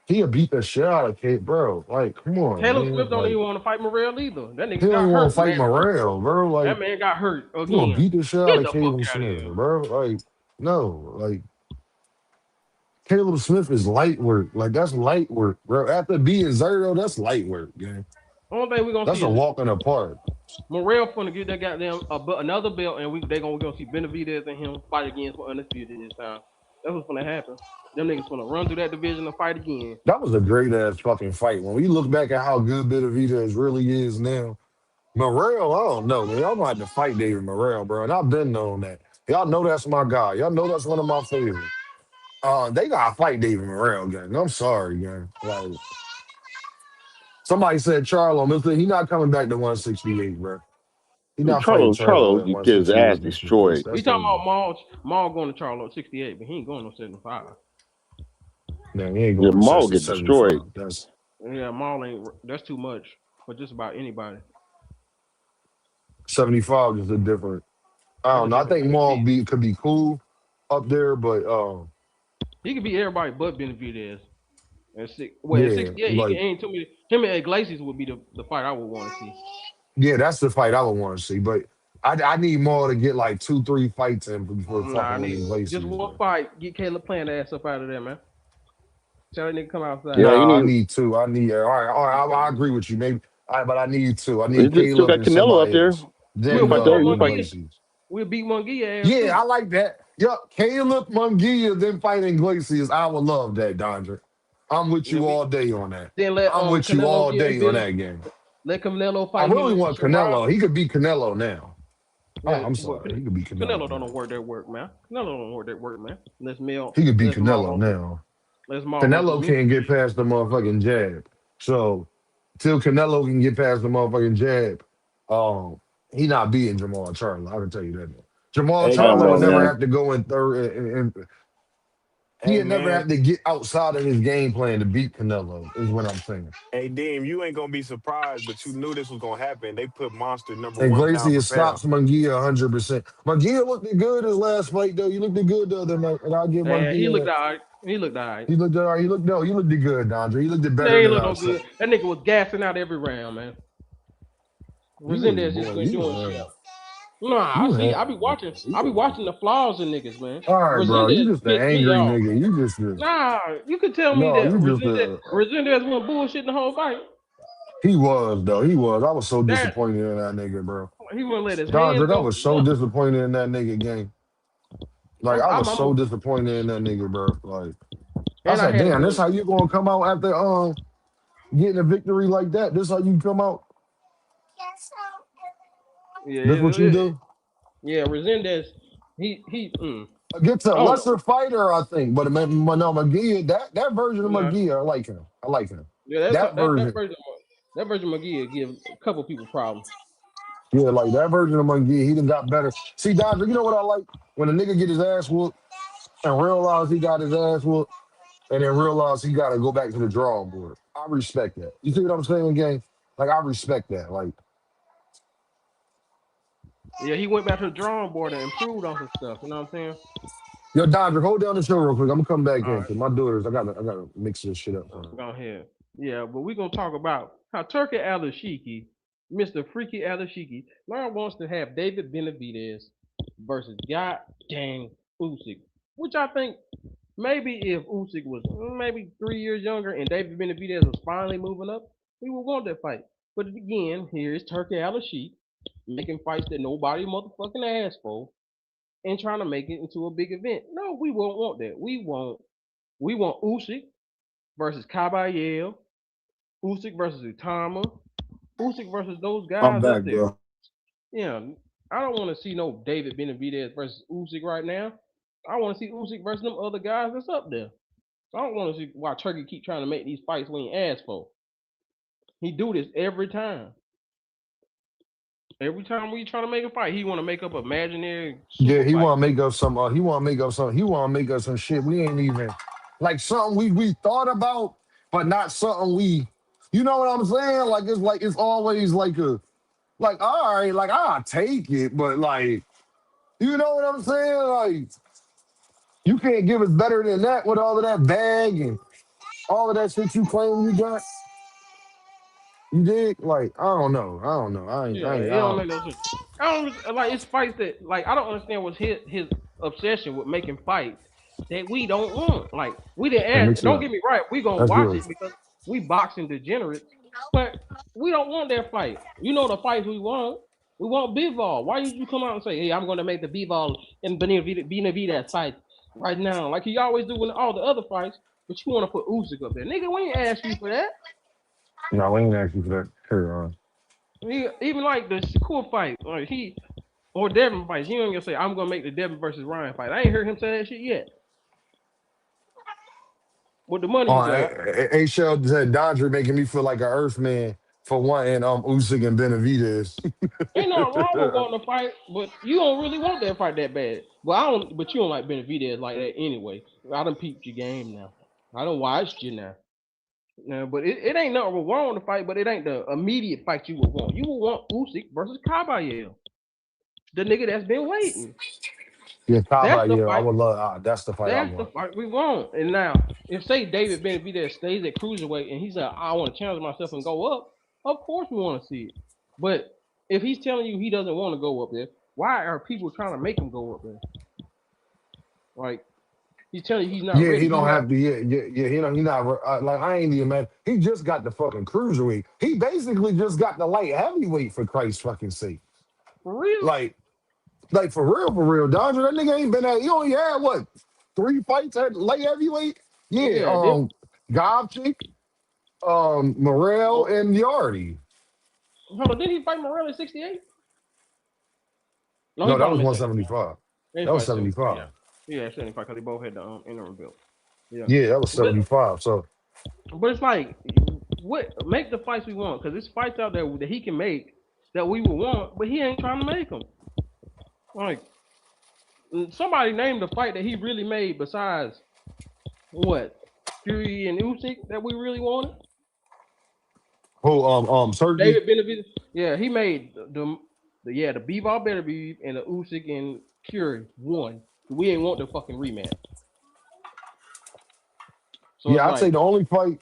he'll beat the shit out of Kate, bro. Like, come on, Caleb Smith man. don't Like, even want to fight Morrell either. That he nigga don't got even want to hurt, fight man. Morrell, bro. That Like, man got hurt you gonna again. beat the shit out Get of the fuck Caleb out of Smith, here. bro. Like, no, like Caleb Smith is light work. Like that's light work, bro. After being zero, that's light work, gang. Only thing we gonna That's see a is walk in the park. Morrell finna get that goddamn another belt, and we gonna see Benavidez and him fight again for undisputed this time. That's what's gonna happen. Them niggas gonna run through that division and fight again. That was a great ass fucking fight. When we look back at how good Benavidez really is now, Morrell, I don't know, man. Y'all gonna have to fight David Morrell, bro. And I've been knowing that. Y'all know that's my guy. Y'all know that's one of my favorites. They gotta fight David Morrell, gang. I'm sorry, gang. Like somebody said Charlo, Mister, he not coming back to 168, bro. He not fighting Charlo Charlo, at you get his ass 168 this year. destroyed. We That's talking over. about Maul going to Charlo at 68, but he ain't going no 75. Man, he ain't Yeah, going to Maul Session get destroyed. 75. That's Yeah, Maul ain't. That's too much for just about anybody. 75 is a different. I That's a don't know. I different think ball Maul game. could be cool up there, but He could beat everybody but Benavidez. At at yeah, 68, he can like aim to me. Him and Iglesias would be the fight I would want to see. yeah, that's the fight I would want to see. But I need Maul to get like 2, 3 fights in before Nah, I fucking with need just Iglesias, one man. fight. Get Caleb playing ass up out of there, man. Tell that nigga come outside. Yeah, you Nah, I need. need two. I need all right. I agree with you, maybe. All right, but I need two. I You need just still Caleb got and Canelo up somebody there. else. You We'll can Then fight whoop on there. You can fight. Munguia. Iglesias. We'll beat Munguia ass Yeah, too. I like that. Yup, Caleb Munguia then fighting Iglesias. I would love that, Dondre. I'm with Yeah, you all day on that. then let I'm with you Canelo all get in day on business. that game. Let Canelo I fight him really and want Sherrod. Canelo. He could beat Canelo now. Oh, Yeah, I'm well, sorry. He could beat Canelo Canelo don't know now. where that work, man. Canelo don't know where that work, man. He could beat Let's Maul Canelo on him. now. Let's Maul on Canelo him. can't get past the motherfucking jab. So till Canelo can get past the motherfucking jab, um, he not beating Jamal Charlo. I can tell you that. Jamal Hey, I don't Charlo know, would never Dondre. man. have to go in third, and Hey, he'd never man. have to get outside of his game plan to beat Canelo. Is what I'm saying. Hey, Deem, you ain't gonna be surprised, but you knew this was gonna happen. They put Monster number And one pound for Glacier pound. stops Munguia 100%. Munguia looked good his last fight though. You looked good the other night, and I'll give Yeah, he Munguia looked that. all right. He looked all right. He looked all right. He looked no, he looked good, Dondre. He looked They better ain't than look I no said. good. That nigga was gassing out every round, man. You Resendez just boy, been doing you shit. Nah, I you see. had I be watching the flaws in niggas, man. all right, bro. You Resendez just an pissed me angry off. nigga. You just Nah, you could tell me no. that You just Resendez went bullshit the whole fight. He was though. He was. I was so That disappointed in that nigga, bro. he wouldn't let his hands Dondrick, I go was for so nothing. disappointed in that nigga game. Like I'm, I I'm, was I'm so disappointed in that nigga, bro. Like I and I said, had damn, this the how you gonna come out after getting a victory like that? This how you come out? yeah This what you it, do? yeah Resendez. Against a I don't know. lesser fighter, I think. But no, McGee, that version of Yeah, McGee, I like him. I like him. yeah. That That version, version. That version of McGee will give a couple people problems. yeah, like that version of McGee, he done got better. See, Dondrick, you know what I like? When a nigga get his ass whooped and realize he got his ass whooped and then realize he got to go back to the drawing board. I respect that. You see what I'm saying, gang? Like, I respect that. Like, Yeah, he went back to the drawing board and improved on some stuff. You know what I'm saying? yo, Dondrick, hold down the show real quick. I'm gonna come back All in right, because my daughters, I gotta mix this shit up for them. go ahead. Yeah, but we're gonna talk about how Turkey Alashiki, Mr. Freaky Alashiki, now wants to have David Benavidez versus God dang Usyk, which I think maybe if Usyk was maybe 3 years younger and David Benavidez was finally moving up, we would want that fight. But again, here's Turkey Alashiki making fights that nobody motherfucking asked for and trying to make it into a big event. No, we won't want that. We want Usyk versus Caballero, Usyk versus Utama, Usyk versus those I'm guys back, up there. bro. Yeah, I don't want to see no David Benavidez versus Usyk right now. I want to see Usyk versus them other guys that's up there. I don't want to see why Turkey keep trying to make these fights when he asks for. He do this every time. Every time we try to make a fight, he want to make up imaginary Yeah, super he fight. want to make up some. He want to make up some. He want to make up some shit we ain't even like something we thought about, but not something we. You know what I'm saying? Like it's always like all right, like I'll take it, but like you know what I'm saying? Like you can't give us better than that with all of that bag and all of that shit you claim you got. You did like I don't know. I don't know. Yeah, it I don't don't. make no sense. I don't like it's fights that like I don't understand what's his obsession with making fights that we don't want. Like we didn't Hey, ask. mix it Don't up. get me right. We gonna That's watch good. it because we boxing degenerates, but we don't want that fight. You know the fights we want. We want Bivol. Why did you come out and say, "Hey, I'm gonna make the Bivol and Benavidez fight right now," like you always do in all the other fights? But you want to put Usyk up there, nigga. We ain't asked you for that. No, we ain't asking for that. Here, Even like the Shakur fight, like he or Devin fights. You ain't gonna say I'm gonna make the Devin versus Ryan fight. I ain't heard him say that shit yet. With the money you got, A Shell said Dondre making me feel like an Earthman for wanting Usyk and Benavidez. ain't nothing wrong with wanting to fight, but you don't really want that fight that bad. But I don't. But you don't like Benavidez like that anyway. I done peeped your game now. I done watched you now. Now, but it ain't nothing wrong with the fight, but it ain't the immediate fight you would want. You would want Usyk versus Caballero, the nigga that's been waiting. Yeah, That's Kaba, the yeah, I fight. would love. That's the fight I That's the want. fight we want. And now, if say David Benavidez stays at cruiserweight and he said, "I want to challenge myself and go up," of course we want to see it. But if he's telling you he doesn't want to go up there, why are people trying to make him go up there? Like he's telling you he's not Yeah, ready. he He don't has have to. Yeah. He not like I ain't even mad. He just got the fucking cruiserweight. He basically just got the light heavyweight for Christ's fucking sake. for real. Like, for real, Dodger. That nigga ain't been at. He only had what 3 fights at light heavyweight. Yeah, Yeah. Then, Gobchick, Morel, oh, and Yardy. hold on. Did he fight Morelli 68? No, he No, that fought him was at 75. 175. He That was fought 75. 75. Yeah. Yeah, 75 because they both had the interim belt. Yeah. Yeah, that was But 75. So But it's like, what make the fights we want? Because there's fights out there that he can make that we would want, but he ain't trying to make them. Like somebody named the fight that he really made besides what Fury and Usyk that we really wanted. who Turkey? David Benavidez. Yeah, he made the Bivol better be and the Usyk and Fury one. We ain't want the fucking rematch. So it's Yeah, I'd say like the only fight.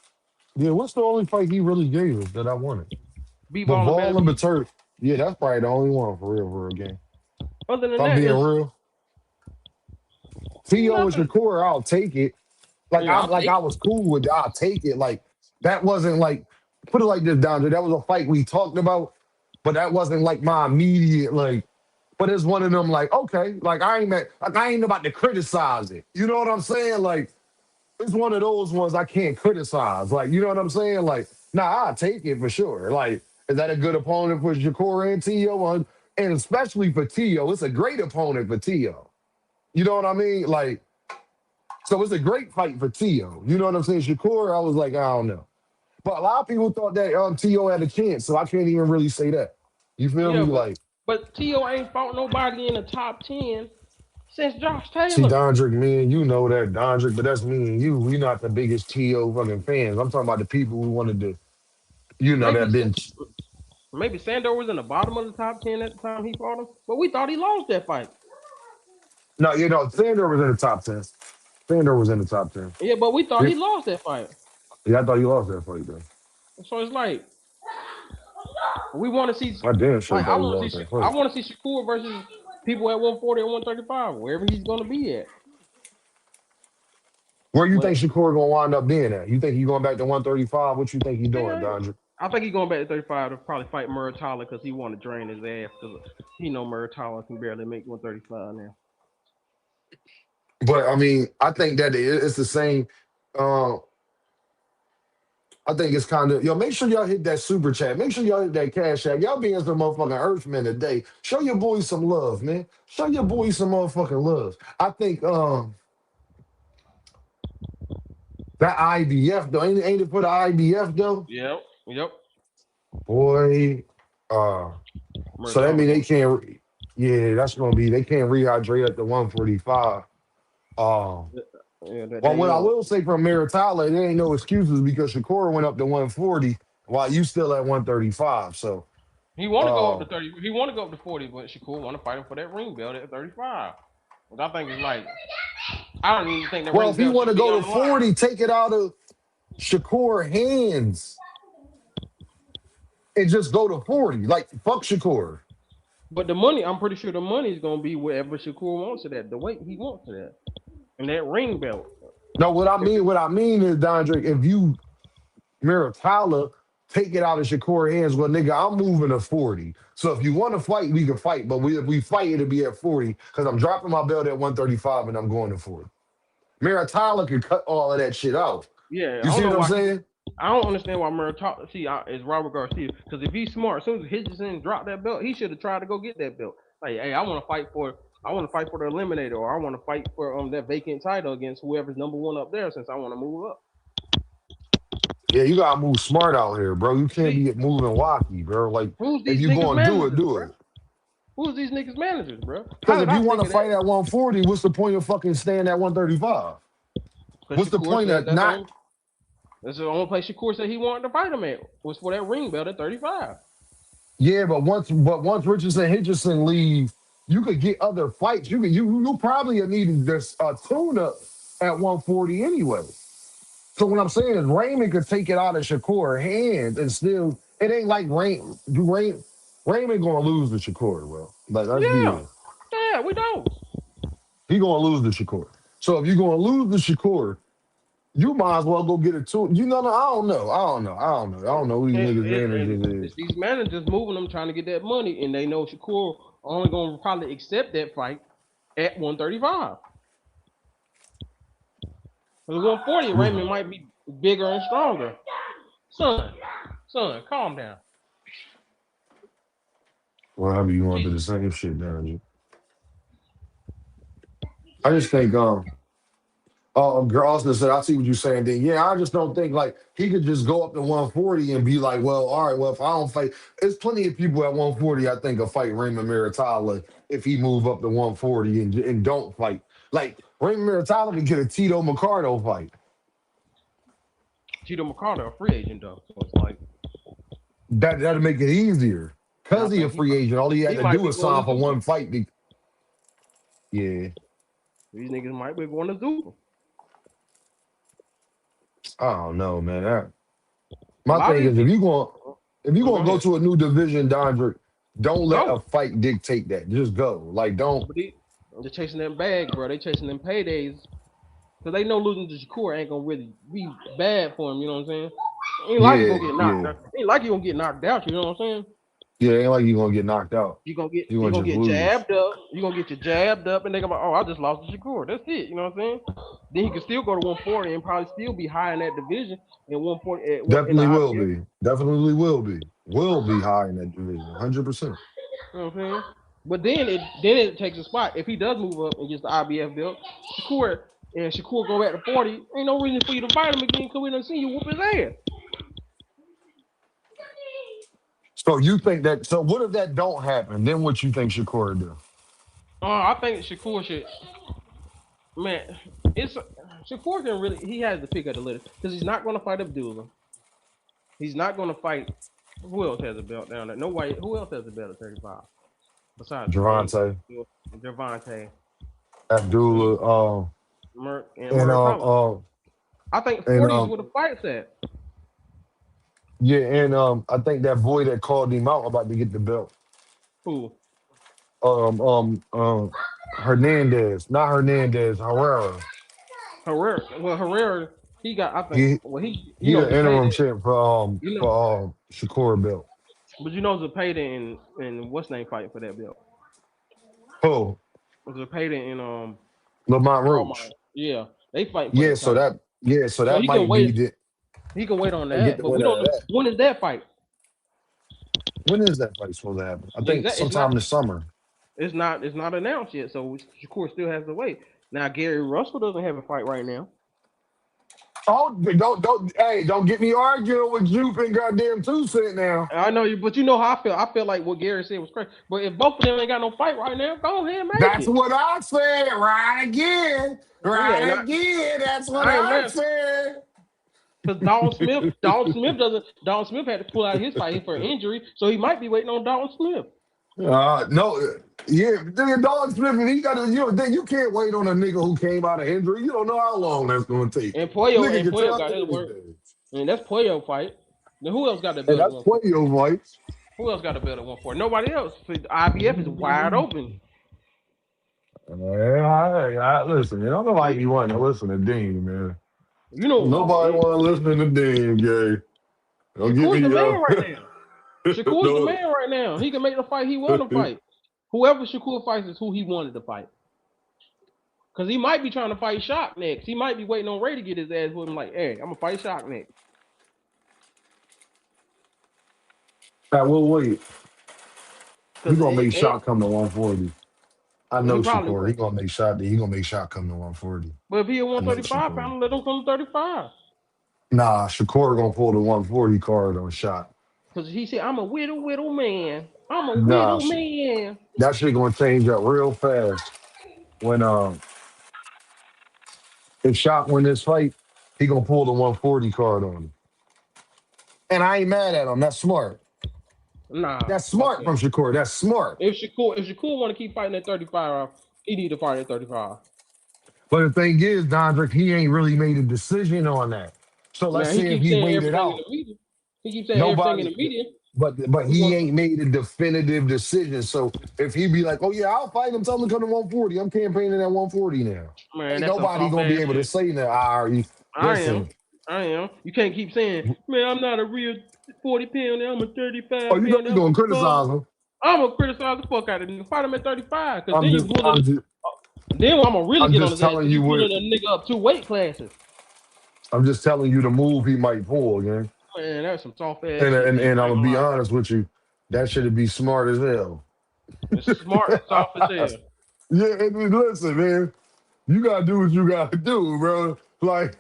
Yeah, what's the only fight he really gave us that I wanted? Bivol and Bivol and Benavidez. Batur. Yeah, that's probably the only one for real game. Other If than I'm that, being it's real, Theo and nothing. Shakur, I'll take it. Like Yeah, I'll I take. was cool with. I'll take it. Like that wasn't like. put it like this, Dondre. That was a fight we talked about, but that wasn't like my immediate like. But it's one of them like, okay, like I ain't about to criticize it. You know what I'm saying? Like it's one of those ones I can't criticize. Like, you know what I'm saying? Like, nah, I'll take it for sure. Like, is that a good opponent for Shakur and Tio? And especially for Tio, it's a great opponent for Tio. You know what I mean? Like, so it's a great fight for Tio. You know what I'm saying? Shakur, I was like, I don't know. But a lot of people thought that Tio had a chance, so I can't even really say that. You feel Yeah, me? Like, but T.O. ain't fought nobody in the top 10 since Josh see, Taylor. Dondrick, me and you know that, Dondrick, but that's me and you. We not the biggest Tio fucking fans. I'm talking about the people who wanted to, you know, Maybe that been. maybe Sandor was in the bottom of the top 10 at the time he fought him, but we thought he lost that fight. No, you know, Sandor was in the top 10. Sandor was in the top 10. Yeah, but we thought Yeah, he lost that fight. yeah, I thought you lost that fight, though. So it's like we want to see, I damn sure like thought you lost that I fight. want to see Shakur versus people at 140 or 135, wherever he's gonna be at. Where you think But Shakur gonna wind up being at? You think he going back to 135? What you think he doing, yeah, Dondrick? I think he's going back to 35 to probably fight Muratalla because he want to drain his ass because he know Muratalla can barely make 135 now. But I mean, I think that it's the same. Uh, I think it's kind of make sure y'all hit that super chat. Make sure y'all hit that cash app. Y'all being some motherfucking earthmen today. Show your boys some love, man. Show your boys some motherfucking love. I think that IBF though ain't it for the IBF though? Yep. Boy, so that Muratalla mean they going. can't. Yeah, that's gonna be they can't rehydrate at the 145. Um, Yeah, that well, day what I of. will say from Maritala, there ain't no excuses because Shakur went up to 140 while you still at 135. So, He want to go up uh, to 30. He want to go up to 40, but Shakur want to fight him for that ring belt at 35. Which I think is like, I don't even think the well, ring if he belt want should to be go on to the line. 40, take it out of Shakur hands and just go to 40. Like fuck Shakur. But the money, I'm pretty sure the money is gonna be wherever Shakur wants it at, the weight he wants it at, and that ring belt. No, If what I mean is, Dondre, if you Maritala take it out of Shakur hands, well, nigga, I'm moving to 40. So if you want to fight, we can fight. But if we fight, it'll be at 40 because I'm dropping my belt at 135 and I'm going to 40. Maritala could cut all of that shit out. yeah, I You don't see know what I'm why he. saying? I don't understand why Muratalla is Robert Garcia. Because if he's smart, as soon as Hitchison dropped that belt, he should have tried to go get that belt. Like, hey, I want to fight for the eliminator, or I want to fight for that vacant title against whoever's number one up there, since I want to move up. Yeah, you gotta move smart out here, bro. You can't See, be moving wacky, bro. Like who's if these you niggas gonna do it, managers, do bro? it. Who's these niggas managers, bro? How Because did if you I want think to of that? fight at 140, what's the point of fucking staying at 135? Because What's the Shakur point said of not? that's the only place Shakur said he wanted to fight him at was for that ring belt at 35. Yeah, but once Richardson Hitchison leave, you could get other fights. You probably need this tune up at 140 anyway. So what I'm saying is Raymond could take it out of Shakur hands and still it ain't like Raymond gonna lose to Shakur, bro. Like let's be Yeah, real. yeah, we don't. He gonna lose to Shakur. So if you're gonna lose to Shakur, you might as well go get a tune. You know, I don't know who these niggas And managers it's is. these managers moving them trying to get that money, and they know Shakur only gonna probably accept that fight at 135. Because 140, Raymond might be bigger and stronger. Son, calm down. Well, however you want to See, do the same shit down. I just think Austin said, I see what you're saying. Then yeah, I just don't think like he could just go up to 140 and be like, well, all right, well, if I don't fight, there's plenty of people at 140 I think will fight Raymond Maritala if he move up to 140 and don't fight. Like Raymond Maritala can get a Tito Mercado fight. Tito McCarter, a free agent though, so it's like, That'll make it easier. and I Cause he a think free agent. All he had he to might do be was going sign to for Zupa. one fight. Yeah. These niggas might be going to Zupa. I don't know, man. A My lot of thing these is people. if you Oh, go gonna go ahead. to a new division, Dondrick, don't let a Go. fight dictate that. Just go. Like don't. But they're chasing them bags, bro. They chasing them paydays. Because they know losing to Shakur ain't going to really be bad for him, you know what I'm saying? Ain't like you Yeah, gonna get knocked yeah. out. Ain't like you gonna get knocked out. You know what I'm saying? Yeah, ain't like you gonna get knocked out. You You gonna gonna just get lose. jabbed up. You gonna get your jabbed up, and they gonna be, oh, I just lost to Shakur. That's it. You know what I'm saying? Then he can still go to 140 and probably still be high in that division in 140 in the Definitely will IBF. be. Definitely will be. Will be high in that division. 100%. You know what I'm saying? But then it takes a spot. If he does move up and gets the IBF belt, Shakur Shakur go back to 40. Ain't no reason for you to fight him again because we done seen you whoop his ass. So you think that? So what if that don't happen? Then what you think Shakur do? I think Shakur should. Man, it's Shakur can really. He has to pick up the litter because he's not going to fight Abdullah. He's not going to fight. Who else has a belt down there? No white. Who else has a belt at 35 besides Jermaine, Javante, Javante, Abdullah, Merck, and and Murray Thomas? I think and 40 is where the fight's at. yeah, and I think that boy that called him out about to get the belt. Who? Um, um, um, Hernandez, not Hernandez, Herrera. Herrera. Well, Herrera, he got. I think. He Well, he. You he know, the Zepeda. interim champ You know, for Shakur belt. but you know Zepeda and what's name fighting for that belt? Oh, Zepeda and Lamont Carmine. Roach. Yeah, they fighting for Yeah, that so title. So that he can might be wait. the He can wait on get that. the But we winner don't of know that. when is that fight. When is that fight supposed to happen? I think Exactly. It's sometime not. this summer. It's not. It's not announced yet. So Shakur still has to wait. Now Gary Russell doesn't have a fight right now. Oh, hey, don't get me arguing with Jupe and goddamn Two Cent now. I know you, but you know how I feel. I feel like what Gary said was crazy. But if both of them ain't got no fight right now, go ahead and make That's it. what I said. Right again. Yeah, and Right again. That's what I ain't I mad said. because Dalton Smith had to pull out his fight for injury, so he might be waiting on Dalton Smith. No, yeah, nigga, Don Smith, he got to, you can't wait on a nigga who came out of injury. You don't know how long that's going to take. And Nigga can Puyo tell got his work. anything. And that's Puyo fight. Then who else got the And belt at that's 140? Quayo fights. Who else got the belt at 140? Nobody else. So the IBF is wide open. Listen, man, I don't know why See, you want to listen to Dean, man. you know, Nobody want to listen to Dean, gay. Don't get Shakur's the me, man right now. Shakur's the don't. man right now. He can make the fight he want to fight. Whoever Shakur fights is who he wanted to fight. Because he might be trying to fight Shock next. He might be waiting on Ray to get his ass with him like, hey, I'm going to fight Shock next. I will wait. He Because gonna make shot come to 140. I he know probably Shakur. will. He gonna make shot come to 140. But if he a I know 135 Shakur. pounder, let him come to 35. Nah, Shakur gonna pull the 140 card on shot. Because he said, I'm a widow man. I'm a Nah, widow man. that shit gonna change up real fast. When if Shot win this fight, he gonna pull the 140 card on him. And I ain't mad at him. That's smart. Nah, That's fuck smart that. from Shakur. That's smart. If Shakur want to keep fighting at 35, he need to fight at 35. But the thing is, Dondrick, he ain't really made a decision on that. So let's Now, he say if keeps he saying waited everything in out, the media. He keeps saying everything in nobody. the media. But He he want, ain't made a definitive decision. So if he be like, oh yeah, I'll fight him, tell him to come to 140. I'm campaigning at 140 now. man, Ain't that's some nobody soft gonna be ass able to shit. say that. All right, I am. listen. I am. You can't keep saying, man, I'm not a real 40 pounder. I'm a Oh, 35 you know pounder. you I'm gonna a bum. criticize him. I'm gonna criticize the fuck out of him. Fight him at 35, cause I'm then you just, pulling. I'm just, Then I'm gonna really I'm get on just his ass, telling cause you you what. pulling a nigga up 2 weight classes. I'm just telling you the move he might pull, again. Man, that's some soft ass And shit, and, man. and I I'm ain't gonna gonna be lie. honest with you. That should be smart as hell. It's smart and soft as hell. Yeah, listen, man. You gotta do what you gotta do, bro. Like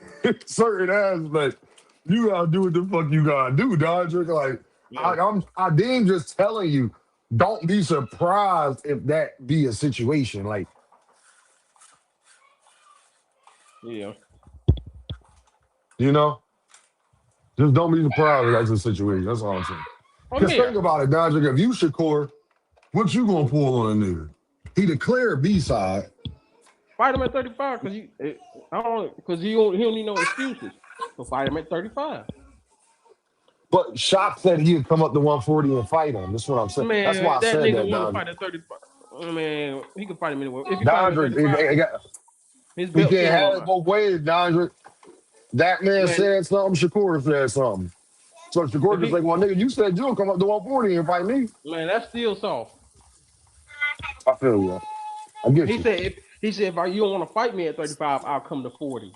certain aspects, you gotta do what the fuck you gotta do, Dodger. Like Yeah, I deem just telling you, don't be surprised if that be a situation. Like, yeah. you know, just don't be surprised if that's a situation. That's all I'm saying. Oh Cause yeah. think about it, Dodger. If you Shakur, what you gonna pull on a nigga? He declared B side, Fight him at 35, cause I don't, cause he don't need no excuses. So fight him at 35. but Shock said he'd come up to 140 and fight him. That's what I'm saying. That's Man, why I that said nigga that, want to Dodger. fight at 35. Man, he can fight him anywhere. If he fight him at Dodger, 35, his we belt can't still on the have it line. both ways, Dodger. That man Man, said something. Shakur said something. So Shakur If just he, like, well, nigga, you said you'll come up to 140 and fight me. man, that's still soft. I feel you. I get He you. said if you don't want to fight me at 35, I'll come to 40.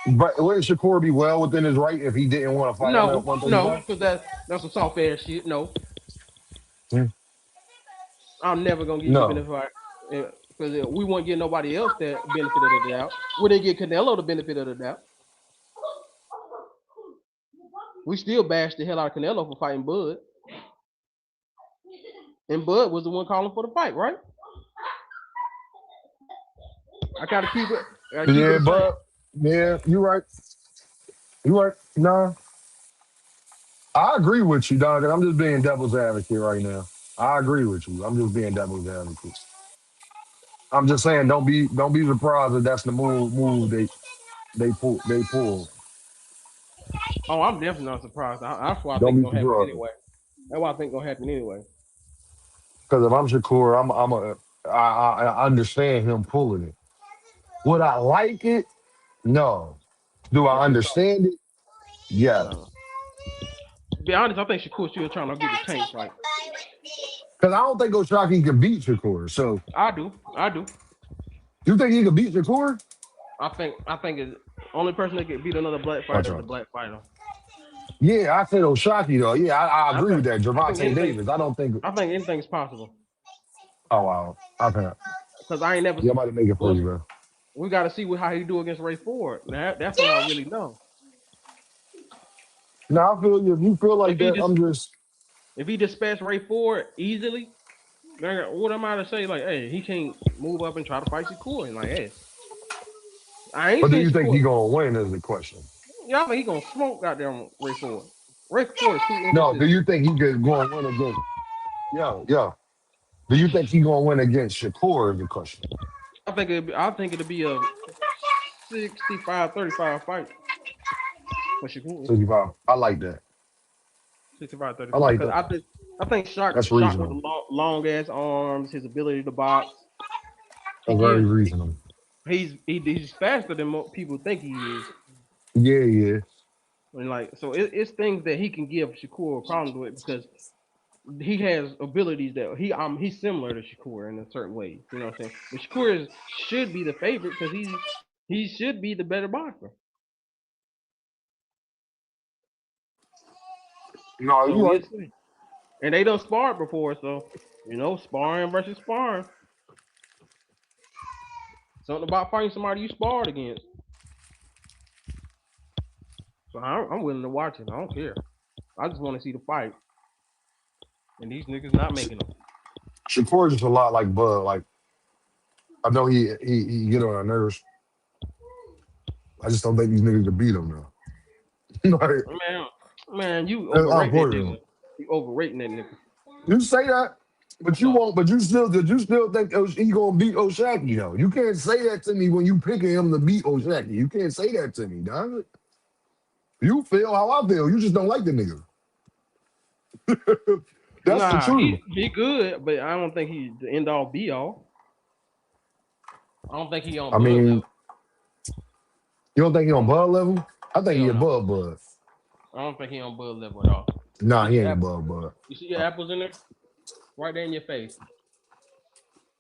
But wouldn't Shakur be well within his right if he didn't want to fight him at No, 135? because that's some soft ass shit. No, Hmm. I'm never gonna give you the No. benefit because we won't give nobody else that benefit of the doubt. We didn't get Canelo the benefit of the doubt. We still bashed the hell out of Canelo for fighting Bud, and Bud was the one calling for the fight, right? I gotta keep it. I gotta keep it Yeah, the same. but yeah, you're right. You're right. Nah, I agree with you, dog. And I'm just being devil's advocate right now. I agree with you. I'm just being devil's advocate. I'm just saying, don't be surprised if that's the move they pull. Oh, I'm definitely not surprised. That's what I Don't think be gonna happen surprised. anyway. That's what I think gonna happen anyway. Because if I'm Shakur, I understand him pulling it. Would I like it? No. Do I That's just so. understand it? Yes. To be honest, I think Shakur still trying to get the tank fight. Because I don't think Oshaki can beat Shakur. So I do. I do. you think he can beat Shakur? I think it's only person that can beat another black Watch fighter is a out. black fighter. Yeah, I said Oshaki though. Yeah, I I agree think with that. I think Javante anything Davis. I don't think. I think anything's possible. Oh wow. Okay. Because I ain't never Yeah, I might make it for well you, bro. we gotta see how he do against Ray Ford. Now that's when I really know. Now I feel you. If you feel like If he that, just I'm just if he dispatched Ray Ford easily, then what am I to say? Like, hey, he can't move up and try to fight Shakur. And like, hey, I ain't but do seen you think Shakur. he gonna win is the question. Yeah, I think he gonna smoke goddamn Ray Ford. Ray Ford is too No, do inconsistent. you think he could go and win against yeah. Do you think he gonna win against Shakur is the question. I think it'll be a 65-35 fight for Shakur. 65. I like that. 65 I 35. like Because that. I think That's Shock with the reasonable. long ass arms, his ability to box, he That's very gives reasonable. he's faster than people think he is. Yeah, yeah. And like so it's things that he can give Shakur a problem with because he has abilities that he's similar to Shakur in a certain way. You know what I'm saying? But should be the favorite because he should be the better boxer. No, So you we'll right. see. And they don't sparred before, so sparring versus sparring. Something about fighting somebody you sparred against. So I'm willing to watch it. I don't care. I just want to see the fight, and these niggas not making them. Shakur is just a lot like Bud. Like I know he get on our nerves. I just don't think these niggas can beat him now. Like, Man, you overrate that nigga. unfortunately. You overrating that nigga. You say that, but you No, won't. But you still think he gonna beat Oshaki though? You can't say that to me when you picking him to beat Oshaki. You can't say that to me, dog. You feel how I feel. You just don't like the nigga. That's the nah, truth. he good, but I don't think he's the end all be all. I don't think he on I Bud mean, level. you don't think he I on don't think. Bud level? I think he Hell no. above Bud. I don't think he on Bud level at all. You Nah, see he your ain't apple. above Bud. You see your apples in there, right there in your face,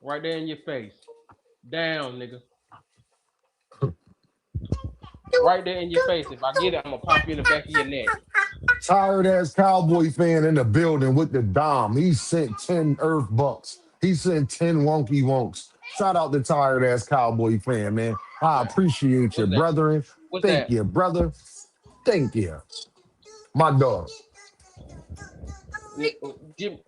right there in your face. Down, nigga. Right there in your face. If I get it, I'm gonna pop you in the back of your neck. Tired ass Cowboy fan in the building with the Dom. He sent 10 Earth Bucks. He sent 10 Wonky Wonks. Shout out the tired ass Cowboy fan, man. I Right. appreciate you, What's that? brethren. What's Thank that? you, brother. Thank you. My dog. Give,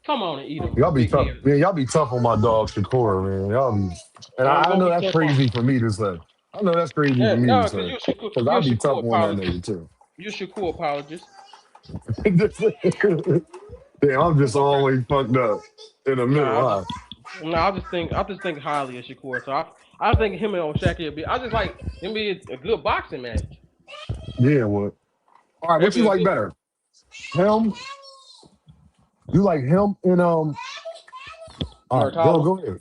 come on and eat them, Y'all be big tough. head. Man, y'all be tough on my dog Shakur, man. Y'all be, and I Don't know be that's tough on. crazy for me to say. I know that's crazy for Yeah, me to no, because say. Because I you're a be tough Shakur on that apologist. nigga too. You're a Shakur apologist. Damn, I'm just Okay. always fucked up in the No, middle, huh? I just think highly of Shakur. So I think him and O'Shaki will be. I just like him be a good boxing match. Yeah, what? All right, It'll what be you a like good. better? Him? You like him and all right, go Murtala. go ahead.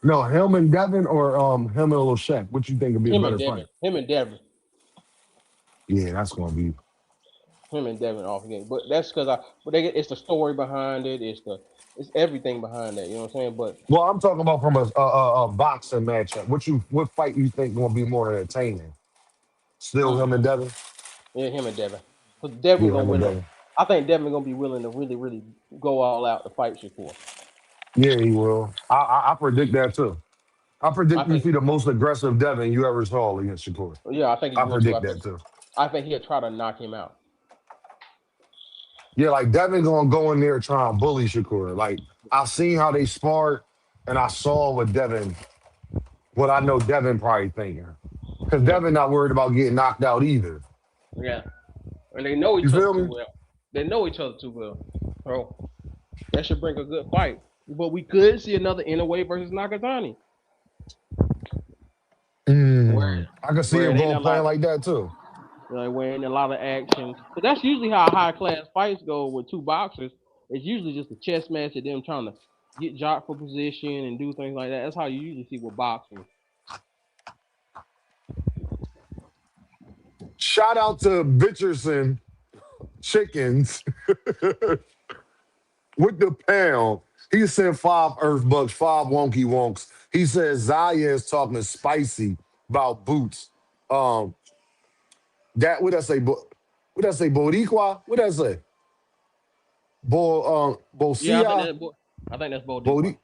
No, him and Devin or him and Lil Shaq. What you think would be a Him and better Devin. fight? Him and Devin. Yeah, that's gonna be. him and Devin off again. But that's because it's the story behind it. It's everything behind that. You know what I'm saying? But Well, I'm talking about from a boxing matchup. What fight you think gonna be more entertaining? Still him and mm, Devin? yeah, him and Devin. Because Devin Yeah, gonna him and win. Devin. I think Devin gonna be willing to really, really go all out to fight Shakur. Yeah, he will. I predict that too. I I predict you think, see the most aggressive Devin you ever saw against Shakur. yeah, I think he I will too. predict that too. I think he'll try to knock him out. Yeah, like Devin gonna go in there trying to bully Shakur. Like I seen how they sparred, and I saw what Devin, what I know Devin probably thinking. Because Yeah, Devin not worried about getting knocked out either. yeah, and they know You each other feel too me? well. They know each other too well. So that should bring a good fight. But we could see another Inoue versus Nakatani, where I can see where him it ain't going a playing lot. like that too. Where ain't a lot of action. But that's usually how high class fights go with two boxers. It's usually just a chess match of them trying to get jocked for position and do things like that. That's how you usually see with boxing. Shout out to Bitcherson Chickens with the pound. He sent 5 Earth Bucks, 5 Wonky Wonks. He says Zaya is talking spicy about boots. Um, that what I say? What I say? Boricua? What I say? Yeah, Bosia? I think that's Bodiqua. Bodi?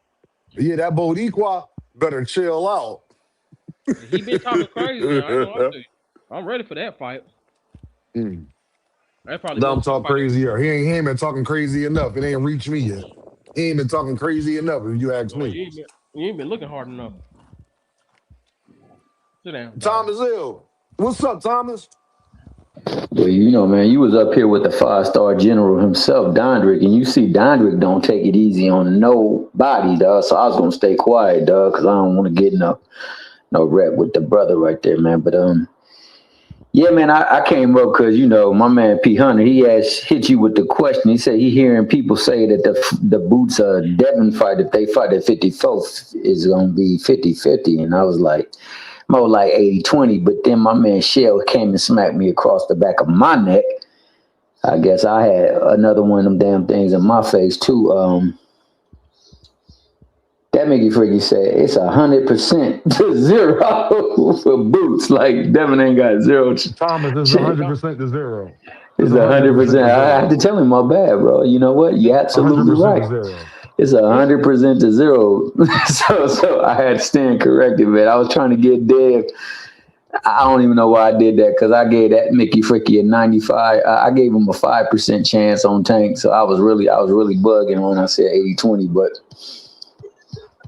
Yeah, that Boricua better chill out. He been talking crazy now. I ain't gonna lie to you. I'm ready for that fight. Mm. That's probably Let him most of the talk fight. crazier. He ain't been talking crazy enough. It ain't reached me yet. He ain't been talking crazy enough, if you ask No, me. you ain't been looking hard enough. Sit down, dog. Thomas Hill. What's up, Thomas? Well, you know, man, you was up here with the 5-star general himself, Dondrick, and you see Dondrick don't take it easy on nobody, dog. So I was gonna stay quiet, dog, because I don't want to get no rep with the brother right there, man. But yeah, man, I came up because you know my man P Hunter, he hit you with the question. He said he hearing people say that the Boots Devin fight, if they fight at 54, is gonna be 50-50, and I was like, more like 80-20. But then my man Shell came and smacked me across the back of my neck. I guess I had another one of them damn things in my face too. That Mickey Freaky said it's 100% to zero for Boots. Like Devin ain't got zero. Thomas is There you go. 100% to zero. It's It's 100% 100%. to I have to zero. tell him my bad, bro. You know what? You're absolutely 100% to right. zero. It's It's 100% to zero. so I had to stand corrected, man. I was trying to get Dev. I don't even know why I did that because I gave that Mickey Fricky a 95. I gave him a 5% chance on Tank. So I was really bugging when I said 80-20. But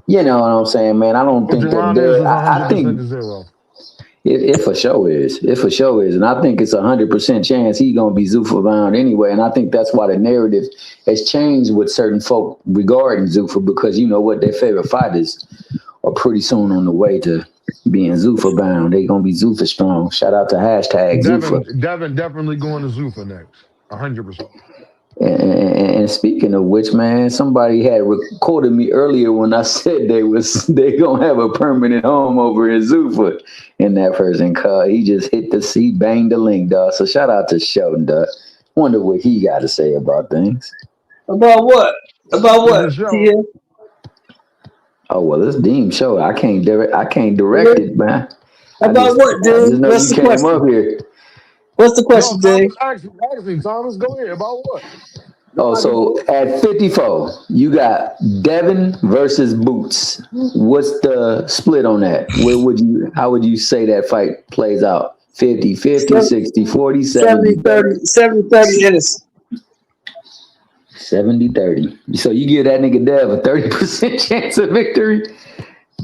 you know what I'm saying, man. I don't But think that Duran is Dev. I 100% think to zero. it for sure is. It for sure is. And I think it's 100% chance he's going to be Zuffa bound anyway. And I think that's why the narrative has changed with certain folk regarding Zuffa because you know what? Their favorite fighters are pretty soon on the way to being Zuffa bound. They're going to be Zuffa strong. Shout out to hashtag Zuffa. Devin definitely going to Zuffa next. 100%. And speaking of which, man, somebody had recorded me earlier when I said they gonna have a permanent home over in Zuffa. And that person called. He just hit the seat, banged the link, dog. So shout out to Sheldon, dog. Wonder what he got to say about things. About what? About It's what? a show. Tia? Oh well, it's Deem show. I can't direct it, man. About what, I dude? just know What's you the came up question? here. What's the No, question, Dave? Thomas, ask me, Thomas. Go ahead. About what? Go Oh, back and so forth. at 54, you got Devin versus Boots. What's the split on that? How would you say that fight plays out? 50-50, 60-40, 70-30, 70-30 innocent. 70-30. So you give that nigga Dev a 30% chance of victory?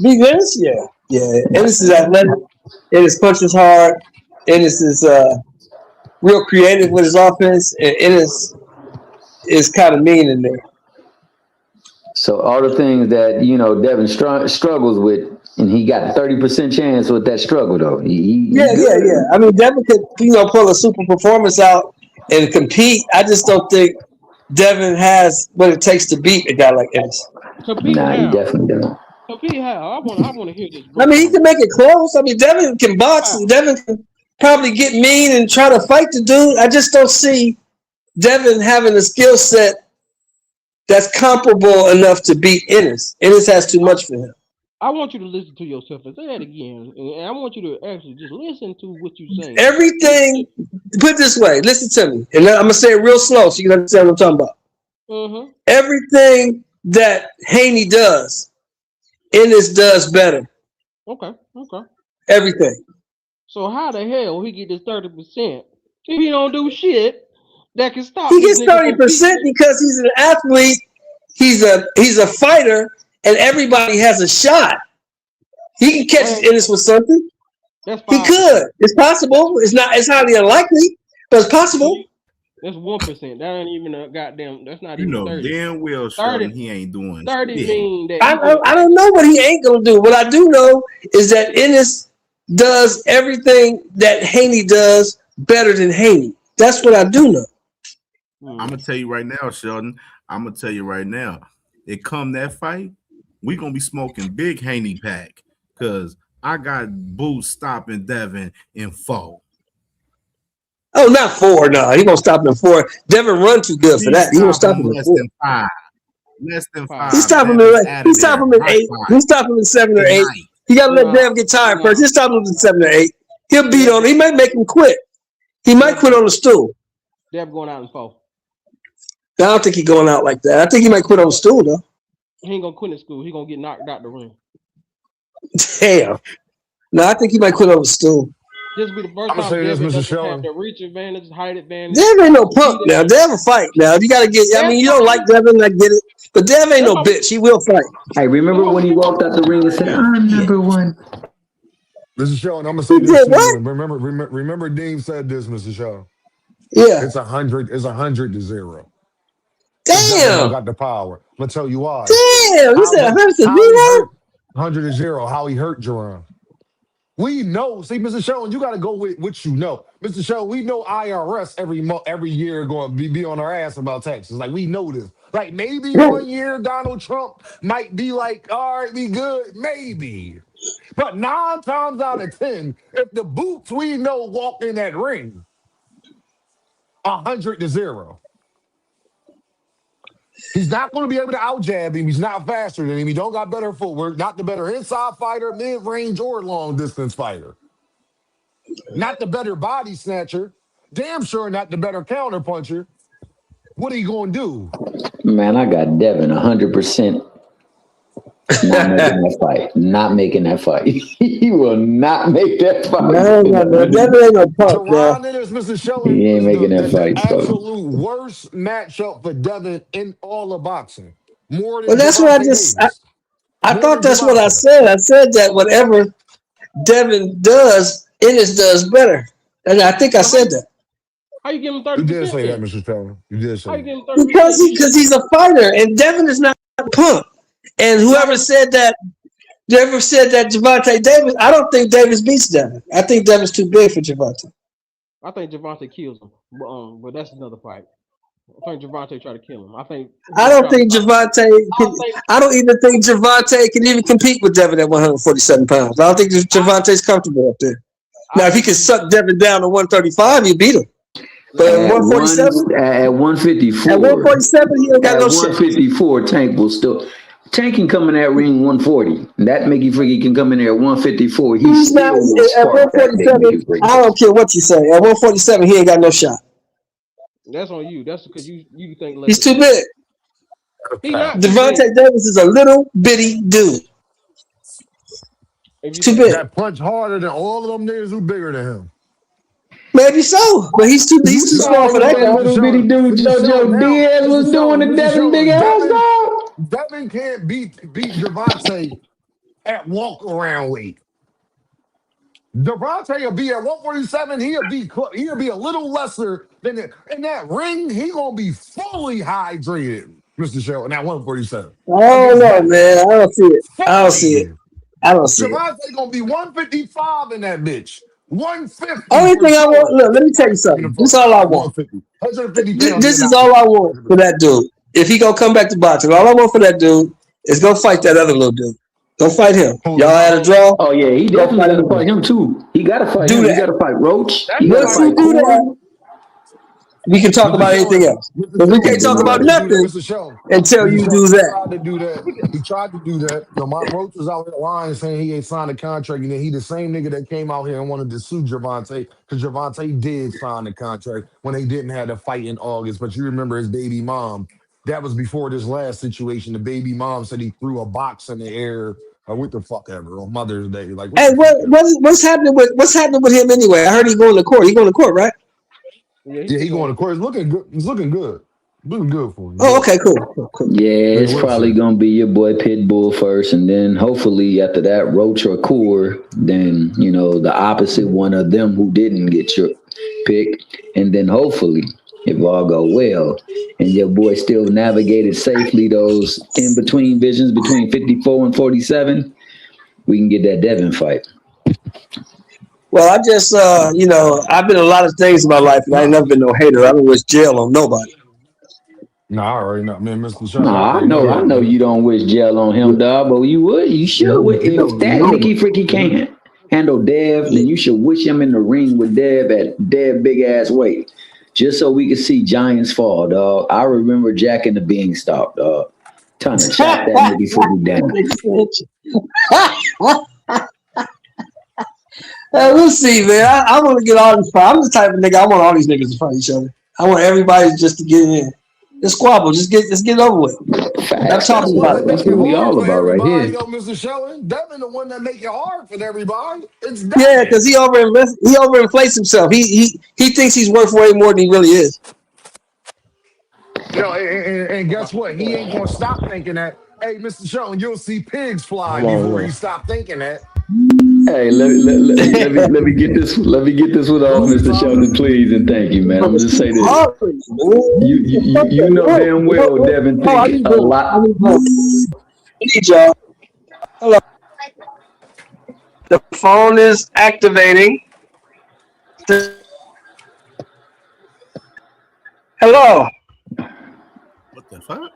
Big Ennis? Yeah. Yeah. Ennis is athletic. Ennis punches hard. Ennis is real creative with his offense. And Ennis is kind of mean in there. So all the things that, you know, Devin struggles with, and he got 30% chance with that struggle, though. He good. Yeah. I mean, Devin could, pull a super performance out and compete. I just don't think Devin has what it takes to beat a guy like Ennis. Compete Nah, he how? definitely don't. Compete how? I want to hear this I mean, he breakdown. can make it close. I mean, Devin can box How? and Devin can probably get mean and try to fight the dude. I just don't see Devin having a skill set that's comparable enough to beat Ennis. Ennis has too much for him. I want you to listen to yourself and say that again, and I want you to actually just listen to what you're saying. Everything, put it this way, listen to me, and I'm gonna say it real slow so you can understand what I'm talking about. Mm-hmm. Everything that Haney does, Ennis does better. Okay. Everything. So how the hell he get this 30% if he don't do shit that can stop? He gets 30% because he's an athlete. He's a fighter, and everybody has a shot. He can catch Ennis with something. He could. It's possible. It's not. It's highly unlikely, but it's possible. That's 1%. That ain't even a goddamn. That's not even 30. Damn well, 30. He ain't doing 30 mean that I don't know what he ain't gonna do. What I do know is that Ennis does everything that Haney does better than Haney. That's what I do know. I'm gonna tell you right now, Sheldon. I'm gonna tell you right now. It come that fight, we gonna be smoking big Haney pack because I got Boots stopping Devin in 4. Oh, not 4. No, he gonna stop him in 4. Devin run too good for that. He gonna stop him in 4. Less than 5. He stop him in. He stop him in 8. He stop him in 7 or 8. He gotta let Dev get tired first. He stop him in 7 or 8. He'll beat on him. He might make him quit. He might quit on the stool. Dev going out in 4. I don't think he's going out like that. I think he might quit on the stool though. He ain't gonna quit in school. He gonna get knocked out the ring. Damn. No, I think he might quit on the stool. This will be the first time Dev doesn't have the reach advantage, height advantage. Dev ain't no punk now. Dev a fight now. You gotta get. I mean, you don't like Devin, I get it. But Dev ain't no bitch. He will fight. Hey, remember when he walked out the ring and said, "I'm number 1." Mr. Sean, I'm gonna say this to you. Remember Dean said this, Mr. Sean. Yeah. It's 100 to 0. Damn. Got the power. I'm gonna tell you why. Damn. You said 100 to 0? 100 to 0. How he hurt Jerome. We know. See, Mr. Sean, you got to go with what you know. Mr. Sean, we know IRS every year going to be on our ass about taxes. Like, we know this. Like, maybe one year Donald Trump might be like, all right, we good. Maybe. But 9 times out of 10, if the boots we know walk in that ring, 100 to 0. He's not going to be able to out-jab him. He's not faster than him. He don't got better footwork. Not the better inside fighter, mid-range, or long-distance fighter. Not the better body snatcher. Damn sure not the better counter-puncher. What are you going to do? Man, I got Devin 100%. Not making that fight. He will not make that fight. No, Devin ain't no punk, bro. He ain't making that fight. Absolute worst matchup for Devin in all of boxing. More than that's what I thought that's what I said. I said that whatever Devin does, Ennis does better. And I think I said that. How you give him 30%? You did say that, Mr. Taylor. You did say that. Because he's a fighter, and Devin is not a punk. And whoever said that Gervonta Davis, I don't think Davis beats Devin. I think Devin's too big for Gervonta. I think Gervonta kills him, but that's another fight. I think Gervonta tried to kill him. I don't think Gervonta. I don't even think Gervonta can even compete with Devin at 147 pounds. I don't think Gervonta's comfortable up there. Now, if he can suck Devin down to 135, he beat him. But at 147, at 154, at 147, he ain't got no shit. 154, Tank will still. Tank can come in that ring 140. That make you think he can come in there at 154. He's not at 147. I don't care what you say. At 147, he ain't got no shot. That's on you. That's because you think he's too big. Gervonta Davis is a little bitty dude. He's too big. That punch harder than all of them niggas who bigger than him. Maybe so, but he's too small for that guy. Little bitty dude JoJo Diaz was doing the Devin big ass dog. Devin can't beat Gervonta at walk around weight. Gervonta will be at 147. He'll be a little lesser than it. In that ring, he gonna be fully hydrated, Mr. Sheldon, at 147. I don't know, man. I don't see it. I don't see it. Gervonta gonna be 155 in that bitch. 150. Only thing I want, look, let me tell you something. This is all I want. 150 this is all I want for that dude. If he gonna come back to boxing, all I want for that dude is go fight that other little dude. Don't fight him. Who, Y'all had a draw. Oh yeah, he Go definitely fight got to him. fight him too. He got to fight Do him. He that. got to fight Roach. That's He got to Once you fight do that, Corey. we can talk Mr. about anything Sheldon, else. Mr. But we Sheldon, can't And then he talk tried about to nobody. do that, nothing Mr. Sheldon. until Mr. you do Sheldon, he that. tried to do that. He tried to do that. Lamont Roach was out here lying, saying he ain't signed a contract, and then he the same nigga that came out here and wanted to sue Javante, because Javante did sign the contract when they didn't have the fight in August. But you remember his baby mom. That was before this last situation. The baby mom said he threw a box in the air or what the fuck ever on Mother's Day. Like, what Hey, the fuck ever. what's happening with him anyway? I heard he going to court. He going to court, right? Yeah, he Yeah, been he going going to to court. court. It's looking good. It's looking good. Looking good for him. Oh, But okay, cool. Yeah, hey, it's probably listen. gonna be your boy Pitbull first, and then hopefully after that, Roach or Core. Then the opposite one of them who didn't get your pick, and then hopefully, if all go well, and your boy still navigated safely those in between visions between 54 and 47, we can get that Devin fight. Well, I just, I've been a lot of things in my life, and I ain't Nah, never been no hater. I don't wish jail on nobody. nah, I already know, man. Mr. Sheldon, I Nah, I already know know, I that, know man. you don't wish jail on him, dog, but you should. If that Mickey Freaky can't handle Dev, then you should wish him in the ring with Dev at Dev big ass weight, just so we can see giants fall, dog. I remember Jack and the Beanstalk, dog. Trying to chop that Mickey Freaky down. We'll see, man. I want to get all these fight. I'm the type of nigga. I want all these niggas to fight each other. I want everybody just to get in. Just squabble. Just get it over with. Stop Facts. That's talking what about that it. make That's it what we hard all for about right everybody, here. though, Mr. Sheldon. Devin, the one that make it hard for everybody. It's Yeah, Devin. because he overinflates himself. He thinks he's worth way more than he really is. And guess what? He ain't gonna stop thinking that. Hey, Mr. Sheldon, you'll see pigs fly Hold before on, you stop thinking that. Hey, let me get this one off, What's Mr. Sheldon, poppin'? please, and thank you, man. I'm gonna just say this. You know damn well Devin Oh, I think need a help. lot. I need y'all. Hello. The phone is activating. Hello. What the fuck?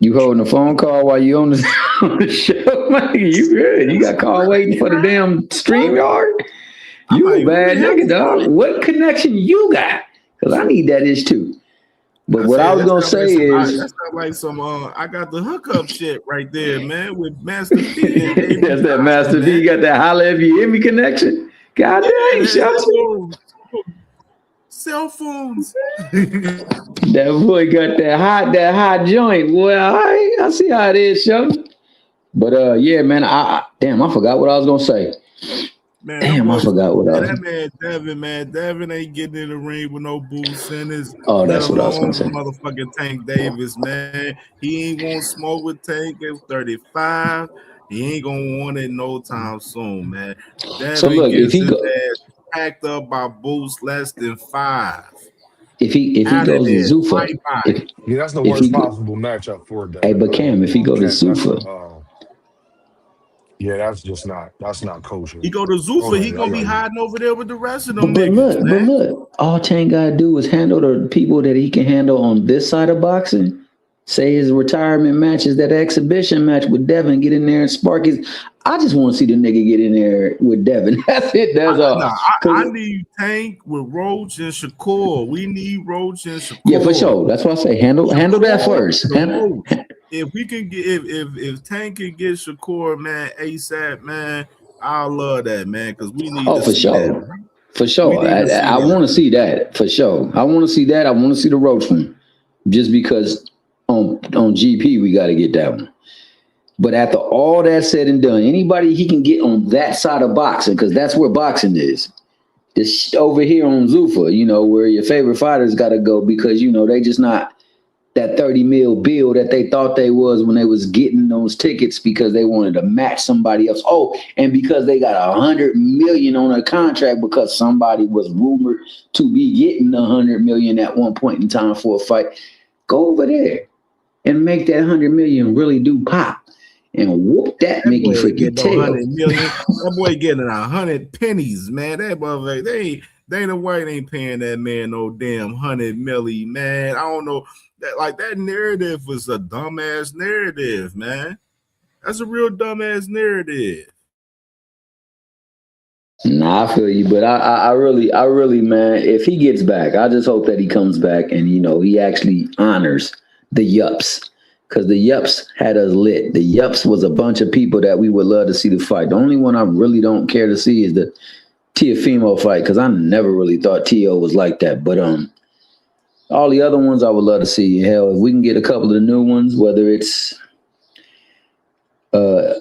You holding a phone call while you on the, on the show, man. You good? You got call waiting for the damn stream yard? I'm You a like, who the bad hell nigga, is dog. calling? What connection you got? Because I need that ish too. But I what I said was that gonna sound like say some. is That sound like some. I got the hookup shit right there, man, with Master P and Avery that's that Johnson, Master man. V got that holla if you hear me connection. God Yeah, dang, that Shelton. little cell phones. That boy got that hot joint. Well, I see how it is, Shelton. But yeah, man, damn, I forgot what I was gonna say. Man, them Damn, I forgot motherfuckers, what I man, was. that man, Devin ain't getting in the ring with no Boo Sinners, Oh, let that's what I was gonna alone say. motherfucking Tank Davis, man. He ain't gonna smoke with Tank at 35. He ain't gonna want it no time soon, man. So Devin look, if gets he his go, ass packed up by Boost less than 5. if he Out of goes to there, Zuffa, bye-bye. if Yeah, that's the if worst he, possible matchup for hey, Devin. but Cam, if he go to That's a Zuffa, yeah, that's not kosher. He go to Hold Zuffa, he on, gonna be y'all got hiding over there with the rest of but them but niggas, look, but man. look, all Tank gotta do is handle the people that he can handle on this side of boxing. Say his retirement matches, that exhibition match with Devin, get in there and spark his. I just want to see the nigga get in there with Devin. That's it. That's all. I Cause need Tank with Roach and Shakur. We need Roach and yeah, for Shakur. sure. That's why I say handle that Shakur first. to Roach. If we can get if Tank can get Shakur, man, ASAP, man, I love that, man, because we need Oh, to for see that. sure. For We sure. need to see I want to that. see that for sure. I want to see that. I want to see the Roach one. Just because on GP we got to get that one. But after all that said and done, anybody he can get on that side of boxing, because that's where boxing is. This over here on Zuffa, where your favorite fighters got to go because they just not that 30 mil bill that they thought they was when they was getting those tickets because they wanted to match somebody else. Oh, and because they got 100 million on a contract because somebody was rumored to be getting 100 million at one point in time for a fight. Go over there and make that 100 million really do pop and whoop that That Mickey boy ain't freaking getting no tail. 100 million. That boy getting 100 pennies, man. That motherfucker, Dana White ain't paying that man no damn 100 milli, man. I don't know. That narrative was a dumbass narrative, man. That's a real dumbass narrative. Nah, I feel you, but I really, man, if he gets back, I just hope that he comes back and he actually honors the Yups, because the Yups had us lit. The Yups was a bunch of people that we would love to see the fight. The only one I really don't care to see is the Tiafimo fight, because I never really thought Tio was like that. But all the other ones I would love to see. Hell, if we can get a couple of the new ones, whether it's uh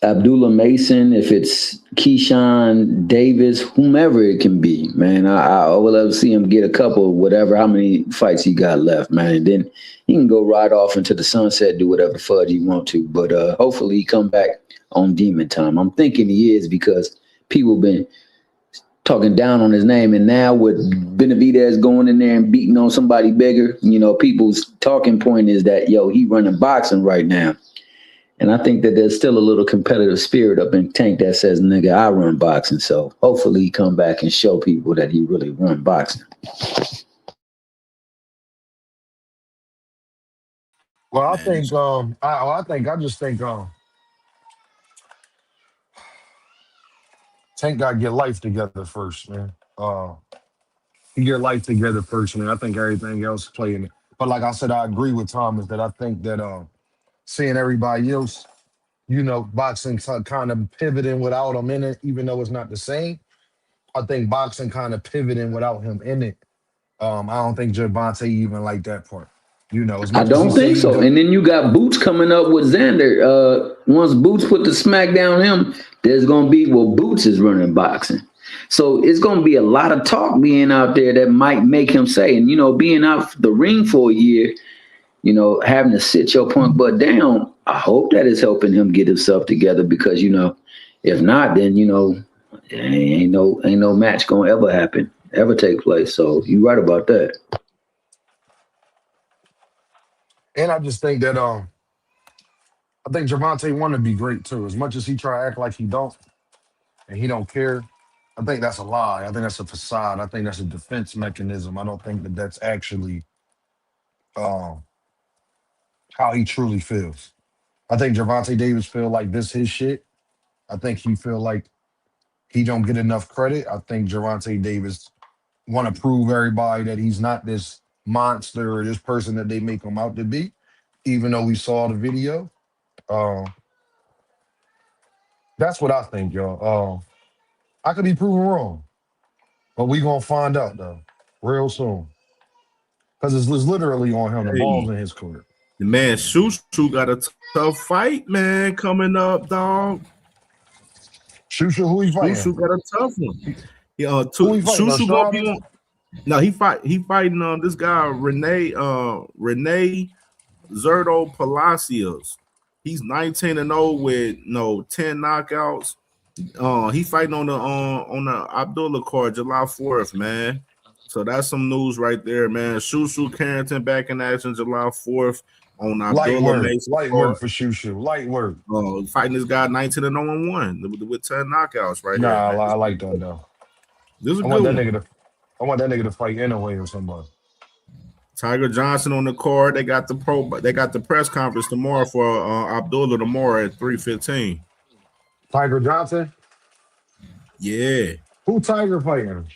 Abdullah Mason, if it's Keyshawn Davis, whomever it can be, man. I would love to see him get a couple, whatever, how many fights he got left, man. And then he can go right off into the sunset, do whatever the fudge he want to. But hopefully he come back on Demon Time. I'm thinking he is, because people been talking down on his name. And now with Benavidez going in there and beating on somebody bigger, people's talking point is that, he running boxing right now. And I think that there's still a little competitive spirit up in Tank that says, nigga, I run boxing. So hopefully he come back and show people that he really run boxing. Well, I think I just think Tank gotta get life together first, man. He get life together first, man. I think everything else playing it. But like I said, I agree with Thomas that I think that seeing everybody else, boxing kind of pivoting without him in it, even though it's not the same. I think boxing kind of pivoting without him in it. I don't think Javante even like that part. As I much as he don't say think he so. do. And then you got Boots coming up with Xander. Once Boots put the smack down him, there's gonna be Boots is running boxing. So it's gonna be a lot of talk being out there that might make him say, and being out the ring for a year, having to sit your punk butt down. I hope that is helping him get himself together, because if not, then ain't no match gonna ever happen, ever take place. So you're right about that. And I just think that I think Javante want to be great too. As much as he try to act like he don't and he don't care, I think that's a lie. I think that's a facade. I think that's a defense mechanism. I don't think that that's actually um, how he truly feels. I think Javante Davis feel like this his shit. I think he feel like he don't get enough credit. I think Javante Davis want to prove everybody that he's not this monster or this person that they make him out to be, even though we saw the video. Um, that's what I think, y'all. I could be proven wrong, but we gonna find out though, real soon. Because it's literally on him. The ball's Hey, in his court. the man Shushu got a tough fight, man, coming up, dog. Shusha, who he fighting? Shushu got a tough one. Who he fighting? Shushu gonna be Estrada? on. No, he fighting this guy Rene Zerto Palacios. He's 19-0 with 10 knockouts. He fighting on the Abdullah card July 4th, man. So that's some news right there, man. Shushu Carrington back in action July 4th on Abdullah Mason Light card. work for Shushu. Light work. Fighting this guy 19-0-1 with 10 knockouts right here, Nah, man. I like that though. This is a I want good that one. nigga to I want that nigga to fight anyway or somebody. Tiger Johnson on the card. They got the press conference tomorrow for Abdullah tomorrow at 3:15. Tiger Johnson? Yeah. Who Tiger fighting?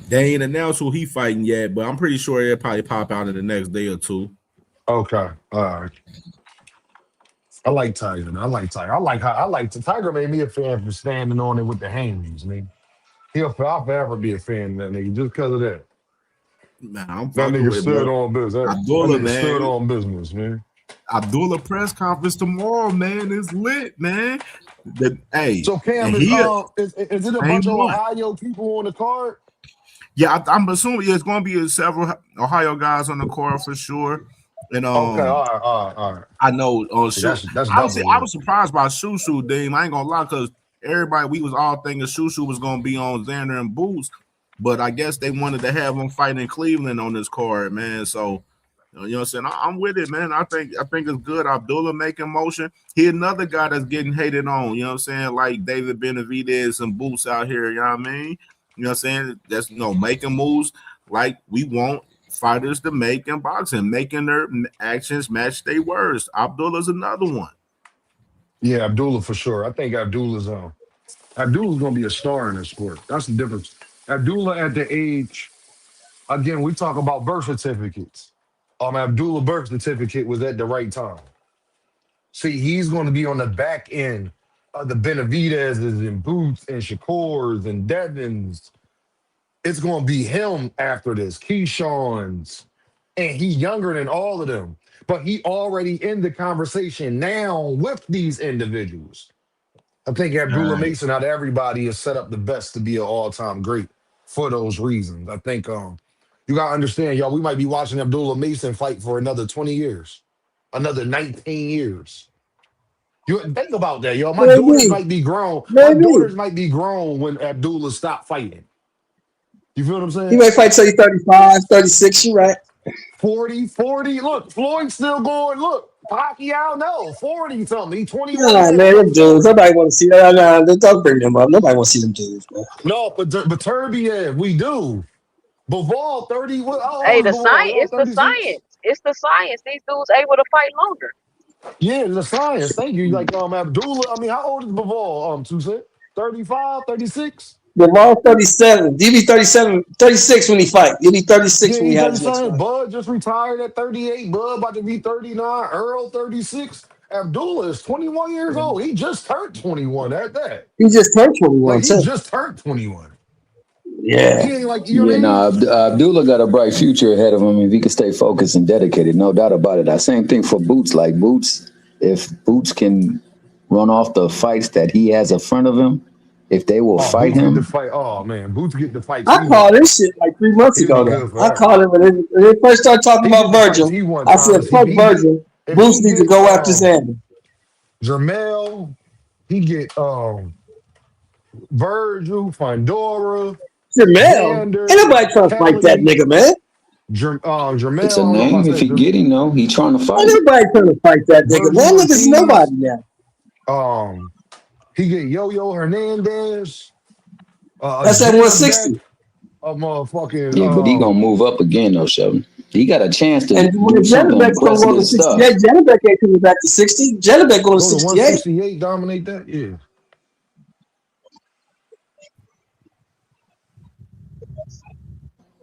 They ain't announced who he fighting yet, but I'm pretty sure it'll probably pop out in the next day or two. Okay. All right. I like Tiger. I like Tiger. Tiger made me a fan for standing on it with the hands, man. I'll forever be a fan of that nigga just because of that. Man, I'm That fucking nigga with it, stood bro. on business. That Abdullah, nigga stood man. on business, man. Abdullah press conference tomorrow, man. It's lit, man. So Cam And is it a bunch same of one. Ohio people on the card? Yeah, I'm assuming it's going to be several Ohio guys on the card for sure. And Okay, all right. I know on See, Shu. that's I was double. surprised by Shushu, Dean. I ain't gonna lie, because everybody we was all thinking Shushu was gonna be on Xander and Boots, but I guess they wanted to have him fighting in Cleveland on this card, man. So you know what I'm saying? I'm with it, man. I think it's good. Abdullah making motion. He another guy that's getting hated on, you know what I'm saying? Like David Benavidez and Boots out here, you know what I mean? You know what I'm saying? That's making moves like we want fighters to make in boxing, making their actions match their words. Abdullah's another one. Yeah, Abdullah for sure. I think Abdullah's gonna be a star in this sport. That's the difference. Abdullah at the age, again, we talk about birth certificates. Abdullah birth certificate was at the right time. See, he's gonna be on the back end of the Benavidez's and Boots and Shakur's and Devins. It's gonna be him after this. Keyshawn's. And he's younger than all of them. But he already in the conversation now with these individuals. I think Abdullah Right. Mason out of everybody is set up the best to be an all-time great for those reasons. I think you gotta understand, y'all, we might be watching Abdullah Mason fight for another 20 years, another 19 years. You think about that, y'all. My daughters Maybe, might be grown. My maybe. daughters might be grown when Abdullah stopped fighting. You feel what I'm He saying? might fight till he's 35, 36. You right. 40, 40. Look, Floyd's still going. Look, Pacquiao, no, 40 something. He 21 Nah, now. man, Look, them dudes. 40. Nobody want to see that. Nah, don't bring them up. Nobody want to see them dudes, man. No, but Turbiev, we do. Bivol, 30. How Hey, old is the Bivol? science. Y'all It's the 36? science. It's the science. These dudes able to fight longer. Yeah, the science. Thank you. Like Abdullah. I mean, how old is Bivol? Tuesday? 35, 36? They're all 37. DB 37, 36 when he fight. He'll be 36 Yeah, when he he has his next 37. fight. Bud just retired at 38. Bud about to be 39. Earl 36. Abdullah is 21 years old. He just turned 21 at that. He just turned Like 21 he too. just turned 21. Yeah. He ain't like, you know Yeah, what I mean? nah, Abdullah got a bright future ahead of him if he can stay focused and dedicated. No doubt about it. That same thing for Boots. Like Boots, if Boots can run off the fights that he has in front of him, if they will Oh, fight Boots get the him, fight. Oh man, Boots get the fights I he called want. this shit like 3 months He'll be ago though. good I forever. called it when they first started talking He about get the fights Virgil. he want, I said, Thomas. fuck Virgil. If Boots he needs to get go after Xander. Jermel, he get Virgil, Fandora, Jamel. Ain't Xander, nobody trying to fight that Kelly, nigga, man. it's Jermel. a I don't know if I name. If he said get him, no, he trying to Ain't fight. nobody trying to fight that nigga. Virgil That nigga's Ortiz. nobody now. Um, he get Yo-Yo Hernandez, That's at Janabek, 160. a motherfucking Yeah, but he gonna move up again though, Sheldon. He got a chance to And do when something Janabek's gonna go to impressive 68, stuff. Janabek ain't coming back to 60. Janabek going to go to 68. 168, dominate that. Yeah.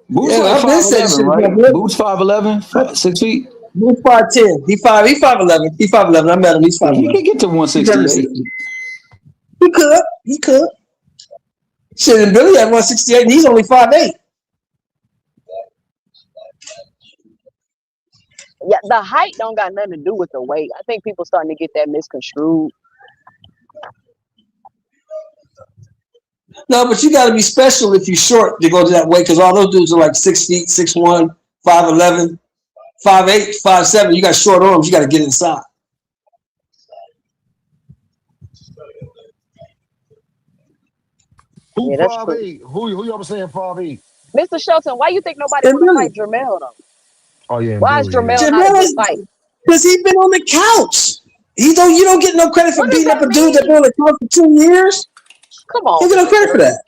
Boots Yeah, like I've been saying 5'11", shit about right? him. Boots 5'11", 6 feet. He's 5'10. He 5'11. He 5'11. I met him. He's Yeah, he 5'11. could get to He's under 168. 60. He could. He could. Shit, and Billy at 168, and he's only 5'8. Yeah, the height don't got nothing to do with the weight. I think people starting to get that misconstrued. No, but you got to be special if you're short to go to that weight because all those dudes are like 6 feet, 6'1", 5'11", 5'8", 5'7". You got short arms. You got to get inside. Who Yeah, that's five true. eight? Who y'all saying 5'8"? Mr. Shelton, why you think nobody And want to fight Billy, Jermel though? Oh yeah, and Why is Billy. Yeah. Jermel not a Jamel good is fight? because he's been on the couch. You don't get no credit for What does beating up that a dude that been on mean? the couch for 2 years. Come You on, don't get no Mr. credit for Shelton. that.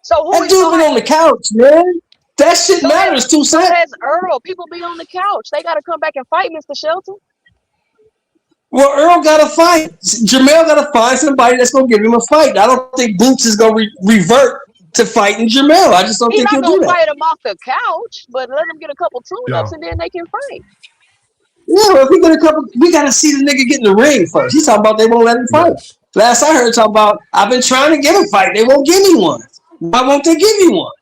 So who That is dude been gonna on the couch, man. That shit matters, so 2 cents. has Earl. People be on the couch. They gotta come back and fight, Mr. Shelton. Well, Earl got to fight. Jamel got to find somebody that's going to give him a fight. I don't think Boots is going to revert to fighting Jamel. I just don't He's think not he'll do gonna that. fight him off the couch, but let him get a couple tune-ups Yeah. and then they can fight. Yeah, well, if we get a couple, we got to see the nigga get in the ring first. He's talking about they won't let him fight. Yes. Last I heard, talking about I've been trying to get him fight. They won't give me one. Why won't they give me one?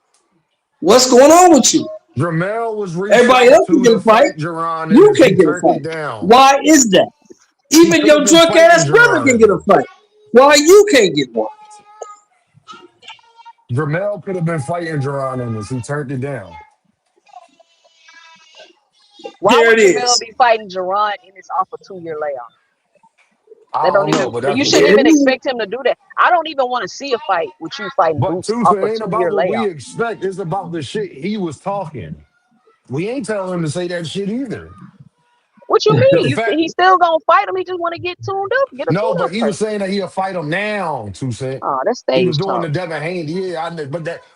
What's going on with you? Dramel was reached Everybody out else can to get a fight. fight Jerron You Ennis. He can't get a turned it fight. down. Why is that? He Even could have your been drunk fighting ass brother Jerron can get a Ennis. fight. Why you can't get one? Dramel could have been fighting Jerron Ennis. He turned it down. Why There would it Jamel is. be fighting Jerron in this off a 2-year layoff? I That don't don't even know, but you that's shouldn't There even it is. expect him to do that. I don't even want to see a fight with you fighting but Boots Tuesday off a it ain't about 2-year what we layoff. expect. It's about the shit he was talking. We ain't telling him to say that shit either. What you The mean? fact He's still gonna fight him. He just want to get tuned up, get a no, tune but up he was first. saying that he'll fight him now, Tuesday. Oh, that's He was stage doing the talk. Devin Haney. Yeah,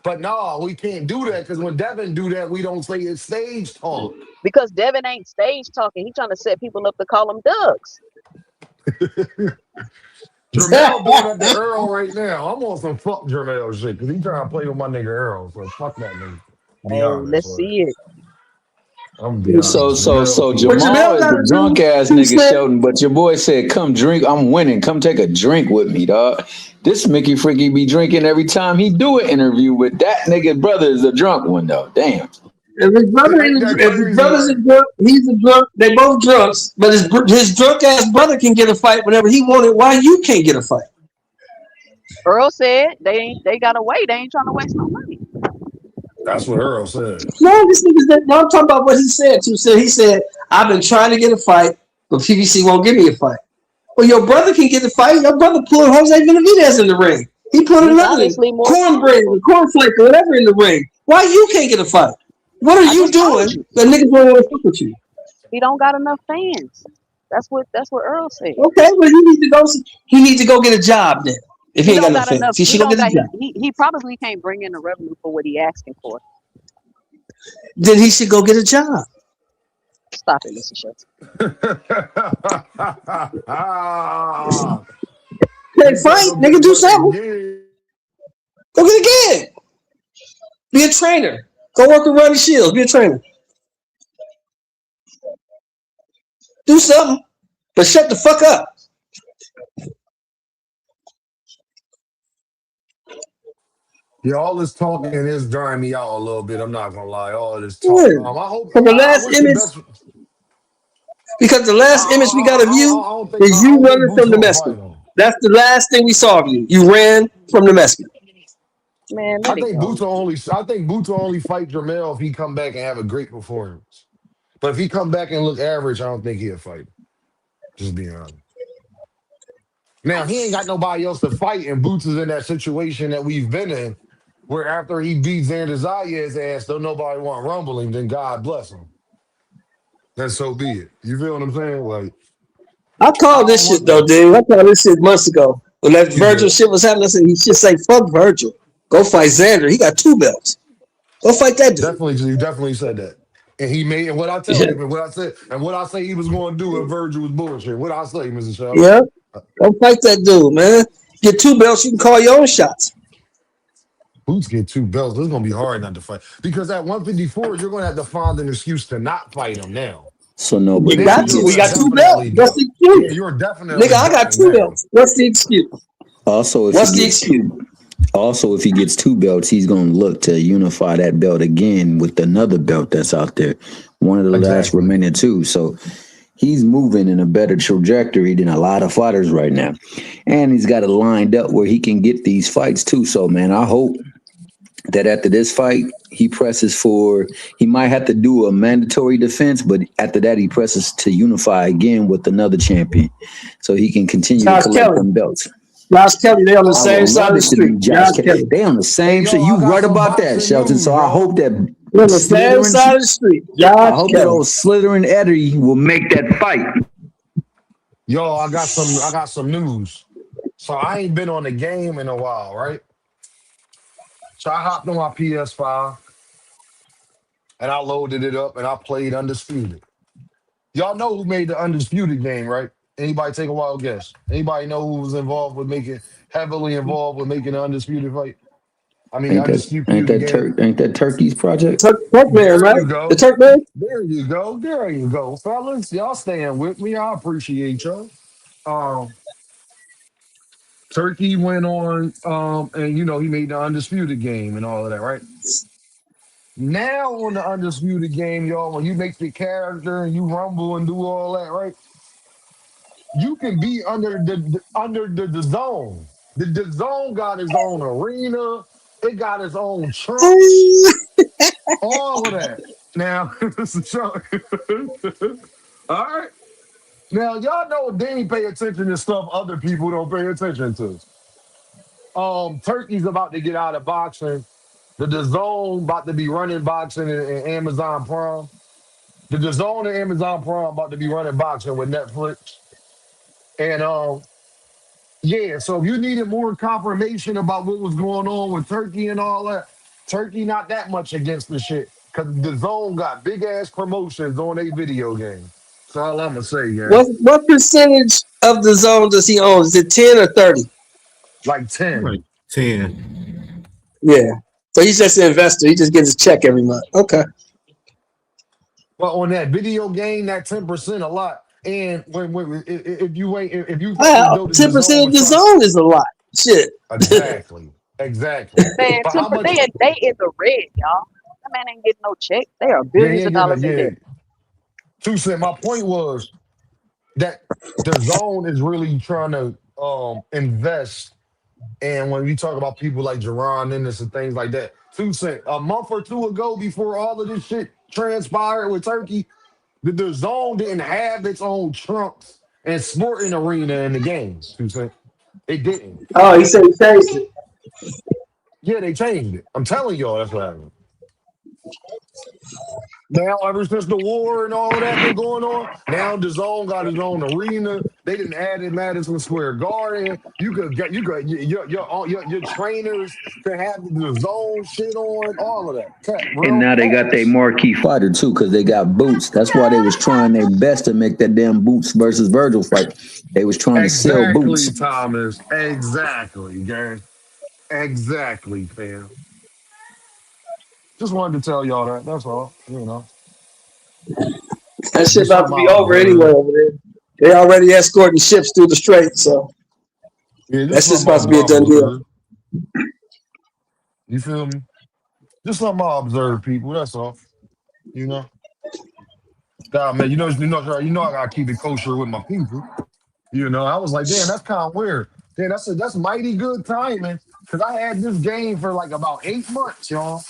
but no, we can't do that because when Devin do that, we don't say it's stage talk. Because Devin ain't stage talking. He trying to set people up to call him Dugs. Jamel going up to Earl right now. I'm on some fuck Jamel shit because he trying to play with my nigga Earl. So fuck that nigga. Be Hey, honest, let's like, see it. I'm gonna be So honest. so Jamel so cool. What Jamal Jamel is got the to drunk do? ass He nigga said, Shelton, but your boy said, "Come drink. I'm winning. Come take a drink with me, dog." This Mickey Freaky be drinking every time he do an interview with that nigga brother is a drunk one though. Damn. Ain't that if his crazy? brother's a Like, drunk, he's a drunk. They both drunks, but his drunk ass brother can get a fight whenever he wanted. Why you can't get a fight? Earl said they gotta wait. They ain't trying to waste no money. that's what Earl said. No, no, I'm talking about what he said too. He said, I've been trying to get a fight, but PBC won't give me a fight. Well, your brother can get a fight. Your brother pulled Jose Benavidez in the ring. He put He's another obviously more cornbread or powerful. cornflake or whatever in the ring. Why you can't get a fight? What are I you just told doing you that niggas don't want to fuck with you? he don't got enough fans. That's what Earl said. Okay, well he needs to go get a job then. If he He ain't got don't no got enough. fans, he He should go don't get a got. job. He probably can't bring in the revenue for what he asking for. Then he should go get a job. Stop it, Mr. Schultz. Can't He said, fight, "Go get nigga, a do fucking something. gig." Go get a gig. Be a trainer. Go work with Ronnie Shields. Be a trainer. Do something. But shut the fuck up. Yeah, all this talking is drying me out a little bit. I'm not gonna lie. All this Yeah. talk. I hope. From the I last wish the image, best. because the last image we got of you is I you don't think running Boots from the gonna fight Mexican. him. That's the last thing we saw of you. You ran from the Mexican. Man, let it go. I think Boots will only fight Jermell if he come back and have a great performance. But if he come back and look average, I don't think he'll fight. Just being honest. Now he ain't got nobody else to fight, and Boots is in that situation that we've been in, where after he beats Xander Zayas' ass, don't nobody want rumbling. Then God bless him. Then so be it. You feel what I'm saying? Like I I called don't this shit want though, that. dude. I called this shit months ago. When that You Virgil did. shit was happening, I said he should say fuck Virgil. Go fight Xander. He got 2 belts. Go fight that dude. Definitely, you definitely said that. And he made, and what I tell Yeah. you, and what I said, and what I say he was going to do if Virgil was bullshit. What I say, Mrs. Shelton? Yeah. Go fight that dude, man. Get 2 belts, you can call your own shots. Boots get 2 belts. It's gonna be hard not to fight because at 154 you're gonna have to find an excuse to not fight him now. So no, but You this Now got is to. you're We gonna got this. 2 belts. definitely What's duck. the Yeah, excuse? you're Nigga, definitely I got ducking 2 now. belts. What's the excuse? Also, if he What's the gets excuse? two, also if he gets 2 belts, he's gonna look to unify that belt again with another belt that's out there, one of the last Exactly. remaining 2. So he's moving in a better trajectory than a lot of fighters right now, and he's got it lined up where he can get these fights too. So man, I hope that after this fight, he presses for. He might have to do a mandatory defense, but after that, he presses to unify again with another champion, so he can continue to Josh collect Kelly. them belts. Josh Kelly, they on the I Um, same would side love of the it to be street. Josh Josh Kelly. Kelly. They on the hey same yo, shit. I You got right some about that, boxing Shelton. So news, I yo. hope that They're on the same Slithering, side of the street. I Josh hope that Kelly. old Slithering Eddie will make that fight. Yo, I got some news. So I ain't been on the game in a while, right? So I hopped on my PS5 and I loaded it up and I played Undisputed. Y'all know who made the Undisputed game, right? Anybody take a wild guess? Anybody know who was heavily involved with making the Undisputed fight? I mean, the Undisputed game. Ain't that Turkey's project? Turk man, There right? you The go. Turk man? There you go. There you go, fellas. Y'all staying with me. I appreciate y'all. Um, Turkey went on, and he made the Undisputed game and all of that, right? Now on the Undisputed game, y'all, when you make the character and you rumble and do all that, right? You can be under the zone. The zone got its own arena. It got its own trunks. All of that. Now, so, all right. Now, y'all know they ain't pay attention to stuff other people don't pay attention to. Turkey's about to get out of boxing. The DAZN about to be running boxing in Amazon Prime. The DAZN and Amazon Prime about to be running boxing with Netflix. And yeah, so if you needed more confirmation about what was going on with Turkey and all that, Turkey not that much against the shit. Cause the zone got big ass promotions on a video game. That's all I'm gonna say, gang. What percentage of the zone does he own? Is it 10 or 30? Like 10. Like 10. Yeah. So he's just an investor. He just gets his check every month. Okay. But on that video game, that 10% a lot. And when if you wait, if you fucking Well, go to the 10% zone of and the try, zone is a lot. Shit. exactly. Man, But how much? they in the red, y'all. That man ain't getting no check. They are Yeah, he billions of ain't getting dollars a in yeah. debt. 2 cent. My point was that the zone is really trying to invest. And when we talk about people like Jerron Ennis and things like that, 2 cent a month or two ago, before all of this shit transpired with Turkey, the zone didn't have its own trunks and sporting arena in the games. 2 cent. It didn't. Oh, he said he changed it. Yeah, they changed it. I'm telling y'all, that's what happened. Now, ever since the war and all of that been going on, now the zone got his own arena. They didn't add in Madison Square Garden. Your trainers could have the zone shit on, all of that. And Real now they got their cash. marquee fighter too, because they got Boots. That's why they was trying their best to make that damn Boots versus Virgil fight. They was trying to sell Exactly, Boots. Thomas. Exactly, gang. Exactly, fam. Just wanted to tell y'all that. That's all. That shit Just about to something be I over anyway observed. over there. They already escorting ships through the strait, so Yeah, that's just just something about to be a I done deal. observed. You feel me? Just something I observe, people. That's all. You know. God, man. I gotta keep it kosher with my people. I was like, damn, that's kind of weird. Damn, that's mighty good timing. Cause I had this game for like about 8 months, y'all.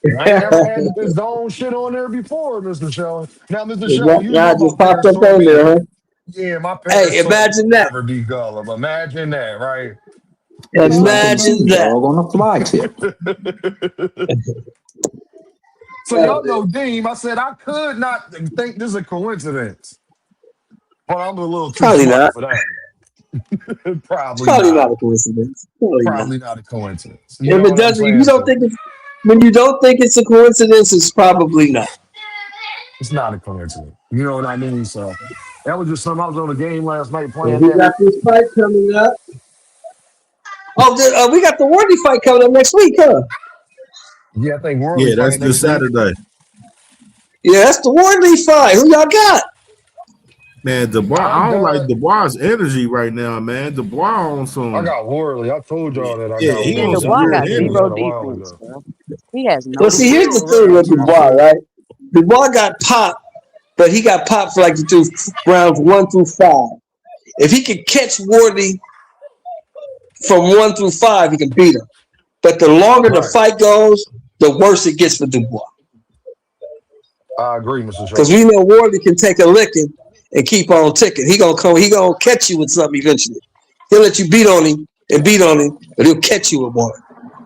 And I ain't never had this zone shit on there before, Mr. Shelley. Now, Mr. Shelley, you Y'all know just my popped parents up taught on me. there, huh? Yeah, my parents Hey, taught me imagine to that. never be gullible. Imagine that, right? It's like a Imagine G that. dog on a fly tip. So y'all know Deem. I said I could not think this is a coincidence, but I'm a little too Probably not. smart for that. It's Probably probably not not. a coincidence. Probably not. Probably not a coincidence. You If know it what I'm doesn't, if you saying? don't So think it's when you don't think it's a coincidence, it's probably not. it's not a coincidence. You know what I mean? So that was just something. I was on the game last night And playing we that. got this fight coming up. Oh, we got the Worthy fight coming up next week, huh? Yeah, I think Worley Yeah, that's fighting this next week. Saturday. Yeah, that's the Worthy fight. Who y'all got? Man, Dubois, I I don't like got Dubois' energy right now, man. Dubois on I some, got Worley. I told y'all that I yeah, got he Man, on Worley. I some Dubois weird got told niggas zero that energy. a while defense, ago. bro. He has no Well, see, For here's defense. the real, thing real with talk, Dubois, man. right? Dubois got popped, but he got popped for like through rounds 1 through 5. If he could catch Worthy from 1 through 5, he can beat him. But the longer the Right. fight goes, the worse it gets for Dubois. I agree, Mr. Because Shelley. we know Worthy can take a licking and keep on ticking. He gonna catch you with something eventually. He'll let you beat on him, but he'll catch you with one.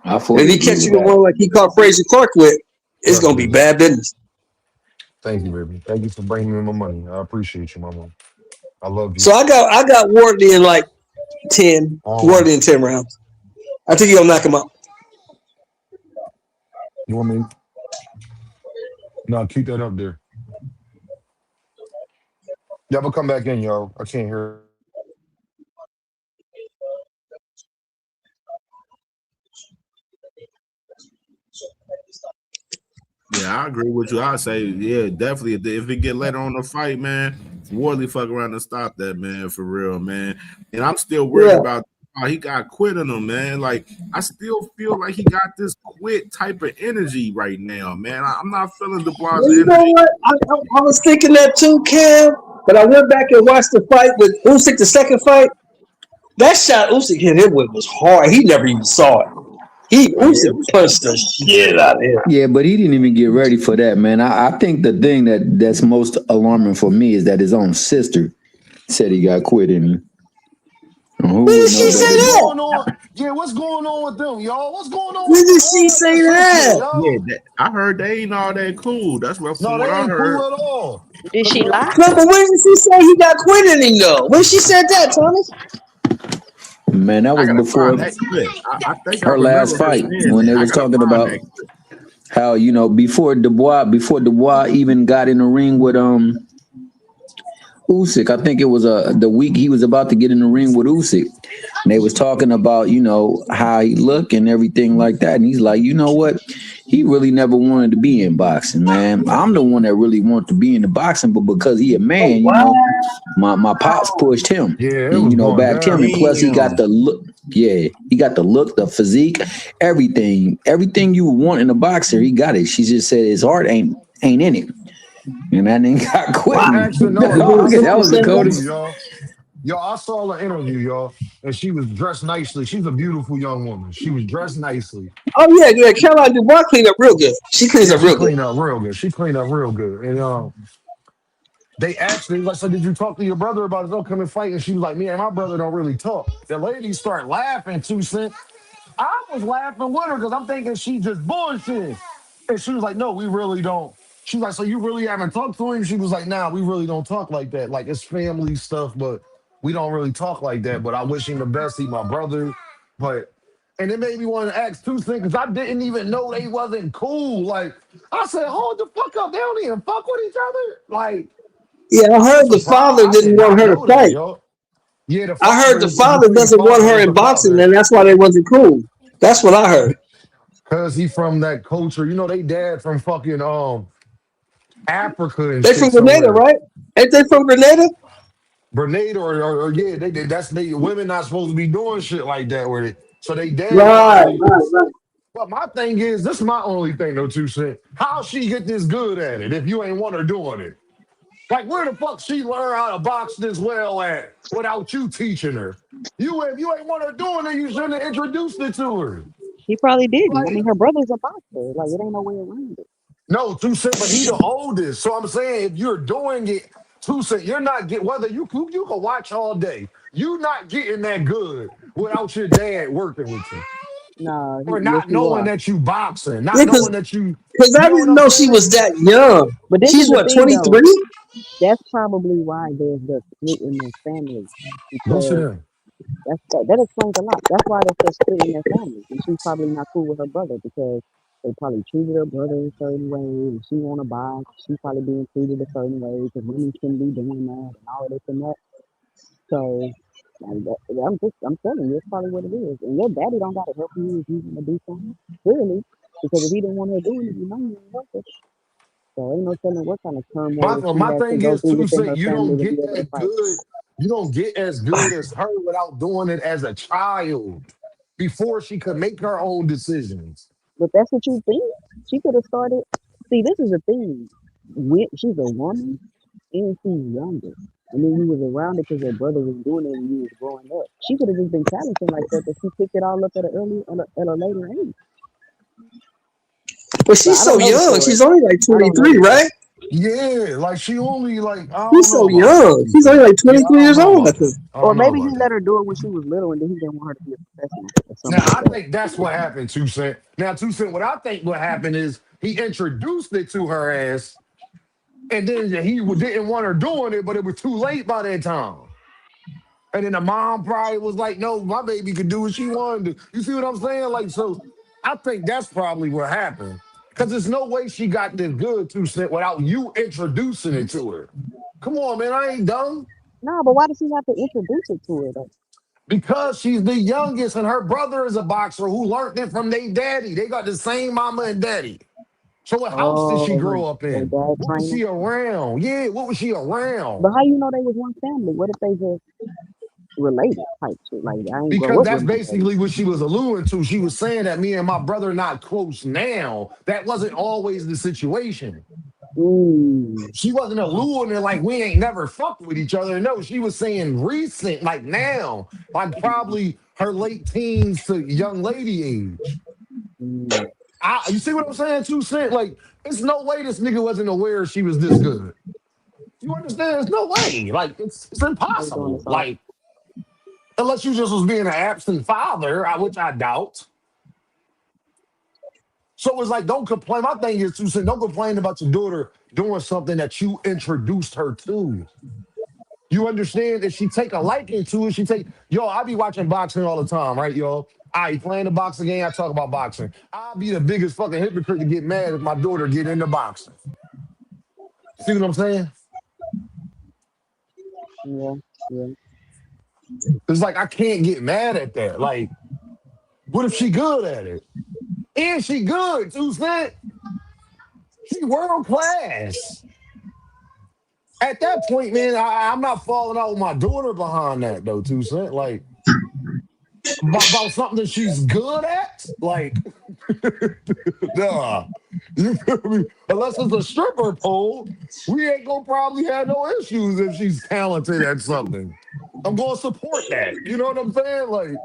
I And if fully he agree catch with you with that. one like he caught Frazier Clark with, it's Yes, gonna be baby. bad business. Thank you, baby. Thank you for bringing me my money. I appreciate you, mama. I love you. So I got Worthy in like 10, Um, Worthy in 10 rounds. I think he'll knock him out. you want me? No, keep that up there. Y'all will come back in, yo. I can't hear. Yeah, I agree with you. I say, yeah, definitely. If it get later on the fight, man, Wardley fuck around and stop that, man, for real, man. And I'm still worried Yeah. about how he got quit on him, man. Like, I still feel like he got this quit type of energy right now, man. I'm not feeling Dubois' Well, you know energy. what? I was thinking that too, Cam. But I went back and watched the fight with Usyk, the second fight. That shot Usyk hit him with was hard. He never even saw it. Yeah, it Usyk was. punched the shit out of him. Yeah, but he didn't even get ready for that, man. I think the thing that's most alarming for me is that his own sister said he got quit in. Who When would did know she What's say better really than that? going on? Yeah, what's going on with them, y'all? What's going on When with did she all say that sister, that? Yeah, yo? I heard they ain't all that cool. That's what No, from what they I ain't cool heard. at all. Did Cause she when lie? No, but when did she say he got quit in him though? When she said that, Thomas? man? That I was gotta find before that clip. I think I her last remember her fight saying when that. they I was gotta talking find about that clip. how before Dubois even got in the ring with Usyk. I think it was the week he was about to get in the ring with Usyk. And they was talking about, how he looked and everything like that. And he's like, you know what? He really never wanted to be in boxing, man. I'm the one that really wanted to be in the boxing, but because he a Oh, man, wow. my pops pushed him Yeah, it and was going backed him. down. And plus he got Damn. the look. Yeah, he got the look, the physique, everything. Everything you would want in a boxer, he got it. She just said his heart ain't in it. And that nigga got quit. I Wow. actually You no, got to no. go I get That saw some the was the interview, coldest. sandals. y'all. Yo, I saw the interview, y'all, and she was dressed nicely. She's a beautiful young woman. She was dressed nicely. Oh yeah, yeah. Caroline Dubois cleaned up real good. She cleans Yeah, up she real good. cleaned up real good. She cleaned up real good. And they asked me, like, so did you talk to your brother about his upcoming fight? And she was like, me and my brother don't really talk. The lady started laughing, 2 Cent. I was laughing with her because I'm thinking she just bullshit. And she was like, no, we really don't. She was like, so you really haven't talked to him? She was like, nah, we really don't talk like that. Like, it's family stuff, but we don't really talk like that. But I wish him the best. He my brother. But, and it made me want to ask 2 Cent because I didn't even know they wasn't cool. Like, I said, hold the fuck up. They don't even fuck with each other. Like, Yeah, I I was heard the surprised. father I didn't did want not her to know that, fight. yo. Yeah, the I heard father, the you father say the doesn't want father her was in the boxing, father. and that's why they wasn't cool. That's what I heard. Cause he from that culture. You know, they dad from fucking Africa and They shit from Grenada, somewhere. right? Ain't they from Grenada? Grenada or yeah, they did that's they women not supposed to be doing shit like that with it. So they dad Right, probably right, right. but my thing is this is my only thing though, 2 Cent. How she get this good at it if you ain't want her doing it? Like where the fuck she learn how to box this well at without you teaching her? You if you ain't want her doing it, you shouldn't have introduced it to her. He probably didn't. I Like mean, her brother's a boxer. Like, it ain't no way around it. no, 2 Cent, but he the oldest. So I'm saying if you're doing it, 2 Cent, you're not get whether you can watch all day. You not getting that good without your dad working with you. Nah, Or yes, not you knowing are. that you boxing, not Yeah, knowing that cause you I know what didn't I'm know she saying? was that young. But this is She's the what, thing, though. 23? That's probably why there's the split in their family Go sit because down. that explains a lot. That's why there's such split in their family, and she's probably not cool with her brother because they probably treated her brother a certain way, and she want to box. She probably being treated a certain way because women shouldn't be doing that and all this and that. So I'm telling you, it's probably what it is. And your daddy don't gotta help you if you want to do something. Clearly, because if he didn't want her doing it, you know you ain't help her. So ain't no telling what kind of turmoil she My has to thing go is through too, within say her you family don't to be get able to that fight. good. You don't get as good as her without doing it as a child before she could make her own decisions. But that's what you think. She could have started. See, this is the thing. When she's a woman and she's younger, and then you was around it because your brother was doing it when you was growing up. She could have just been talented like that, but she picked it all up at a later age. But But she's I so don't know the young. story. She's only like I don't know 23, the story. right? Yeah, like she only like I don't She's know so about that. young. She's only like Yeah, I 23 don't years know old, I about think. that. I Or don't know maybe he about let that. her do it when she was little, and then he didn't want her to be a professional or something Now like I that. think that's what happened. 2 Cent. Now 2 Cent. What I think what happened is he introduced it to her ass, and then he didn't want her doing it, but it was too late by that time. And then the mom probably was like, "No, my baby could do what she wanted to." You see what I'm saying? Like, so I think that's probably what happened. Because there's no way she got this good 2 Cent without you introducing it to her. Come on, man, I ain't dumb. No, but why does he have to introduce it to her though? Because she's the youngest, and her brother is a boxer who learned it from their daddy. They got the same mama and daddy. So what house did she Oh, grow up her in? dad What was trainer. she around? Yeah, what was she around? But how you know they was one family? What if they just related type shit? Like I ain't grow Because up that's with my daddy. basically what she was alluding to. She was saying that me and my brother not close now. That wasn't always the situation. Mm. She wasn't alluding to like we ain't never fucked with each other. No, she was saying recent, like now, like probably her late teens to young lady age. Mm. You see what I'm saying? 2 Cent, like it's no way this nigga wasn't aware she was this good. You understand? There's no way. Like it's They doing impossible. this all. Like unless you just was being an absent father, which I doubt. So it's like, don't complain. My thing is, 2 Cent, don't complain about your daughter doing something that you introduced her to. You understand? If she take a liking to it, she take, yo, I be watching boxing all the time, right, yo? I playing the boxing game, I talk about boxing. I'll be the biggest fucking hypocrite to get mad if my daughter get into boxing. See what I'm saying? Yeah, yeah. It's like I can't get mad at that. Like, what if she good at it? And she good, 2 cent. She world class. At that point, man, I'm not falling out with my daughter behind that though, 2 cent. Like about something that she's good at. Like, nah. You feel me? Unless it's a stripper pole, we ain't gonna probably have no issues if she's talented at something. I'm gonna support that. You know what I'm saying? Like,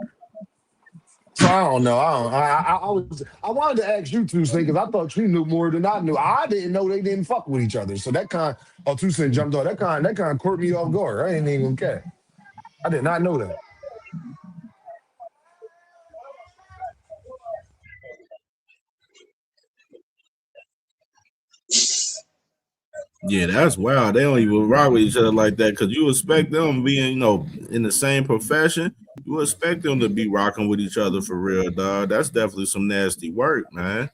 so I don't know. I wanted to ask you 2 cent because I thought you knew more than I knew. I didn't know they didn't fuck with each other. So that kind 2 cent jumped on. That kind caught me off guard. I ain't even care. I did not know that. Yeah, that's wild. They don't even rock with each other like that because you expect them being, in the same profession. You expect them to be rocking with each other for real, dog. That's definitely some nasty work, man.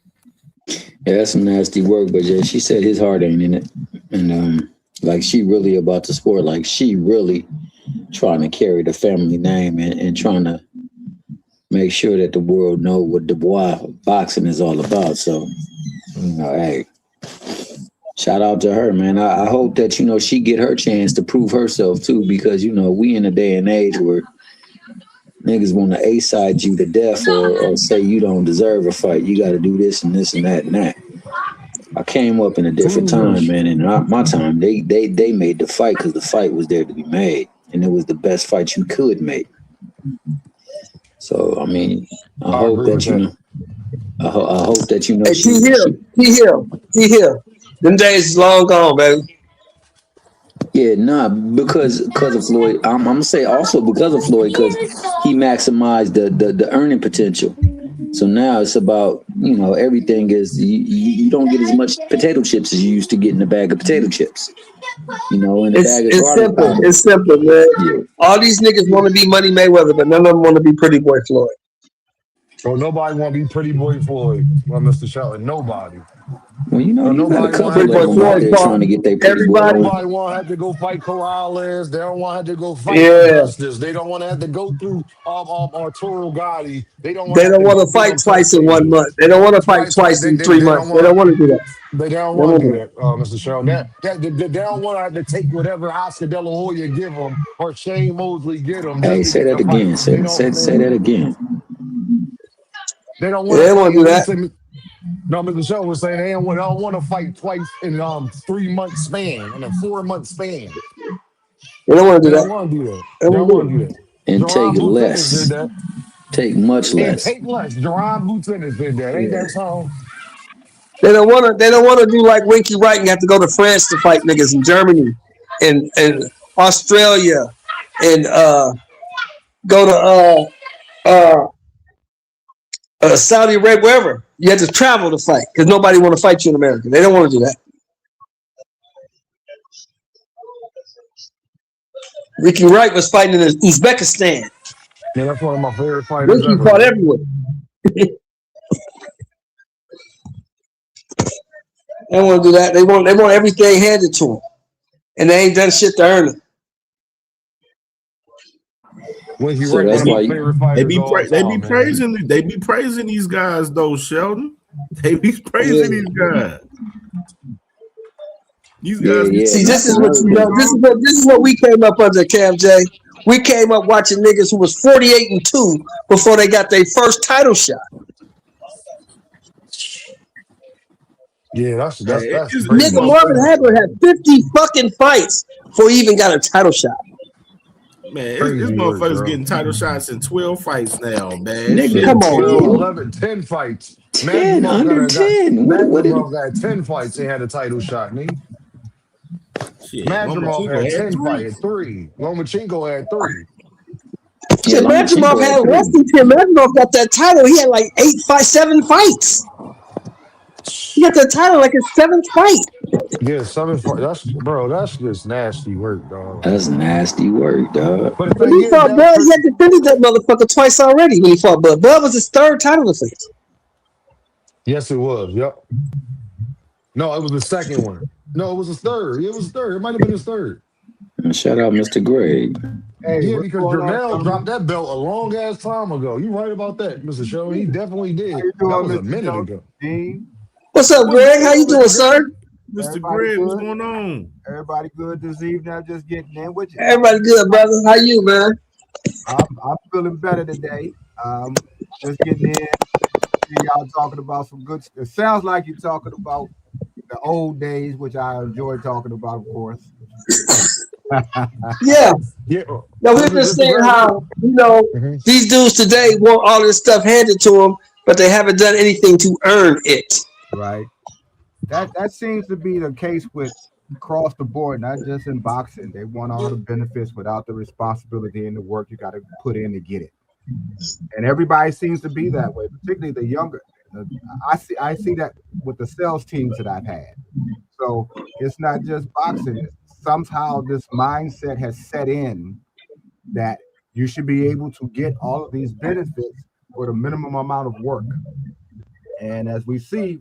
Yeah, that's some nasty work, but yeah, she said his heart ain't in it. And like she really about the sport, like she really trying to carry the family name and trying to make sure that the world know what Dubois boxing is all about. So, hey, shout out to her, man. I hope that, she get her chance to prove herself too, because, we in a day and age where niggas want to A-side you to death or say you don't deserve a fight. You got to do this and this and that and that. I came up in a different time, man. And my time, they made the fight because the fight was there to be made, and it was the best fight you could make. So I mean, I hope agree that with that. I hope that Hey, he here. Them days is long gone, baby. Yeah, nah, because of Floyd. I'm gonna say also because of Floyd, because he maximized the earning potential. So now it's about, everything is you don't get as much potato chips as you used to get in a bag of potato chips. In a bag of It's garlic simple. powder. It's simple, man. Yeah. All these niggas want to be Money Mayweather, but none of them want to be Pretty Boy Floyd. So nobody want to be Pretty Boy Floyd, well, Mr. Shelton. Nobody. Well, So you got a nobody want to couple have Pretty to of Boy go them out Floyd fight. there fought trying to get their Pretty Boy everybody. on. Nobody want to have to go fight Corrales. They don't want to have to go fight Yeah. Augustus. They don't want to have to go through Arturo Gotti. They don't want They to have don't to want go to through fight them tough twice in one stages. month. They don't want to fight Twice. twice in 3 months. They don't want to do that. They don't They don't want want to to do do that, Mr. Shelton. They don't want to have to take whatever Oscar De La Hoya give them or Shane Mosley get them Hey, just to say get that the fight. again. They Say don't. that again. They don't that. want They to don't fight. want to do He that. said, no, Mr. Show was saying they don't want to fight twice in 3 month span, in a 4 month span. They don't want to They do don't that. want to do that. They They don't don't want want to to do do it. that. And take Jerron Buchanan did less. that. Take much And less. take less. Jerron Buchanan did that. Ain't Yeah. that so? They don't want to. They don't want to do like Winky Wright and have to go to France to fight niggas in Germany and Australia and go to Saudi Arabia, wherever. You had to travel to fight because nobody want to fight you in America. They don't want to do that. Ricky Wright was fighting in Uzbekistan. Yeah, that's one of my favorite fighters Ricky ever, fought man. everywhere. They don't want to do that. They want everything handed to them, and they ain't done shit to earn it. When he So right, one that's of my why favorite They fighters be of all pra- they be time, man. praising these guys though, Sheldon. They be Yeah. praising these guys. These guys be yeah. See, And this that's is what another you know. thing. This is what we came up under, Cam J. We came up watching niggas who was 48-2 before they got their first title shot. Yeah, that's it's crazy Nigga, shit. Marvin motherfuckers. Hagler had 50 fucking fights before he even got a title shot. Man, it's Crazy work, motherfuckers bro. getting title shots in 12 fights now, man. Nigga, Shit, Come Shit. on, 12, man. 10. 11, 10 fights. 10. Under 10. What did Madrimov got 10 fights and had a title shot, nigga. Shit. Madrimov Lomachenko had had 10 three. fights, 3. Lomachenko had 3. Yeah, Shit, Madrimov Lomachenko had had less 3. than 10. Madrimov got that title. He had like 7 fights. He got that title like his 7th fight. Yeah, 7 fights. That's just nasty work, dog. Like, That's nasty work, dog. but the When thing he is, fought Bud, he had defended that motherfucker twice already when he fought Bud. Bud was his 3rd title defense. yes, it was. Yep. No, it was the second one. No, it was his third. It was third. It might have been his third. And shout out Mr. Greg. Hey, Yeah, what's because going on, Jermell gentlemen? dropped that belt a long ass time ago. You right about that, Mr. Show. He definitely How did. you That doing, was a Mr. minute Show? ago. Dean? What's up, What's Greg? going How you on, doing, Mr. Greg? sir? Mr. Everybody Greg, what's good? going on? Everybody good this evening? I'm just getting in with you. Everybody good, brother? How you, man? I'm feeling better today. Just getting in. See y'all talking about some good stuff. It sounds like you're talking about the old days, which I enjoy talking about, of course. Yeah. Yeah. No, we're just Mr. saying Greg, how, Mhm. these dudes today want all this stuff handed to them, but they haven't done anything to earn it. Right. That seems to be the case with across the board, not just in boxing. They want all the benefits without the responsibility and the work you got to put in to get it. And everybody seems to be that way, particularly the younger. I see that with the sales teams that I've had. So it's not just boxing. Somehow this mindset has set in that you should be able to get all of these benefits for the minimum amount of work. And as we see,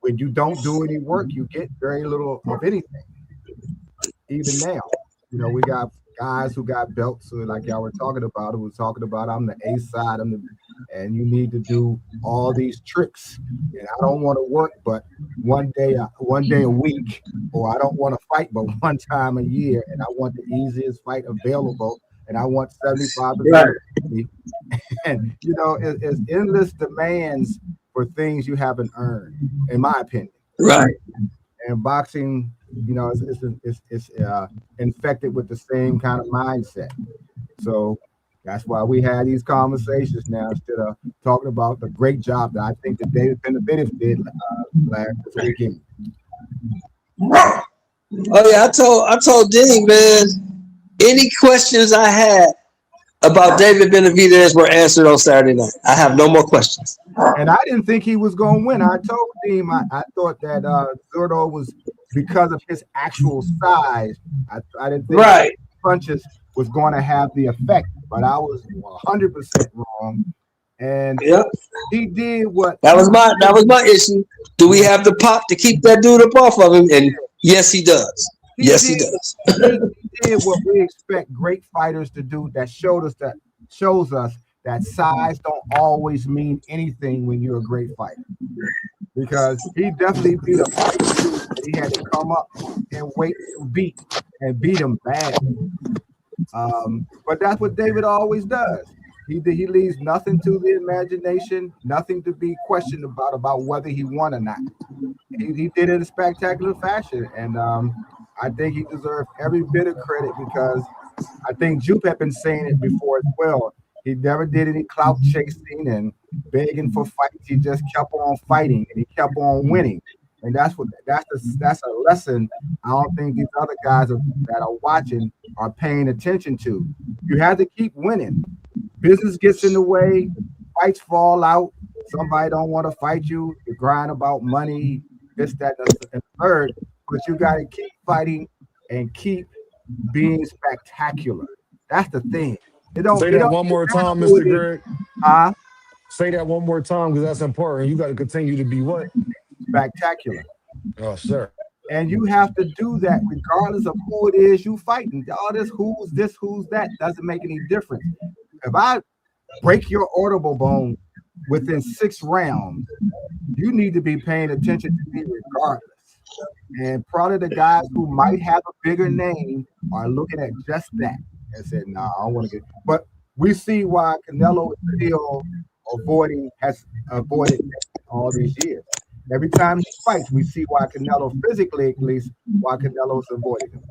when you don't do any work, you get very little of anything. Even now, we got guys who got belts, so like y'all were talking about, who was talking about I'm the A side, and you need to do all these tricks. And I don't want to work, but one day a week, or I don't want to fight, but one time a year, and I want the easiest fight available, and I want 75% Right. of the money. And it's endless demands for things you haven't earned, in my opinion. Right. And boxing, it's infected with the same kind of mindset. So that's why we had these conversations now instead of talking about the great job that I think that David Benavidez did last weekend. Oh yeah, I told Denny, man, any questions I had about David Benavidez were answered on Saturday night. I have no more questions. And I didn't think he was going to win. I told him I thought that Zurdo was, because of his actual size, I didn't think Right. punches was going to have the effect, but I was 100% wrong. And Yep. he did what That was my issue. Do we have the pop to keep that dude up off of him? And yes, he does. Yes, he does. he did what we expect great fighters to do. That shows us that size don't always mean anything when you're a great fighter. Because he definitely beat a fight that he had to come up and wait to beat him badly. But that's what David always does. He leaves nothing to the imagination, nothing to be questioned about whether he won or not. He did it in a spectacular fashion, and I think he deserved every bit of credit because I think Jupe had been saying it before as well. He never did any clout chasing and begging for fights. He just kept on fighting and he kept on winning. And that's a lesson I don't think these other guys that are watching are paying attention to. You have to keep winning. Business gets in the way, fights fall out. Somebody don't want to fight you. You grind about money, this, that, and the third. But you got to keep fighting and keep being spectacular. That's the thing. Say that one more time, Mr. Greg. Say that one more time because that's important. You got to continue to be what? Spectacular. Oh, sir. And you have to do that regardless of who it is you fighting. All this, who's that, doesn't make any difference. If I break your orbital bone within 6 rounds, you need to be paying attention to me regardless. And probably the guys who might have a bigger name are looking at just that and said, "No, I don't want to get." But we see why Canelo is still has avoided all these years. Every time he fights, we see why Canelo, physically at least, why Canelo's avoiding him.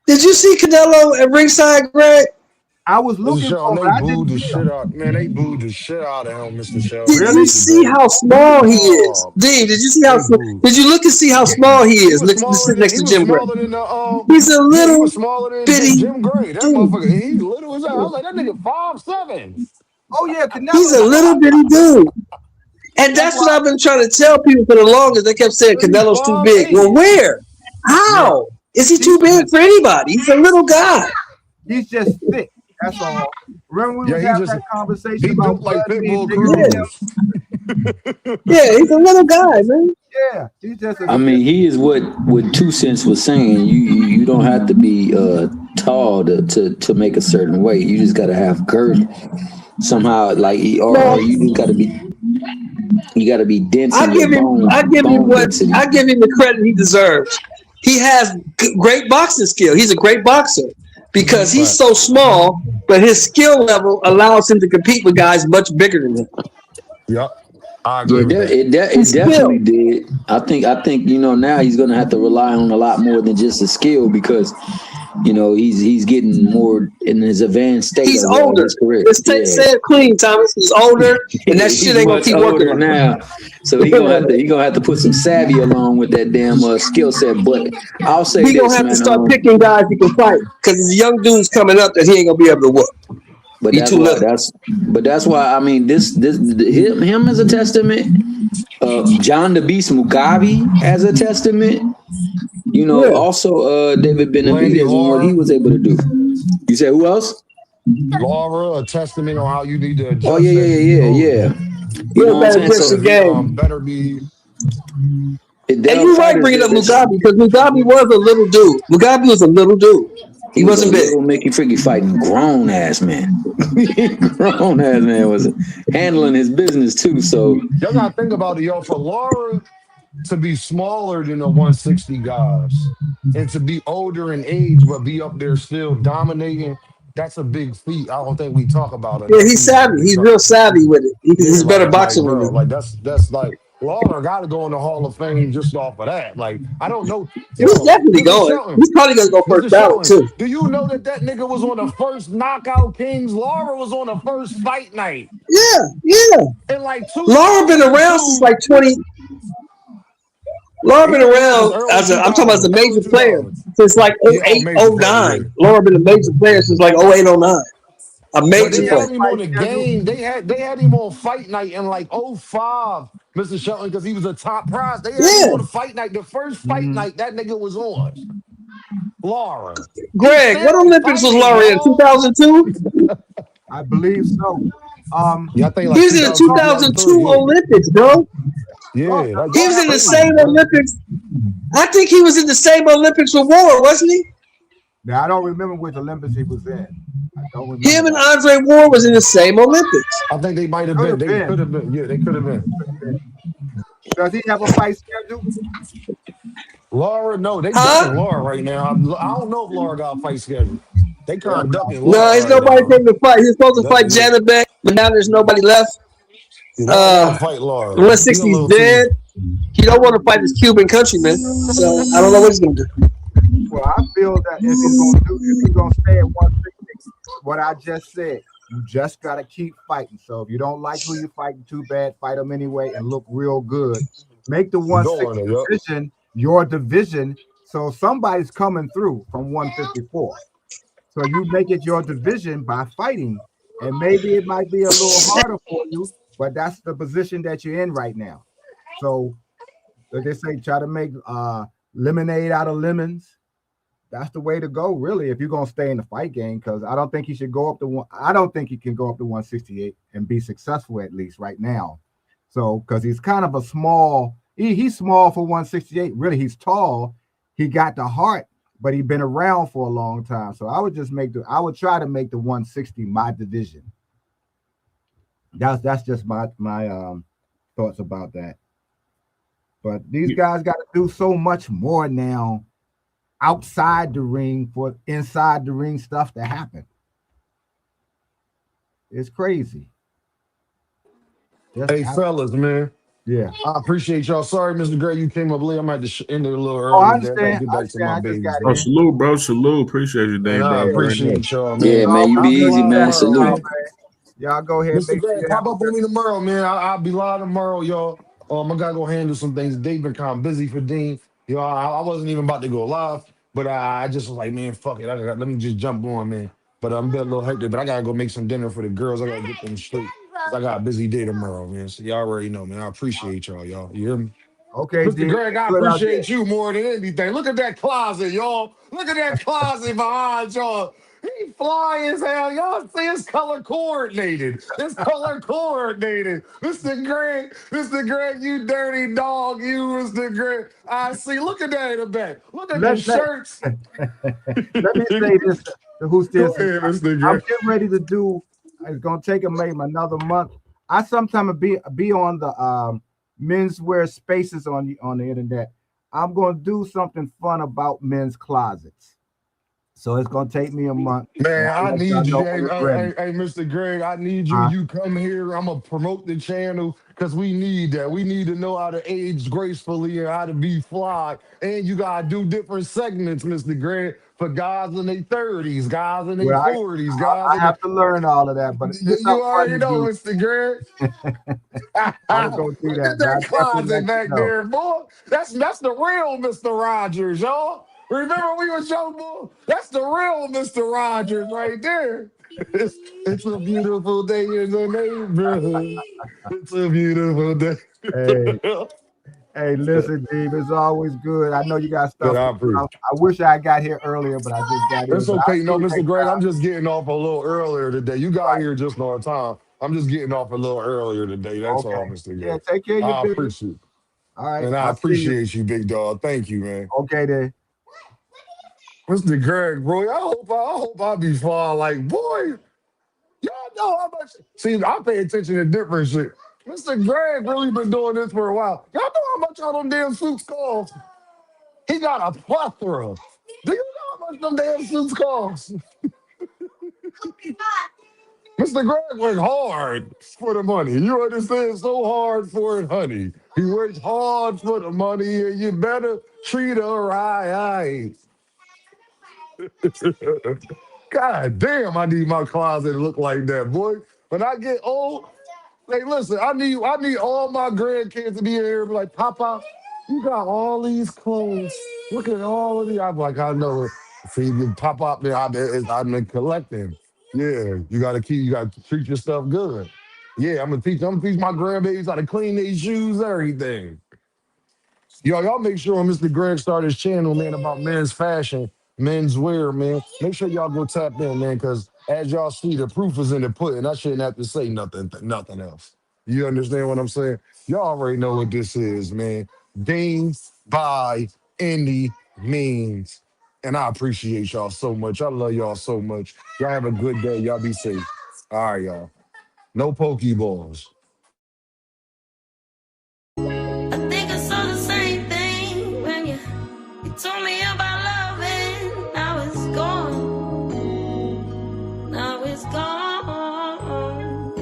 Did you see Canelo at ringside, Greg? I was looking for him. I They booed didn't the see shit him. out. Man, they booed the shit out of him, Mr. Show. Did you see how small he is? Dean, did you see how? Did you look and see how small he is? Next to Jim Gray. He's a little he was smaller than bitty Jim Gray. That dude. motherfucker, he's little as hell. I was like, that nigga 5'7". Oh yeah, Canelo. He's a little bitty dude. And that's what I've been trying to tell people for the longest. They kept saying Canelo's too big. Well, where? How? Is he too big for anybody? He's a little guy. He's just thick. That's all. Remember we was having that conversation he about built like Bud being Pitbull bigger than him? Cruz. Yeah, he's a little guy, man. Yeah, he's just I mean, he is what 2 Cents was saying. You don't have to be tall to make a certain weight. You just got to have girth somehow, like or you just got to be dense in your bone density. I give him the credit he deserves. He has great boxing skill. He's a great boxer because he's so small, but his skill level allows him to compete with guys much bigger than him. Yep. I Yeah, agree with that. it definitely did. I think now he's gonna have to rely on a lot more than just his skill because he's getting more in his advanced state. He's of older. his career. Let's say it clean, Thomas. He's older, and that shit ain't gonna keep working on now. So he gonna have to put some savvy along with that damn skill set. But I'll say he gonna have to start picking guys he can fight because there's young dudes coming up that he ain't gonna be able to whoop. But that's why I mean him as a testament. John the Beast Mugabe as a testament. Also David Benavidez and what he was able to do. You said who else? Laura, a testament on how you need to adjust. Oh yeah. You know what I'm saying? So better be. And you're right bringing up Mugabe because Mugabe was a little dude. Mugabe was a little dude. He wasn't big. Mickey Freaky fighting grown ass man. Grown ass man was handling his business too. So y'all gotta think about it, y'all. For Laura to be smaller than the 160 guys and to be older in age but be up there still dominating, that's a big feat. I don't think we talk about it. Yeah, he's savvy. He's real savvy with it. He's a better boxer than me. Like that's like Laura got to go in the Hall of Fame just off of that. Like I don't know. He's definitely going. He's probably gonna go first ballot too. Do you know that nigga was on the first Knockout Kings? Laura was on the first Fight Night. Yeah. And like Laura been around since like 20. Laura been around I'm talking about as a major player since like 08, 09. Laura been a major player since like 08, 09. A major player. Had him on the game. They had him on Fight Night in like 05, Mr. Shelton, because he was a top prize. They had him on the Fight Night. The first Fight Night that nigga was on. Laura. Greg, what Olympics was Laura in? 2002? I believe so. I think he was in the 2002 Olympics, bro. Yeah, he was in the same Olympics. I think he was in the same Olympics with Ward, wasn't he? Now I don't remember which Olympics he was in. I don't remember. Him and Andre Ward was in the same Olympics. I think they might have been. They could have been. Yeah, they could have been. Does he have a fight schedule? Laura, no, they ducking Laura right now. I don't know if Laura got a fight schedule. They kind of ducking Laura. No, there's nobody taking the fight. He's supposed to fight Janet Beck, but now there's nobody left. Fight Laura. 160 is dead. He don't want to fight his Cuban countryman, so I don't know what he's gonna do. Well, I feel that if he's gonna stay at 160, what I just said, you just gotta keep fighting. So if you don't like who you're fighting, too bad, fight them anyway and look real good. Make the 160 division your division, so somebody's coming through from 154. So you make it your division by fighting, and maybe it might be a little harder for you, but that's the position that you're in right now. So, like they say, try to make lemonade out of lemons. That's the way to go, really, if you're gonna stay in the fight game. Because I don't think he should go up to one. I don't think he can go up to 168 and be successful, at least right now. So, because he's kind of a small. He's small for 168. Really, he's tall. He got the heart, but he's been around for a long time. So I would try to make the 160 my division. That's just my thoughts about that. But these guys got to do so much more now outside the ring for inside the ring stuff to happen. It's crazy. Fellas, man. Yeah, I appreciate y'all. Sorry, Mr. Gray, you came up late. I might have to end it a little early. I understand. Get back to my babies. Salute, bro. Salute. Appreciate you, Dave. I appreciate y'all, man. Yeah, man. You be easy, man. Salute. Y'all go ahead. Mr. Gray, pop up on me tomorrow, man. I'll be live tomorrow, y'all. I gotta go handle some things. Dave been kind of busy for Dean. I wasn't even about to go live, but I just was like, man, fuck it. Let me just jump on, man. But I'm a little hectic, but I gotta go make some dinner for the girls. I gotta get them straight. I got a busy day tomorrow, man. So y'all already know, man. I appreciate y'all. You hear me? Okay, Mr. Greg, I appreciate you more than anything. Look at that closet, y'all. Look at that closet behind y'all. He fly as hell. Y'all see it's color coordinated. It's color coordinated. Mr. Greg, you dirty dog. You, Mr. Greg. I see. Look at that in the back. Look at them Let, let, shirts. let me say this to who's Go this. ahead, Mr. I'm Greg. getting ready to do. It's gonna take maybe another month. I sometimes be on the menswear spaces on the internet. I'm gonna do something fun about men's closets. So it's gonna take me a month. Man, I Let y'all need you. know Hey, when it's hey, ready. hey, hey, Mr. Greg, I need you. Uh, You come here. I'm going to promote the channel because we need that. We need to know how to age gracefully and how to be fly. And you got to do different segments, Mr. Greg, for guys in their 30s, guys in their well, 40s, guys I in the. have to learn all of that, but it's You something fun already to know, do. Mr. Greg. I'm gonna do Look that, at but I that definitely closet let you back know. there, boy. That's the real Mr. Rogers, y'all. Remember we was young, boy? That's the real Mr. Rogers right there. It's a beautiful day in the neighborhood. It's a beautiful day. Hey, hey, listen, Dave, it's always good. I know you got Man, stuff I to do. appreciate. I wish I got here earlier, but I just got here. It's But I'll okay. see No, you Mr. next Greg, I'm time. just getting off a little earlier today. You got Right. here just on time. I'm just getting off a little earlier today. That's Okay. all, Mr. Yeah, Greg. take care of your I business. appreciate it. All right. And I I'll see you. appreciate you, big dog. Thank you, man. Okay, then. Mr. Greg, bro, I hope I be flying like, boy, y'all know how much. See, I pay attention to different shit. Mr. Greg really been doing this for a while. Y'all know how much all them damn suits cost? He got a plethora. Do you know how much them damn suits cost? Mr. Greg worked hard for the money. You understand? So hard for it, honey. He worked hard for the money, and you better treat her right. God damn, I need my closet to look like that, boy. When I get old, hey, listen, I need all my grandkids to be here and be like, Papa, you got all these clothes. Look at all of these. I'm like, I know it. See, you pop up there, I've been collecting. Yeah, you gotta treat your stuff good. Yeah, I'm gonna teach my grandbabies how to clean their shoes, everything. Y'all make sure when Mr. Greg start his channel, man, about men's fashion, men's wear, man. Make sure y'all go tap in, man, because as y'all see, the proof is in the pudding. I shouldn't have to say nothing else. You understand what I'm saying? Y'all already know what this is, man. Game by any means. And I appreciate y'all so much. I love y'all so much. Y'all have a good day. Y'all be safe. All right, y'all. No pokeballs. I think I saw the same thing when you told me about love and now it's gone. Now it's gone.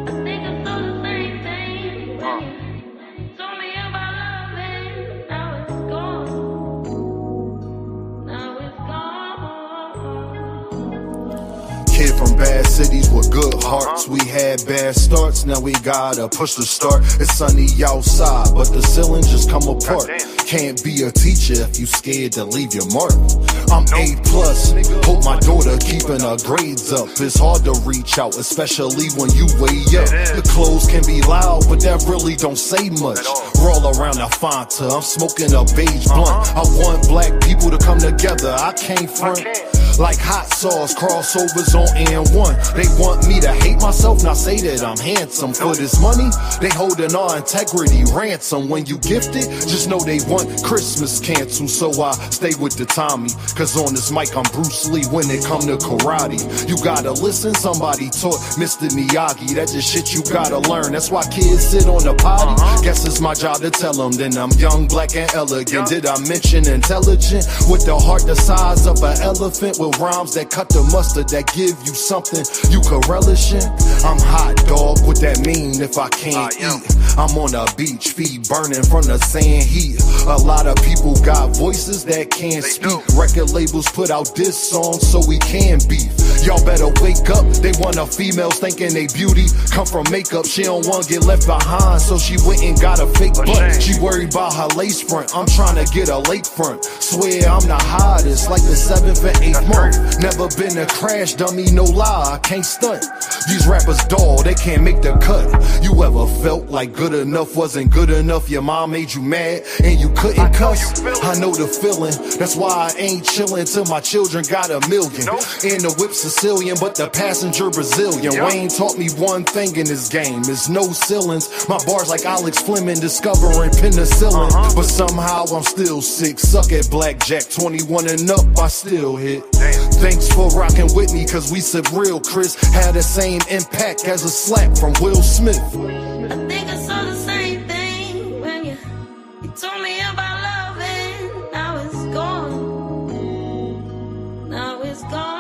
I think I saw the same thing when you told me about love and now it's gone. Now it's gone. Kid from bad cities with good hearts. We had bad starts, now we gotta push the start. It's sunny outside, but the ceiling just come apart. Can't be a teacher if you scared to leave your mark. I'm A+, hope my daughter keeping her grades up. It's hard to reach out, especially when you way up. The clothes can be loud, but that really don't say much. Roll around the Fanta, I'm smoking a beige blunt. I want black people to come together, I can't front. Like hot sauce, crossovers on N1. They want me to hate myself, not say that I'm handsome. For this money, they holding our integrity ransom. When you gift it, just know they want Christmas canceled. So I stay with the Tommy, cause on this mic I'm Bruce Lee when it come to karate. You gotta listen, somebody taught Mr. Miyagi. That's just shit you gotta learn. That's why kids sit on the potty. Guess it's my job to tell them. Then I'm young, black, and elegant. Did I mention intelligent? With the heart the size of an elephant, with rhymes that cut the mustard, that give you something you could relish in. I'm hot, dog, what that mean if I can't eat? I'm on a beach, feet burning from the sand heat. A lot of people got voices that can't speak. Record labels put out this song so we can beef. Y'all better wake up, they want a females thinking they beauty come from makeup. She don't want to get left behind, so she went and got a fake butt. She worried about her lace front, I'm trying to get a lakefront. Swear I'm the hottest, like the 7th and 8th month. month. Never been a crash dummy, no lie, I can't stunt. These rappers dull, they can't make the cut. You ever felt like good enough wasn't good enough? Your mom made you mad and you couldn't cuss? I know the feeling, that's why I ain't chillin' till my children got $1 million. And the whip Sicilian, but the passenger Brazilian. Wayne taught me one thing in this game, is no ceilings. My bars like Alex Fleming discovering penicillin. But somehow I'm still sick, suck at blackjack, 21 and up, I still hit. Thanks for rocking with me, cause we sip real, Chris. Had the same impact as a slap from Will Smith. I think I saw the same thing when you told me about love, and now it's gone. Now it's gone.